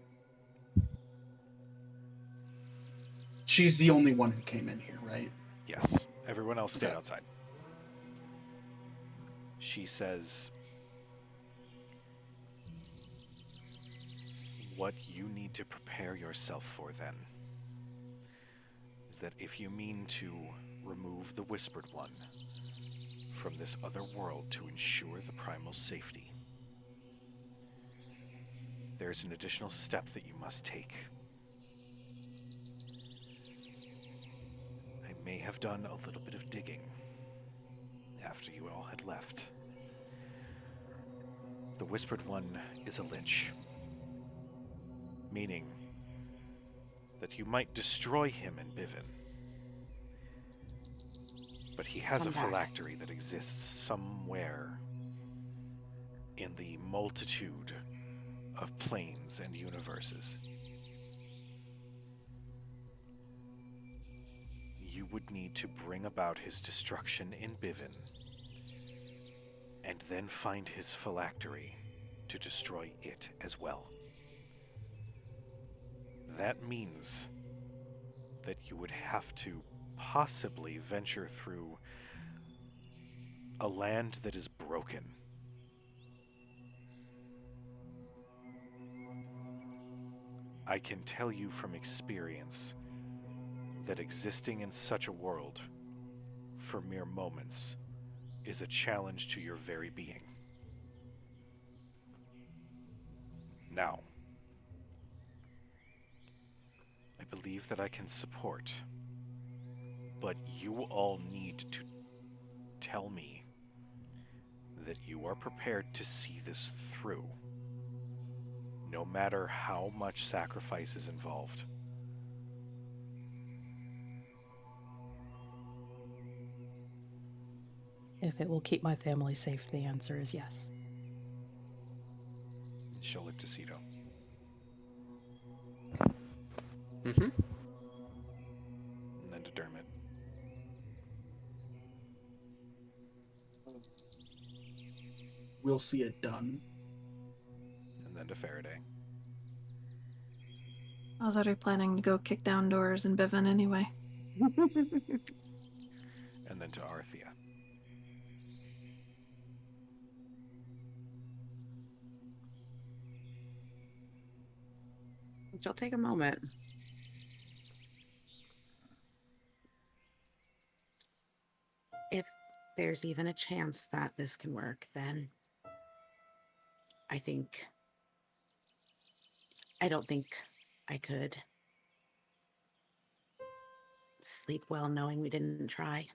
She's the only one who came in here, right? Yes, everyone else stayed Okay. outside. She says, what you need to prepare yourself for then is that if you mean to remove the Whispered One from this other world to ensure the primal safety, there's an additional step that you must take. I may have done a little bit of digging after you all had left. The Whispered One is a lich, meaning that you might destroy him in Bivin. But he has a phylactery that exists somewhere in the multitude of planes and universes. You would need to bring about his destruction in Bivin, and then find his phylactery to destroy it as well. That means that you would have to possibly venture through a land that is broken. I can tell you from experience that existing in such a world for mere moments is a challenge to your very being. Now, I believe that I can support, but you all need to tell me that you are prepared to see this through, no matter how much sacrifice is involved. If it will keep my family safe, the answer is yes. She'll look to Cito. Mm-hmm. And then to Dermot. We'll see it done. And then to Faraday. I was already planning to go kick down doors in Bivin anyway. And then to Arthea. She'll take a moment. If there's even a chance that this can work, then I don't think I could sleep well knowing we didn't try.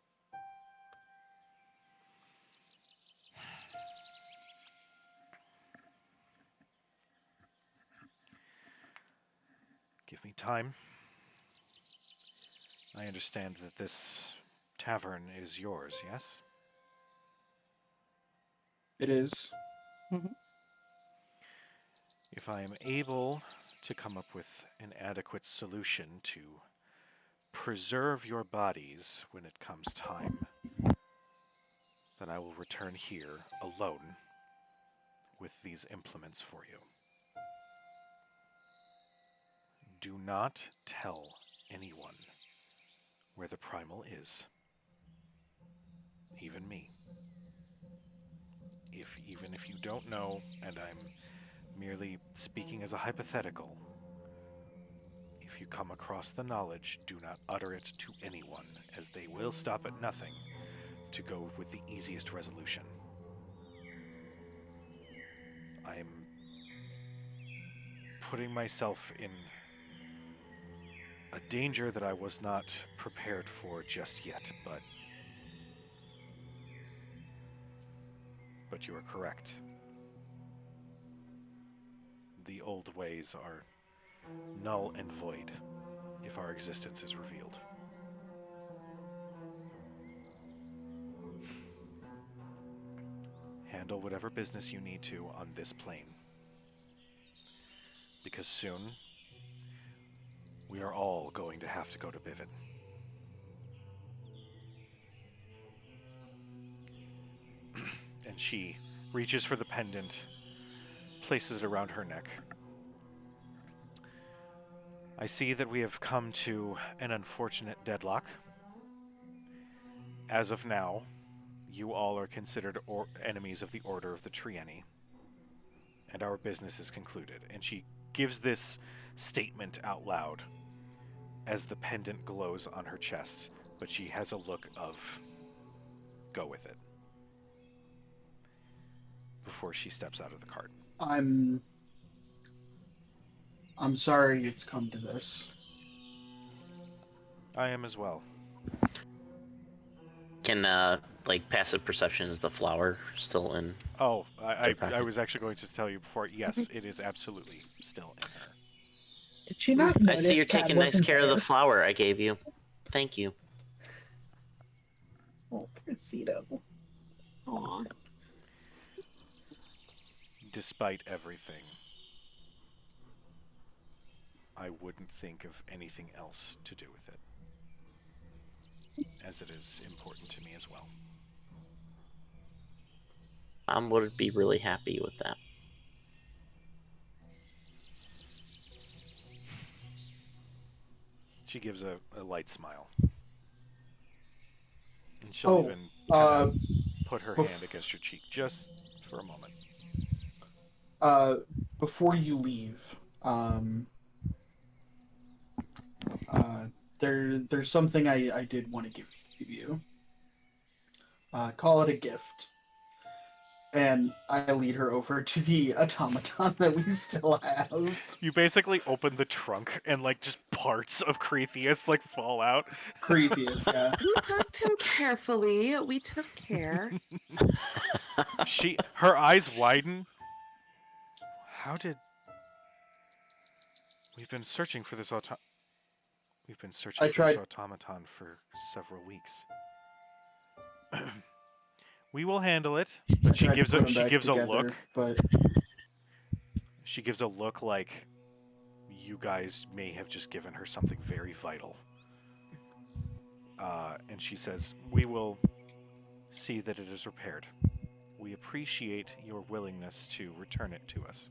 Give me time. I understand that this tavern is yours, yes? It is. If I am able to come up with an adequate solution to preserve your bodies when it comes time, then I will return here alone with these implements for you. Do not tell anyone where the primal is. Even me. Even if you don't know, and I'm merely speaking as a hypothetical, if you come across the knowledge, do not utter it to anyone, as they will stop at nothing to go with the easiest resolution. I'm putting myself in a danger that I was not prepared for just yet, but you are correct. The old ways are null and void if our existence is revealed. Handle whatever business you need to on this plane, because soon we are all going to have to go to Bivin. And she reaches for the pendant, places it around her neck. I see that we have come to an unfortunate deadlock. As of now, you all are considered enemies of the Order of the Trieni, and our business is concluded. And she gives this statement out loud as the pendant glows on her chest, but she has a look of go with it before she steps out of the cart. I'm sorry it's come to this. I am as well. Can like passive perception, is the flower still in? Oh, I pocket? was actually going to tell you before. Yes, it is absolutely still in her. Did she not I notice see you're that taking nice wasn't care of the there? flower I gave you. Thank you. Oh, Precido. Aw. Despite everything, I wouldn't think of anything else to do with it, as it is important to me as well. Would be really happy with that. She gives a light smile. And she'll even put her hand against your cheek just for a moment. Before you leave, there's something I did want to give you. Call it a gift. And I lead her over to the automaton that we still have. You basically open the trunk and like just parts of Cretheus like fall out. Cretheus, yeah. We packed him carefully. We took care. Her eyes widen. We've been searching for this this automaton for several weeks. We will handle it. She gives a look. But she gives a look like you guys may have just given her something very vital. And she says, "We will see that it is repaired. We appreciate your willingness to return it to us.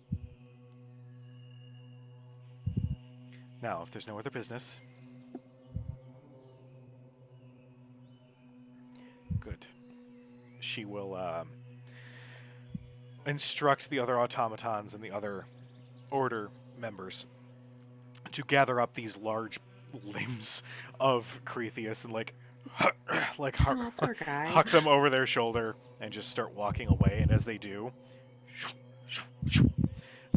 Now, if there's no other business..." Good. She will instruct the other automatons and the other Order members to gather up these large limbs of Cretheus and like Oh, poor guy. huck them over their shoulder and just start walking away. And as they do,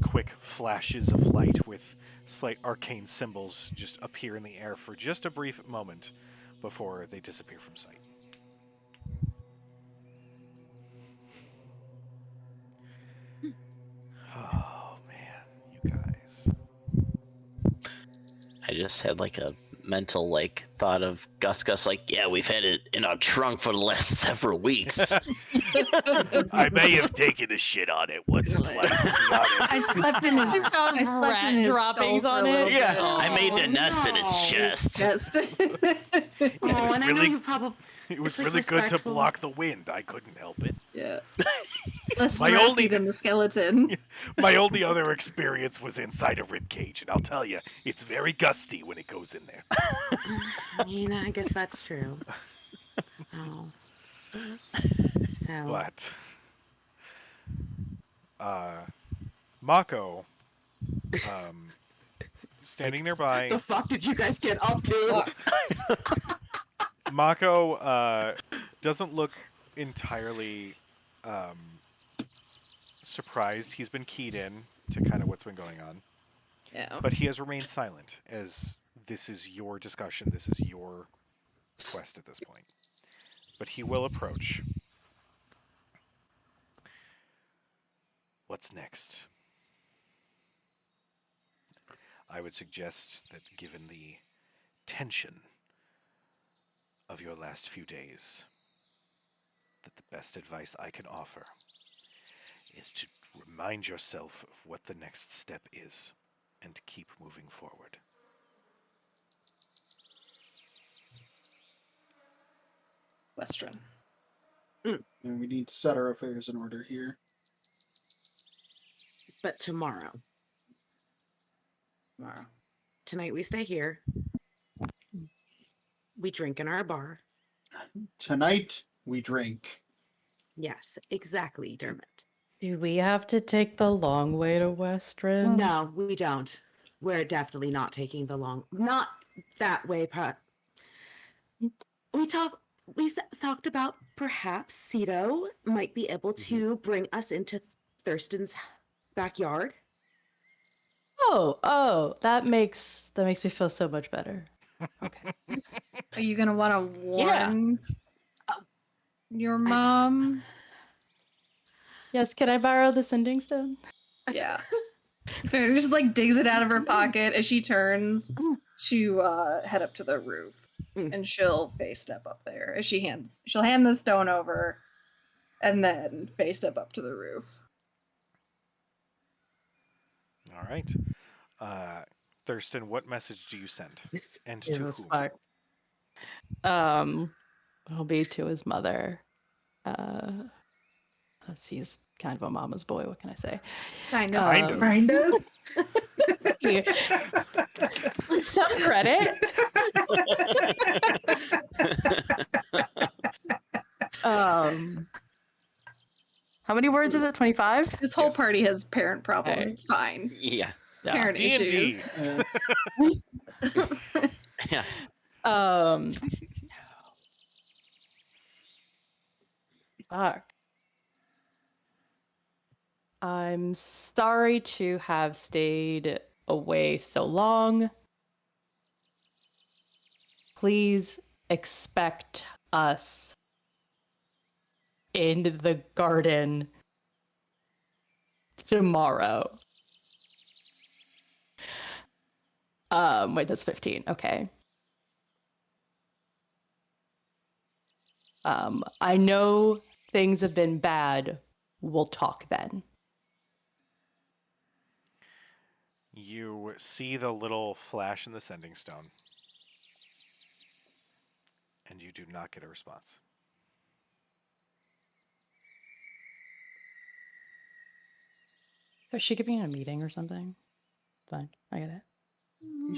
quick flashes of light with slight arcane symbols just appear in the air for just a brief moment before they disappear from sight. Oh man, you guys. I just had like a mental like thought of Gus like, yeah, we've had it in our trunk for the last several weeks. I may have taken a shit on it once or twice, to be honest. I slept in his. I slept rat in his droppings skull for on a little it. Yeah, bit. I made the Oh, nest in its no. chest. Just. Oh, and I know really- you probably. It was It's, like, really good to respectful. block the wind. I couldn't help it. Yeah. Less My ratty only- than the skeleton. My only other experience was inside a ribcage, and I'll tell you, it's very gusty when it goes in there. I mean, I guess that's true. Oh. So. But Mako, standing nearby, The fuck did you guys get up to? Mako doesn't look entirely surprised. He's been keyed in to kind of what's been going on, Yeah. but he has remained silent as this is your discussion. This is your quest at this point. But he will approach. What's next? I would suggest that given the tension of your last few days, that the best advice I can offer is to remind yourself of what the next step is and to keep moving forward. Westron. And we need to set our affairs in order here. But tomorrow. Tonight we stay here. We drink in our bar. Tonight, we drink. Yes, exactly, Dermot. Do we have to take the long way to Westron? No, we don't. We're definitely not taking the long. Not that way. We talked about perhaps Cito might be able to bring us into Thurston's backyard. Oh, that makes me feel so much better. Okay. Are you gonna want to Yeah. warn your just- mom? Yes, can I borrow the sending stone? Yeah. She just like digs it out of her pocket as she turns to head up to the roof, Mm. and she'll face step up there as she'll hand the stone over, and then face step up to the roof. All right. Thurston, what message do you send? And to Jesus whom? fuck. It'll be to his mother. He's kind of a mama's boy. What can I say? I know. Kind of. Kind of. Some credit. How many words is it? 25? This whole Yes. party has parent problems. Okay. It's fine. Yeah. Parent D&D. issues. Yeah. Fuck. I'm sorry to have stayed away so long. Please expect us in the garden tomorrow. Wait, that's 15. Okay. I know things have been bad. We'll talk then. You see the little flash in the sending stone. And you do not get a response. Is she could be in a meeting or something. Fine, I get it.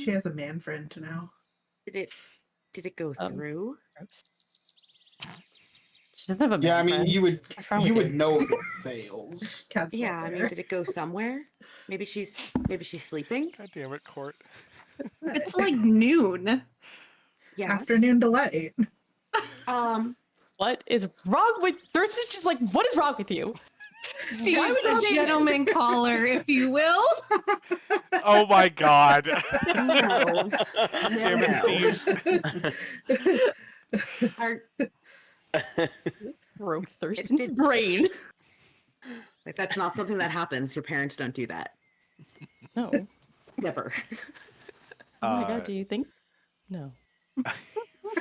She has a man friend now. Did it go through? Gross. She doesn't have a Yeah, I man mean, friend. you would What's wrong with you? know if it fails. Cat's Yeah, not I mean, there. did it go somewhere? Maybe she's sleeping. God damn it, Court. It's like noon. Yes. Afternoon delight. What is wrong with Thirst is just like, what is wrong with you? Steve's would you a say that? gentleman caller, if you will. Oh my god. No. Damn it, Steve's. Our- Broke Thurston's brain. like, that's not something that happens. Your parents don't do that. No. Never. Oh my Uh, god, do you think? No.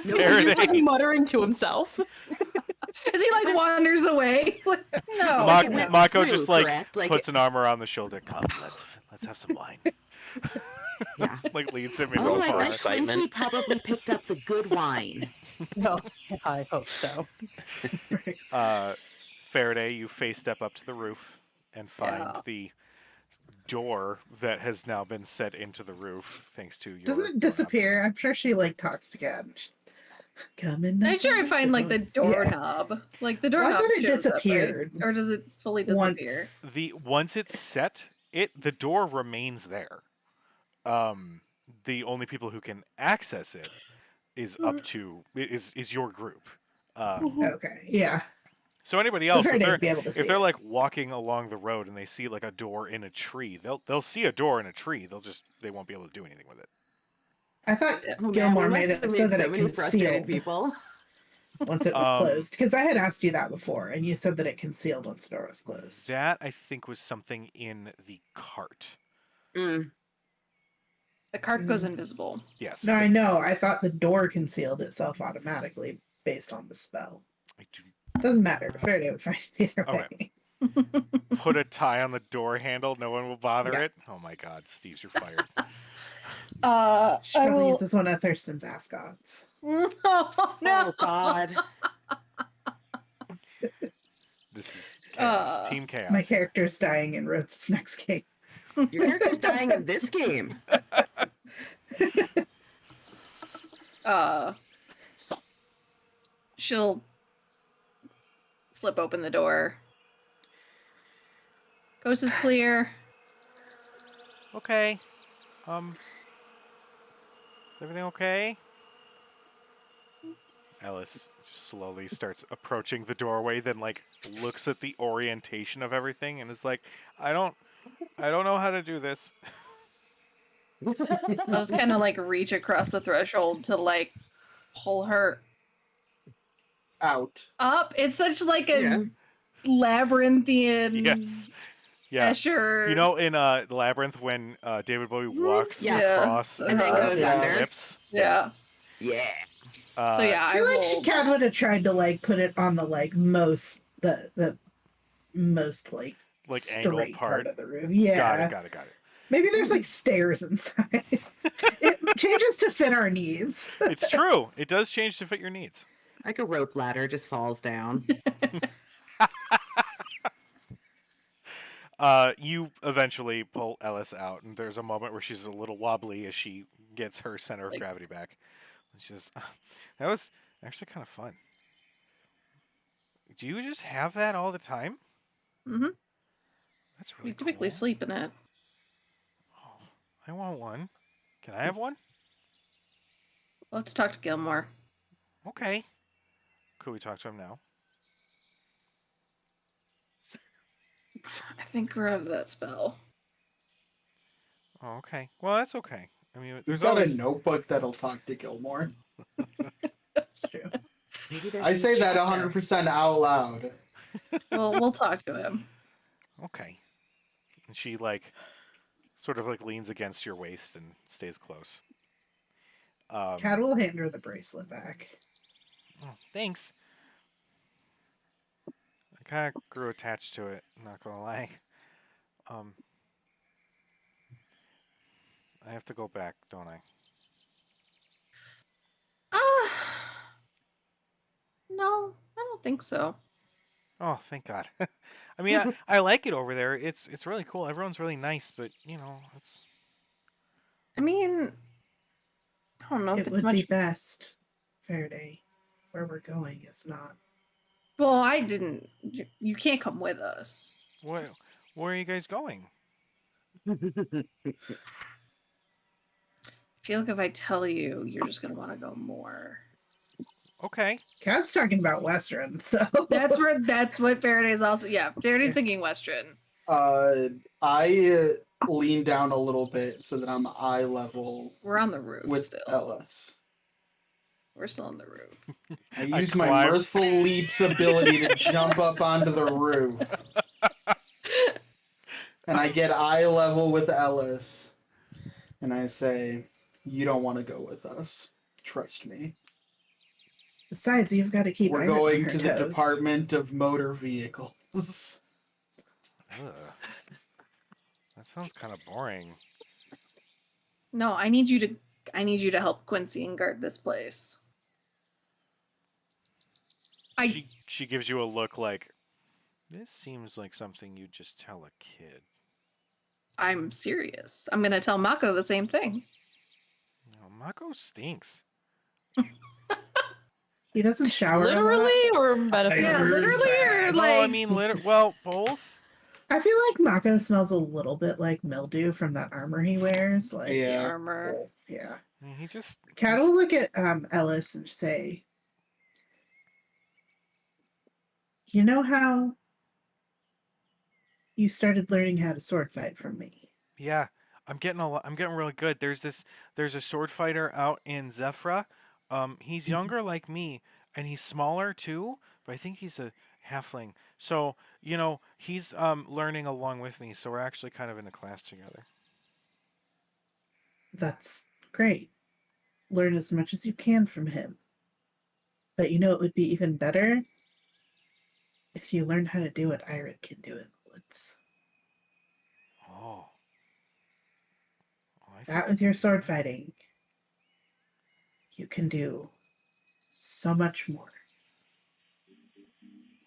Faraday. He's just like muttering to himself. As he like wanders away. Like, no. Mak- it went Mako through, just like correct? Like, puts an arm around the shoulder. Come, let's have some wine. Yeah. Like leads him into Oh, a I bar. bet Excitement. Quincy probably picked up the good wine. No, I hope so. Faraday, you face step up to the roof and find Yeah. the door that has now been set into the roof thanks to your. Doesn't it doorknob. disappear? I'm sure she like talks to God. Come in. I'm sure I find like the Yeah. doorknob. Like the Well, I doorknob thought it shows up, right? disappeared. Or does it fully disappear? Once it's set, the door remains there. The only people who can access it is up to is your group. Okay. Yeah. So anybody So else, if Faraday they're would be able to see if they're it. like walking along the road and they see like a door in a tree, they'll see a door in a tree. They won't be able to do anything with it. I thought Oh, man, Gilmore we made must it have so made that so it many frustrated concealed people. once it was Um, closed. Because I had asked you that before, and you said that it concealed once the door was closed. That I think was something in the cart. Mm. The cart goes invisible. Yes. No, I know. I thought the door concealed itself automatically based on the spell. I do Doesn't matter. Faraday would find it either Okay. way. put a tie on the door handle. No one will bother Yeah. it. Oh my God, Steve's, you're fired. She I probably will. uses one of Thurston's ascots. No, Oh no. God. This is chaos. Uh, Team chaos. My here. character's dying in Rhodes' next game. Your character's dying in this game. She'll flip open the door. Coast is clear. Okay. Is everything okay? Ellis slowly starts approaching the doorway, then like looks at the orientation of everything and is like, I don't know how to do this. I'll just kind of like reach across the threshold to like pull her Out. up. It's such like a Yeah. labyrinthian Yes. Yeah. Escher. You know, in Labyrinth, when David Bowie walks Yes. across And then goes the under. lips. Yeah. Yeah. So yeah, I I feel like will. Cat would have tried to like put it on the like most the most like angled straight part. of the roof. Yeah. Got it. Maybe there's like stairs inside. It changes to fit our needs. It's true. It does change to fit your needs. Like a rope ladder just falls down. You eventually pull Ellis out, and there's a moment where she's a little wobbly as she gets her center of gravity back. And she says, that was actually kind of fun. Do you just have that all the time? Mhm. That's really We typically cool. sleep in it. Oh, I want one. Can I have one? We'll have to talk to Gilmore. Okay. Could we talk to him now? I think we're out of that spell. Oh, okay. Well, that's okay. I mean, We've there's got always... a notebook that'll talk to Gilmore. That's true. Maybe there's I a say that chapter. 100% out loud. We'll talk to him. Okay. And she like sort of like leans against your waist and stays close. Cat will hand her the bracelet back. Oh, thanks. I kind of grew attached to it, not gonna lie. I have to go back, don't I? No, I don't think so. Oh, thank God. I mean, I like it over there. It's really cool. Everyone's really nice, but you know, it's I mean, I don't know if It it's would much. be best, Faraday. Where we're going is not. Well, I didn't. You can't come with us. where are you guys going? feel like if I tell you, you're just gonna want to go more. Okay. Cat's talking about Western, so That's what Faraday's also. Yeah, Faraday's thinking Western. I lean down a little bit so that I'm eye level We're on the roof with still. Ellis. We're still on the roof. I I use my climb- mirthful leaps ability to jump up onto the roof. And I get eye level with Ellis. And I say, you don't want to go with us. Trust me. besides, you've got to keep. We're Iris on going her to the toes. Department of Motor Vehicles. Ugh. That sounds kind of boring. No, I need you to help Quincy and guard this place. She gives you a look like, this seems like something you just tell a kid. I'm serious. I'm gonna tell Mako the same thing. No, Mako stinks. He doesn't shower. a lot. Literally or metaphorically? Yeah, heard literally, or that. like. No, I mean, well, both. I feel like Mako smells a little bit like mildew from that armor he wears. Like, the Yeah. armor. yeah. I mean, he just. Cat will look at Ellis and say, "You know how you started learning how to sword fight from me? Yeah, I'm getting really good. There's a sword fighter out in Zephyra. He's younger like me, and he's smaller too, but I think he's a halfling. So, he's learning along with me, so we're actually kind of in a class together. That's great. Learn as much as you can from him. But it would be even better if you learned how to do what Irid can do in the woods. Oh. I That think with your sword fighting, you can do so much more.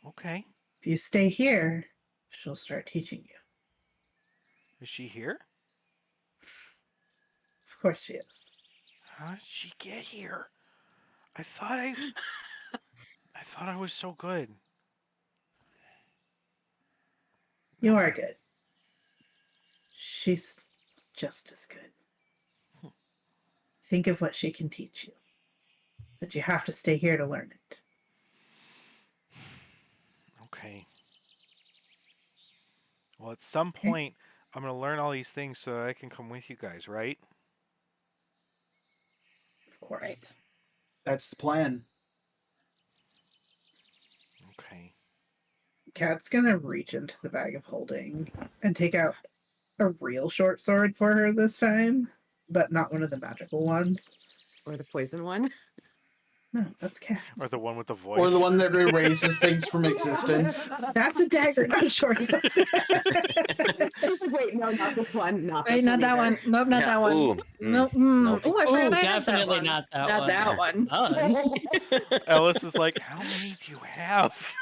Okay. If you stay here, she'll start teaching you. Is she here? Of course she is. How did she get here? I thought I was so good. You are good. She's just as good. Think of what she can teach you. But you have to stay here to learn it. Okay. Well, at some point, I'm going to learn all these things so that I can come with you guys, right? Of course. Right. That's the plan. Okay. Kat's gonna reach into the bag of holding and take out a real short sword for her this time, but not one of the magical ones. Or the poison one. No, that's Kat's. Or the one with the voice. Or the one that erases things from existence. That's a dagger, not a short sword. She's like, wait, no, not this one. Not Wait, this not that either. one. Nope, not Yeah, that one. ooh, Nope. nope. Oh, I Ooh, forgot I had that definitely one. not that Not one. that one. Done. Ellis is like, how many do you have?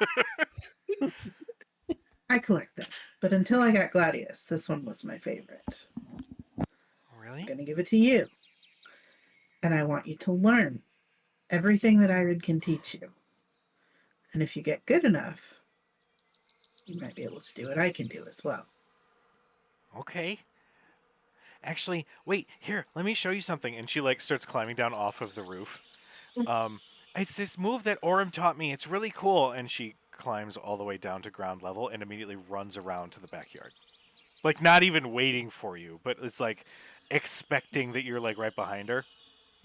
I collect them, but until I got Gladius, this one was my favorite. Really? I'm gonna give it to you, and I want you to learn everything that Irid can teach you. And if you get good enough, you might be able to do what I can do as well. Okay. Actually, wait, here, let me show you something. And she starts climbing down off of the roof. It's this move that Orem taught me. It's really cool. And she climbs all the way down to ground level and immediately runs around to the backyard. Not even waiting for you, but it's expecting that you're right behind her.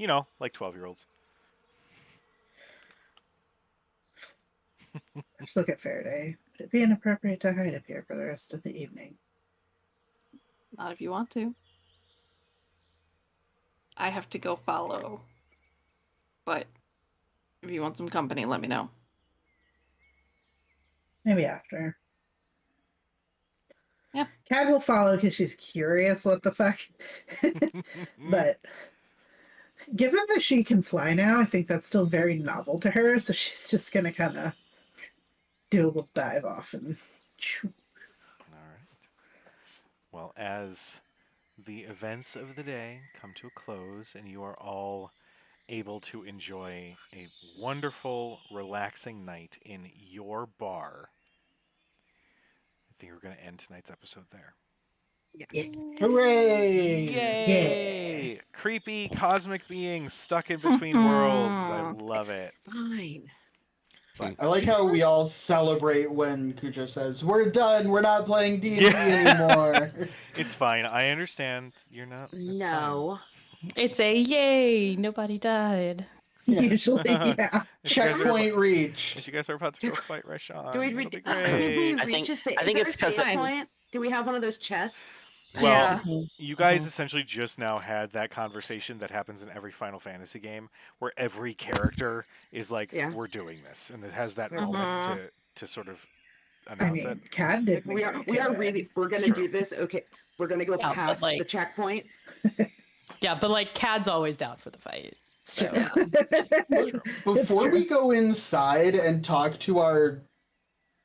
12-year-olds. Just look at Faraday. Would it be inappropriate to hide up here for the rest of the evening? Not if you want to. I have to go follow. But if you want some company, let me know. Maybe after. Yeah. Cat will follow because she's curious what the fuck. But given that she can fly now, I think that's still very novel to her. So she's just going to kind of do a little dive off and... All right. Well, as the events of the day come to a close and you are all able to enjoy a wonderful, relaxing night in your bar, I think we're going to end tonight's episode there. Yes. Hooray! Yay! Creepy cosmic beings stuck in between worlds. I love it. Fine. I like how we all celebrate when Kuja says, "We're done. We're not playing D&D Yeah. anymore." It's fine. I understand. You're not. It's No. It's a yay, nobody died. Yeah. Usually, yeah. If you guys are Checkpoint about- reached. If you guys are about to go fight Rashawn, Do we it'll reach? be Did we great. I think- reach a sa- I is think there it's a 'cause save I- point? Do we have one of those chests? Well, Yeah. you guys essentially just now had that conversation that happens in every Final Fantasy game, where every character is like, Yeah. "We're doing this," and it has that Mhm. moment to sort of I announce it. mean, Cad did. We are really we're gonna do this. Okay, we're gonna go Yeah, but, past like- the checkpoint. Yeah, but like Cad's always down for the fight. It's true. It's true. Before true. we go inside and talk to our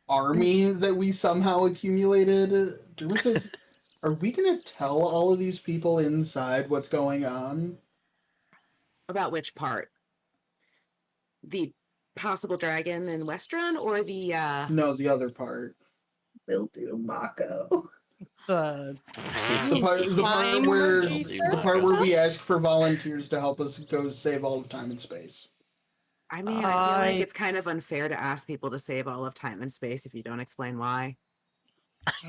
army that we somehow accumulated, Dermot says, "Are we gonna tell all of these people inside what's going on?" About which part? The possible dragon in Westrun or the No, the other part. Will do, Mako. The The part Time where register the part where we ask for volunteers to help us go save all of time and space. I mean, I feel like I- it's kind of unfair to ask people to save all of time and space if you don't explain why.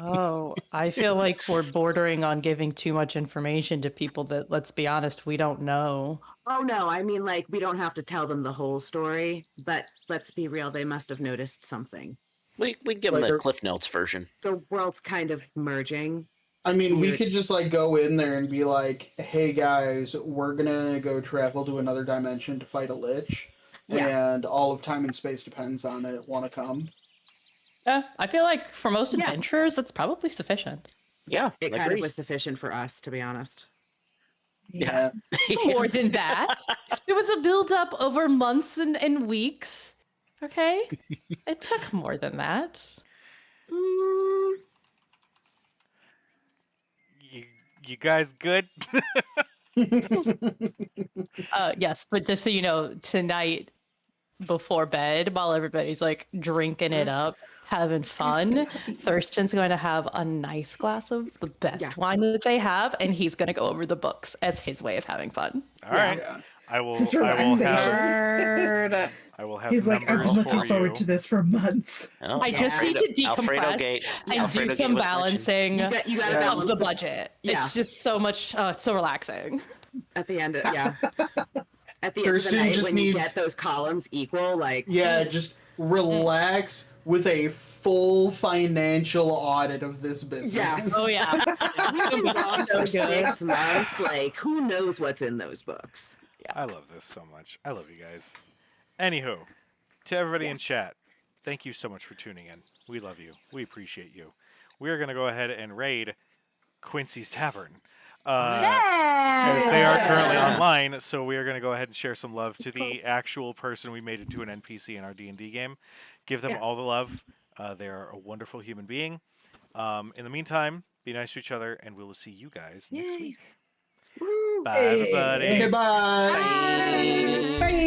Oh, I feel like we're bordering on giving too much information to people that, let's be honest, we don't know. Oh no, I mean like we don't have to tell them the whole story, but let's be real, they must have noticed something. We give them Like the a- Cliff Notes version. The world's kind of merging. I mean, we Weird. could just like go in there and be like, "Hey guys, we're gonna go travel to another dimension to fight a lich, Yeah. and all of time and space depends on it. Want to come?" I feel like for most Yeah. adventurers, that's probably sufficient. Yeah, It kind of agreed. was sufficient for us, to be honest. Yeah. More than that. It was a build up over months and weeks. Okay? It took more than that. Mm, You guys good? Yes, but just so you know, tonight before bed, while everybody's like drinking it up, having fun, Thurston's going to have a nice glass of the best Yeah. wine that they have, and he's going to go over the books as his way of having fun. All right. Yeah. I will. This is I will have. Nerd. I will have He's like, I've numbers been for looking forward you. to this for months. Oh, I just need to Alfredo decompress Gate. and Alfredo do Gate some was mentioned. balancing you got to Yeah. balance of the budget. Yeah. It's just so much, it's so relaxing. at the end. Yeah. At the end of Thurston the night, just when you needs- get those columns equal, like Yeah, just relax with a full financial audit of this business. Yes. Oh, yeah. we've been gone So for good. 6 months. Like, who knows what's in those books? I love this so much. I love you guys. Anywho, to everybody in Yes. chat, thank you so much for tuning in. We love you. We appreciate you. We are going to go ahead and raid Quincy's Tavern. As they are currently online, so we are going to go ahead and share some love to the actual person we made into an NPC in our D&D game. Give them Yeah. all the love. They are a wonderful human being. In the meantime, be nice to each other, and we will see you guys next Yay. week. Woo. Bye, everybody. Okay, bye. Bye.